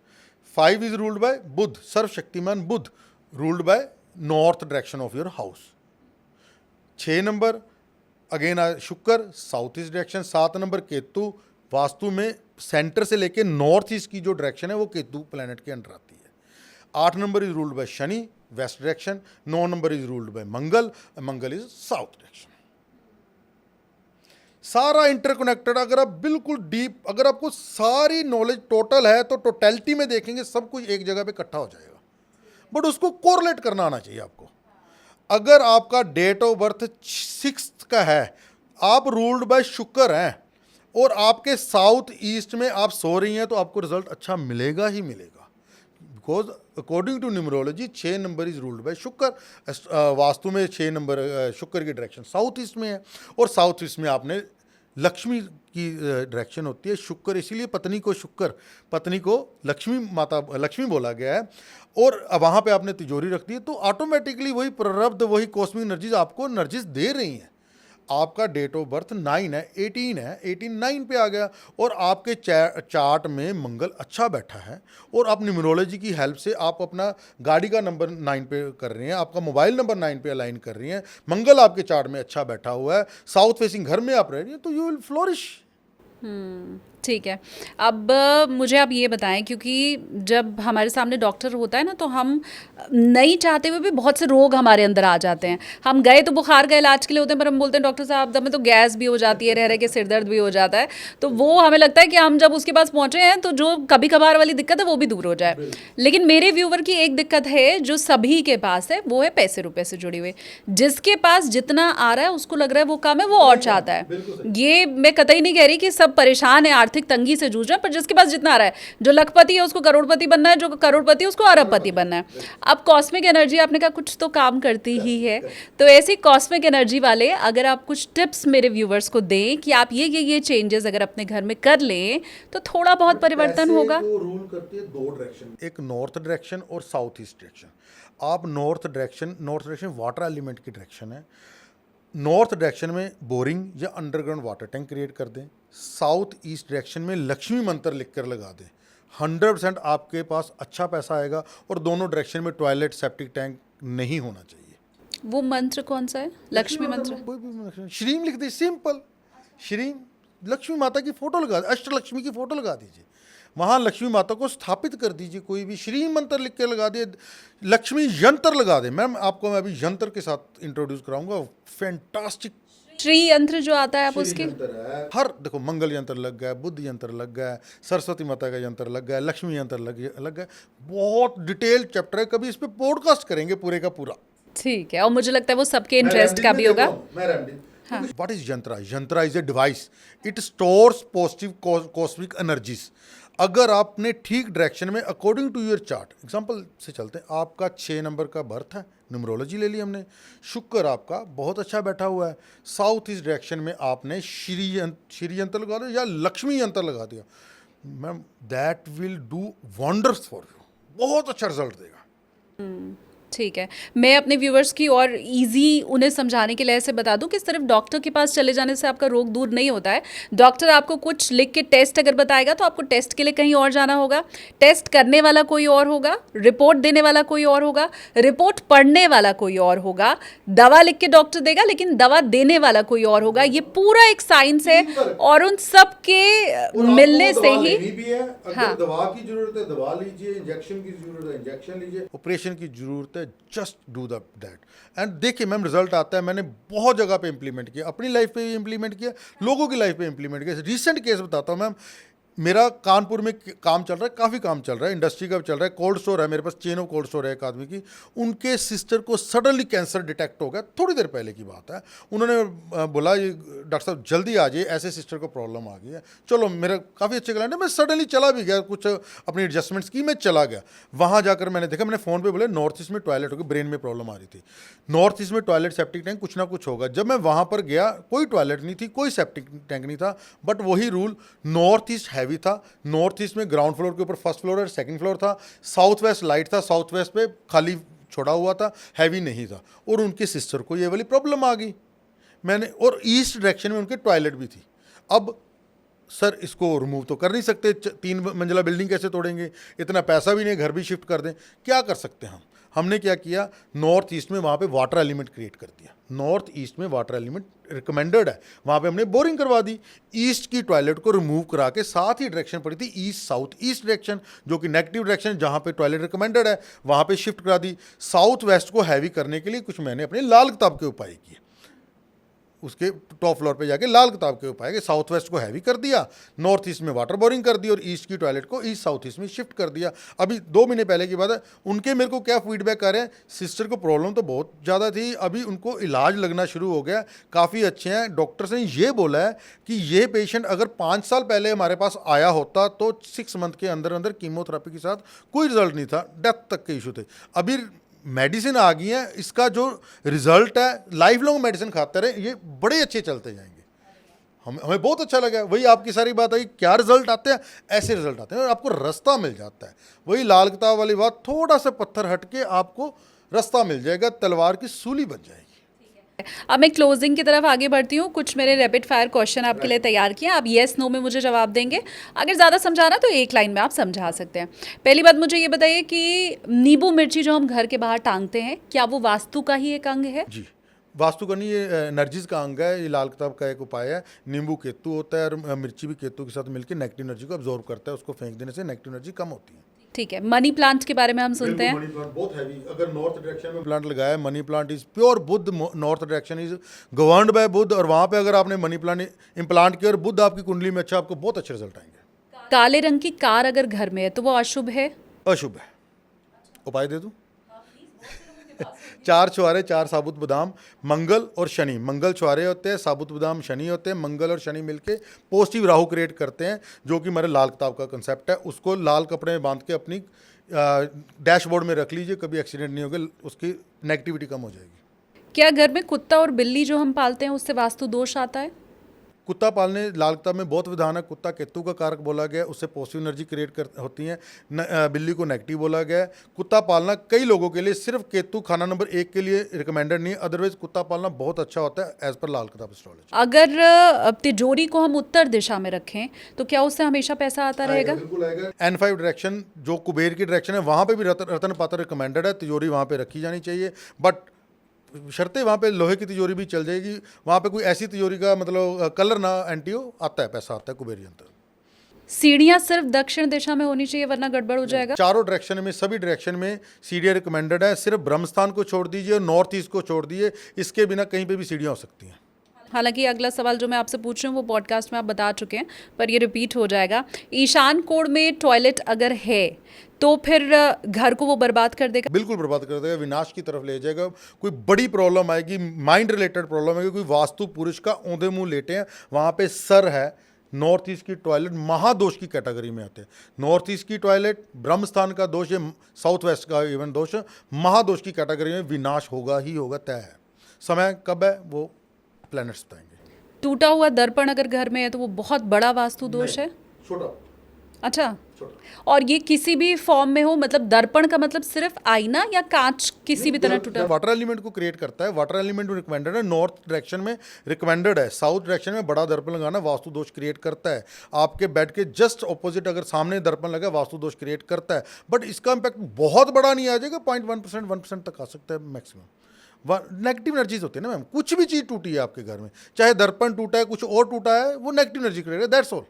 5 is ruled by Budh, सर्वशक्तिमान Budh, ruled by north direction of your house. 6 number again Shukra, south east direction. 7 number Ketu, vastu में सेंटर से लेके नॉर्थ ईस्ट की जो डायरेक्शन है वो केतु प्लैनेट के अंडर आती है। 8 number is ruled bye Shani, west direction. 9 number is ruled bye Mangal, Mangal is south direction. सारा इंटरकनेक्टेड। अगर आप बिल्कुल डीप, अगर आपको सारी नॉलेज टोटल है तो टोटलिटी में देखेंगे सब कुछ एक जगह पे इकट्ठा हो जाएगा, बट उसको कोरिलेट करना आना चाहिए आपको। अगर आपका डेट ऑफ बर्थ 6 का है, आप रूल्ड बाय शुक्र हैं और आपके साउथ ईस्ट में आप सो रही हैं, तो आपको रिजल्ट अच्छा मिलेगा ही मिलेगा। Because according to numerology 6 number is ruled by Shukra. Vastu में 6 नंबर शुक्र की डायरेक्शन साउथ ईस्ट में है, और साउथ ईस्ट में आपने लक्ष्मी की डायरेक्शन होती है शुक्र, इसीलिए पत्नी को शुक्र, पत्नी को लक्ष्मी माता, लक्ष्मी बोला गया है। और वहाँ पे आपने तिजोरी रख दी है, तो ऑटोमेटिकली वही प्रारब्ध, वही कॉस्मिक एनर्जीज आपको एनर्जीज दे रही हैं। आपका डेट ऑफ बर्थ 9 है, 18 है, 18 9 पे आ गया, और आपके चार्ट में मंगल अच्छा बैठा है, और आप न्यूमरोलॉजी की हेल्प से आप अपना गाड़ी का नंबर 9 पे कर रही हैं, आपका मोबाइल नंबर 9 पे अलाइन कर रही हैं, मंगल आपके चार्ट में अच्छा बैठा हुआ है, साउथ फेसिंग घर में आप रह रही हैं, तो यू विल फ्लोरिश। ठीक है। अब मुझे आप ये बताएं, क्योंकि जब हमारे सामने डॉक्टर होता है ना, तो हम नहीं चाहते हुए भी बहुत से रोग हमारे अंदर आ जाते हैं। हम गए तो बुखार का इलाज के लिए होते हैं, पर हम बोलते हैं डॉक्टर साहब हमें तो गैस भी हो जाती है, रह रह के सिर दर्द भी हो जाता है। तो वो हमें लगता है कि हम जब उसके पास पहुँचे हैं तो जो कभी कभार वाली दिक्कत है वो भी दूर हो जाए। लेकिन मेरे व्यूवर की एक दिक्कत है जो सभी के पास है, वो है पैसे रुपए से जुड़ी हुई। जिसके पास जितना आ रहा है उसको लग रहा है वो कम है, वो और चाहता है। ये मैं कतई नहीं कह रही कि सब परेशान है आर्थिक तंगी से जूझ रहे हैं, पर जिसके पास जितना आ रहा है, जो लखपति है उसको करोड़पति बनना है, जो करोड़पति है उसको अरबपति बनना है। अब कॉस्मिक एनर्जी आपने कहा कुछ तो काम करती ही है, तो ऐसी कॉस्मिक एनर्जी वाले अगर आप कुछ टिप्स मेरे व्यूवर्स को दें कि आप ये चेंजेस अगर अपने घर में कर लें तो थोड़ा बहुत परिवर्तन होगा। रूल करती है दो डायरेक्शन, एक नॉर्थ डायरेक्शन और साउथ ईस्ट डायरेक्शन। आप नॉर्थ डायरेक्शन वाटर एलिमेंट की डायरेक्शन है। नॉर्थ डायरेक्शन में बोरिंग या अंडरग्राउंड वाटर टैंक क्रिएट कर दें। साउथ ईस्ट डायरेक्शन में लक्ष्मी मंत्र लिख कर लगा दें। 100% आपके पास अच्छा पैसा आएगा। और दोनों डायरेक्शन में टॉयलेट सेप्टिक टैंक नहीं होना चाहिए। वो मंत्र कौन सा है? लक्ष्मी मंत्र। कोई भी मंत्र, श्रीम लिख दे, सिंपल श्रीम, लक्ष्मी माता की फोटो लगा, अष्टलक्ष्मी की फोटो लगा दीजिए, वहाँ लक्ष्मी माता को स्थापित कर दीजिए। कोई भी श्री मंत्र लिख के लगा दिए, लक्ष्मी यंत्र लगा दे। मैम आपको मैं अभी यंत्र के साथ इंट्रोड्यूस कराऊंगा, फैंटास्टिक श्री यंत्र जो आता है आप उसकी हर देखो, मंगल यंत्र लग गया, बुद्ध यंत्र लग गया, सरस्वती माता का यंत्र लग गया, लक्ष्मी यंत्र लग गया। बहुत डिटेल चैप्टर है, कभी इस पे पॉडकास्ट करेंगे पूरे का पूरा। ठीक है, और मुझे लगता है वो सबके इंटरेस्ट का भी होगा। What is yantra? Yantra is a device, it stores positive cosmic energies. अगर आपने ठीक डायरेक्शन में according to your chart, example से चलते हैं, आपका 6 नंबर का बर्थ है, न्यूमरोलॉजी ले ली हमने, शुक्र आपका बहुत अच्छा बैठा हुआ है, साउथ ईस्ट डायरेक्शन में आपने श्री यंत्र लगा दिया या लक्ष्मी यंत्र लगा दिया, ma'am that will do wonders for you, बहुत अच्छा रिजल्ट देगा। ठीक है, मैं अपने व्यूवर्स की और इजी उन्हें समझाने के लिए ऐसे बता दूं कि सिर्फ डॉक्टर के पास चले जाने से आपका रोग दूर नहीं होता है। डॉक्टर आपको कुछ लिख के टेस्ट अगर बताएगा तो आपको टेस्ट के लिए कहीं और जाना होगा, टेस्ट करने वाला कोई और होगा, रिपोर्ट देने वाला कोई और होगा, रिपोर्ट पढ़ने वाला कोई और होगा, दवा लिख के डॉक्टर देगा लेकिन दवा देने वाला कोई और होगा। ये पूरा एक साइंस है और उन सब के मिलने से ही अगर दवा की जरूरत है दवा लीजिए, इंजेक्शन की जरूरत है इंजेक्शन लीजिए, ऑपरेशन की जरूरत है जस्ट डू दैट। एंड देखिए मैम रिजल्ट आता है। मैंने बहुत जगह पे इंप्लीमेंट किया, अपनी लाइफ पे भी इंप्लीमेंट किया, लोगों की लाइफ पे इंप्लीमेंट किया। रिसेंट केस बताता हूँ मैम, मेरा कानपुर में काम चल रहा है, काफ़ी काम चल रहा है, इंडस्ट्री का चल रहा है, कोल्ड स्टोर है मेरे पास, चेन ऑफ कोल्ड स्टोर है एक आदमी की। उनके सिस्टर को सडनली कैंसर डिटेक्ट हो गया, थोड़ी देर पहले की बात है। उन्होंने बोला ये डॉक्टर साहब जल्दी आ जाइए, ऐसे सिस्टर को प्रॉब्लम आ गई है। चलो मेरा काफ़ी अच्छे क्लाइंट है, मैं सडनली चला भी गया, कुछ अपनी एडजस्टमेंट्स की, मैं चला गया। वहाँ जाकर मैंने देखा, मैंने फ़ोन पर बोले नॉर्थ ईस्ट में टॉयलेट होगी, ब्रेन में प्रॉब्लम आ रही थी, नॉर्थ ईस्ट में टॉयलेट सेप्टिक टैंक कुछ ना कुछ होगा। जब मैं वहाँ पर गया कोई टॉयलेट नहीं थी, कोई सेप्टिक टैंक नहीं था, बट वही रूल, नॉर्थ ईस्ट हैवी था, नॉर्थ ईस्ट में ग्राउंड फ्लोर के ऊपर फर्स्ट फ्लोर और सेकंड फ्लोर था, साउथ वेस्ट लाइट था, साउथ वेस्ट पे खाली छोड़ा हुआ था, हैवी नहीं था, और उनके सिस्टर को ये वाली प्रॉब्लम आ गई। मैंने, और ईस्ट डायरेक्शन में उनके टॉयलेट भी थी। अब सर इसको रिमूव तो कर नहीं सकते, 3 मंजिला बिल्डिंग कैसे तोड़ेंगे, इतना पैसा भी नहीं, घर भी शिफ्ट कर दें, क्या कर सकते हैं हम? हमने क्या किया, नॉर्थ ईस्ट में वहाँ पे वाटर एलिमेंट क्रिएट कर दिया। नॉर्थ ईस्ट में वाटर एलिमेंट रिकमेंडेड है, वहाँ पे हमने बोरिंग करवा दी। ईस्ट की टॉयलेट को रिमूव करा के साथ ही डायरेक्शन पड़ी थी ईस्ट साउथ ईस्ट डायरेक्शन, जो कि नेगेटिव डायरेक्शन, जहाँ पे टॉयलेट रिकमेंडेड है वहाँ पे शिफ्ट करा दी। साउथ वेस्ट को हैवी करने के लिए कुछ मैंने अपने लाल किताब के उपाय किए, उसके टॉप फ्लोर पे जाके लाल किताब के उपाय के साउथ वेस्ट को हैवी कर दिया, नॉर्थ ईस्ट में वाटर बोरिंग कर दी, और ईस्ट की टॉयलेट को ईस्ट साउथ ईस्ट में शिफ्ट कर दिया। अभी 2 महीने पहले की बात है। उनके मेरे को क्या फीडबैक आ रहे हैं, सिस्टर को प्रॉब्लम तो बहुत ज़्यादा थी, अभी उनको इलाज लगना शुरू हो गया, काफ़ी अच्छे हैं। डॉक्टर्स ने ये बोला है कि ये पेशेंट अगर 5 साल पहले हमारे पास आया होता तो 6 मंथ के अंदर अंदर कीमोथेरेपी के साथ कोई रिजल्ट नहीं था, डेथ तक के इशू थे। अभी मेडिसिन आ गई है, इसका जो रिजल्ट है लाइफ लॉन्ग मेडिसिन खाते रहे, ये बड़े अच्छे चलते जाएंगे। हमें बहुत अच्छा लगा। वही आपकी सारी बात आई, क्या रिजल्ट आते हैं, ऐसे रिजल्ट आते हैं और आपको रास्ता मिल जाता है। वही लाल किताब वाली बात, थोड़ा सा पत्थर हट के आपको रास्ता मिल जाएगा, तलवार की सूली बन जाएगी। अब मैं क्लोजिंग की तरफ आगे बढ़ती हूँ। कुछ मेरे रैपिड फायर क्वेश्चन आपके लिए तैयार किए, आप येस नो में मुझे जवाब देंगे। अगर ज़्यादा समझाना तो एक लाइन में आप समझा सकते हैं। पहली बात मुझे ये बताइए कि नींबू मिर्ची जो हम घर के बाहर टांगते हैं, क्या वो वास्तु का ही एक अंग है? जी, वास्तु का नहीं, ये एनर्जीज का अंग है। ये लाल किताब का एक उपाय है। नींबू केतु होता है और मिर्ची भी केतु के साथ मिलकर नेगेटिव एनर्जी को अब्जॉर्व करता है, उसको फेंक देने से नेगेटिव एनर्जी कम होती है। ठीक है, मनी प्लांट के बारे में हम सुनते हैं। मनी प्लांट बहुत हैवी, अगर नॉर्थ डायरेक्शन में प्लांट लगाया, money plant is pure Buddha, north direction is governed bye Buddha, और वहाँ पे अगर आपने मनी प्लांट इम्प्लांट किया और बुद्ध आपकी कुंडली में अच्छा, आपको बहुत अच्छे रिजल्ट आएंगे। काले रंग की कार अगर घर में है तो वो अशुभ है? अशुभ है। उपाय दे दूं? चार छुहारे, चार साबुत बादाम, मंगल और शनि। मंगल छुहारे होते हैं, साबुत बादाम शनि होते हैं। मंगल और शनि मिलके पॉजिटिव राहु क्रिएट करते हैं, जो कि हमारे लाल किताब का कंसेप्ट है। उसको लाल कपड़े में बांध के अपनी डैशबोर्ड में रख लीजिए, कभी एक्सीडेंट नहीं होगा, उसकी नेगेटिविटी कम हो जाएगी। क्या घर में कुत्ता और बिल्ली जो हम पालते हैं उससे वास्तु दोष आता है? कुत्ता पालने लाल किताब में बहुत विधान है। कुत्ता केतु का कारक बोला गया है, उससे पॉजिटिव एनर्जी क्रिएट होती है। बिल्ली को नेगेटिव बोला गया है। कुत्ता पालना कई लोगों के लिए, सिर्फ केतु खाना नंबर 1 के लिए रिकमेंडेड नहीं है, अदरवाइज कुत्ता पालना बहुत अच्छा होता है एज पर लाल किताब एस्ट्रोलॉजी। अगर तिजोरी को हम उत्तर दिशा में रखें तो क्या उससे हमेशा पैसा आता रहेगा? बिल्कुल आएगा। N5 डायरेक्शन जो कुबेर की डायरेक्शन है, वहाँ पे भी रतन पात्र रिकमेंडेड है। तिजोरी वहाँ पे रखी जानी चाहिए, बट शर्तें वहाँ पे लोहे की तिजोरी भी चल जाएगी। वहाँ पे कोई ऐसी तिजोरी का मतलब कलर ना एंटी हो, आता है पैसा आता है कुबेरी यंत्र। सीढ़ियाँ सिर्फ दक्षिण दिशा में होनी चाहिए वरना गड़बड़ हो जाएगा? चारों डायरेक्शन में, सभी डायरेक्शन में सीढ़ियाँ रिकमेंडेड है। सिर्फ ब्रह्मस्थान को छोड़ दीजिए और नॉर्थ ईस्ट को छोड़ दीजिए, इसके बिना कहीं पे भी सीढ़ियाँ हो सकती हैं। हालांकि अगला सवाल जो मैं आपसे पूछ रही हूँ वो पॉडकास्ट में आप बता चुके हैं, पर ये रिपीट हो जाएगा। ईशान कोण में टॉयलेट अगर है तो फिर घर को वो बर्बाद कर देगा? बिल्कुल बर्बाद कर देगा, विनाश की तरफ ले जाएगा। कोई बड़ी प्रॉब्लम आएगी, माइंड रिलेटेड प्रॉब्लम आएगी। कोई वास्तु पुरुष का औंधे मुंह लेटे हैं, वहाँ पे सर है। नॉर्थ ईस्ट की टॉयलेट महादोष की कैटेगरी में आते हैं। नॉर्थ ईस्ट की टॉयलेट ब्रह्म स्थान का दोष है, साउथ वेस्ट का इवन दोष है, महादोष की कैटेगरी में विनाश होगा ही होगा, तय है। समय कब है वो प्लैनेट्स बताएंगे। टूटा हुआ दर्पण अगर घर में है तो वो बहुत बड़ा वास्तु दोष है? छोटा। अच्छा, और ये किसी भी फॉर्म में हो, मतलब दर्पण का मतलब सिर्फ आईना या कांच किसी भी तरह टूटा? वाटर एलिमेंट को क्रिएट करता है। वाटर एलिमेंट रिकमेंडेड है, नॉर्थ डायरेक्शन में रिकमेंडेड है। साउथ डायरेक्शन में बड़ा दर्पण लगाना वास्तु दोष क्रिएट करता है। आपके बेड के जस्ट ऑपोजिट अगर सामने दर्पण लगा, वास्तु दोष क्रिएट करता है। बट इसका इम्पैक्ट बहुत बड़ा नहीं आ जाएगा, 0.1%, 1% तक आ सकता है मैक्सिमम। नेगेटिव एनर्जीज होती है ना मैम, कुछ भी चीज़ टूटी है आपके घर में, चाहे दर्पण टूटा है, कुछ और टूटा है, वो नेगेटिव एनर्जी क्रिएट है, दैट्स ऑल।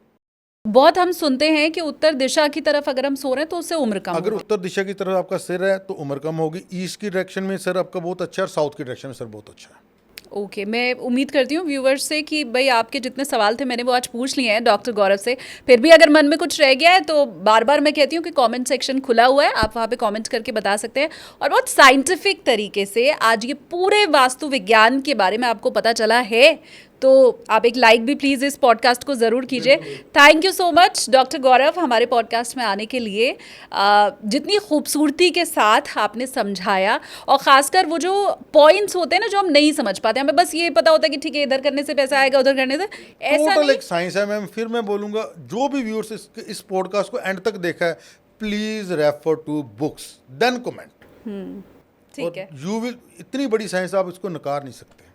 बहुत हम सुनते हैं कि उत्तर दिशा की तरफ अगर हम सो रहे हैं तो उससे उम्र कम अगर होगी। उत्तर दिशा की तरफ आपका सिर है तो उम्र कम होगी। ईस्ट की डायरेक्शन में सर आपका बहुत अच्छा है और साउथ की डायरेक्शन में सर बहुत अच्छा है। ओके, मैं उम्मीद करती हूँ व्यूवर्स से कि भाई आपके जितने सवाल थे मैंने वो आज पूछ लिए हैं डॉक्टर गौरव से। फिर भी अगर मन में कुछ रह गया है तो बार बार मैं कहती हूँ कि कमेंट सेक्शन खुला हुआ है, आप वहाँ पे कमेंट करके बता सकते हैं। और बहुत साइंटिफिक तरीके से आज ये पूरे वास्तु विज्ञान के बारे में आपको पता चला है, तो आप एक लाइक भी प्लीज़ इस पॉडकास्ट को ज़रूर कीजिए। Thank you so much doctor Gaurav हमारे पॉडकास्ट में आने के लिए। जितनी खूबसूरती के साथ आपने समझाया, और ख़ासकर वो जो पॉइंट्स होते हैं ना जो हम नहीं समझ पाते, हमें बस ये पता होता है कि ठीक है इधर करने से पैसा आएगा, उधर करने से, ऐसा टोटल नहीं। एक साइंस है मैम। फिर मैं बोलूँगा जो भी व्यूअर्स इस पॉडकास्ट को एंड तक देखा है, please refer to books then comment. ठीक है, यू विल, इतनी बड़ी साइंस आप इसको नकार नहीं सकते।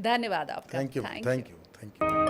धन्यवाद आपका। Thank you, thank you, thank you.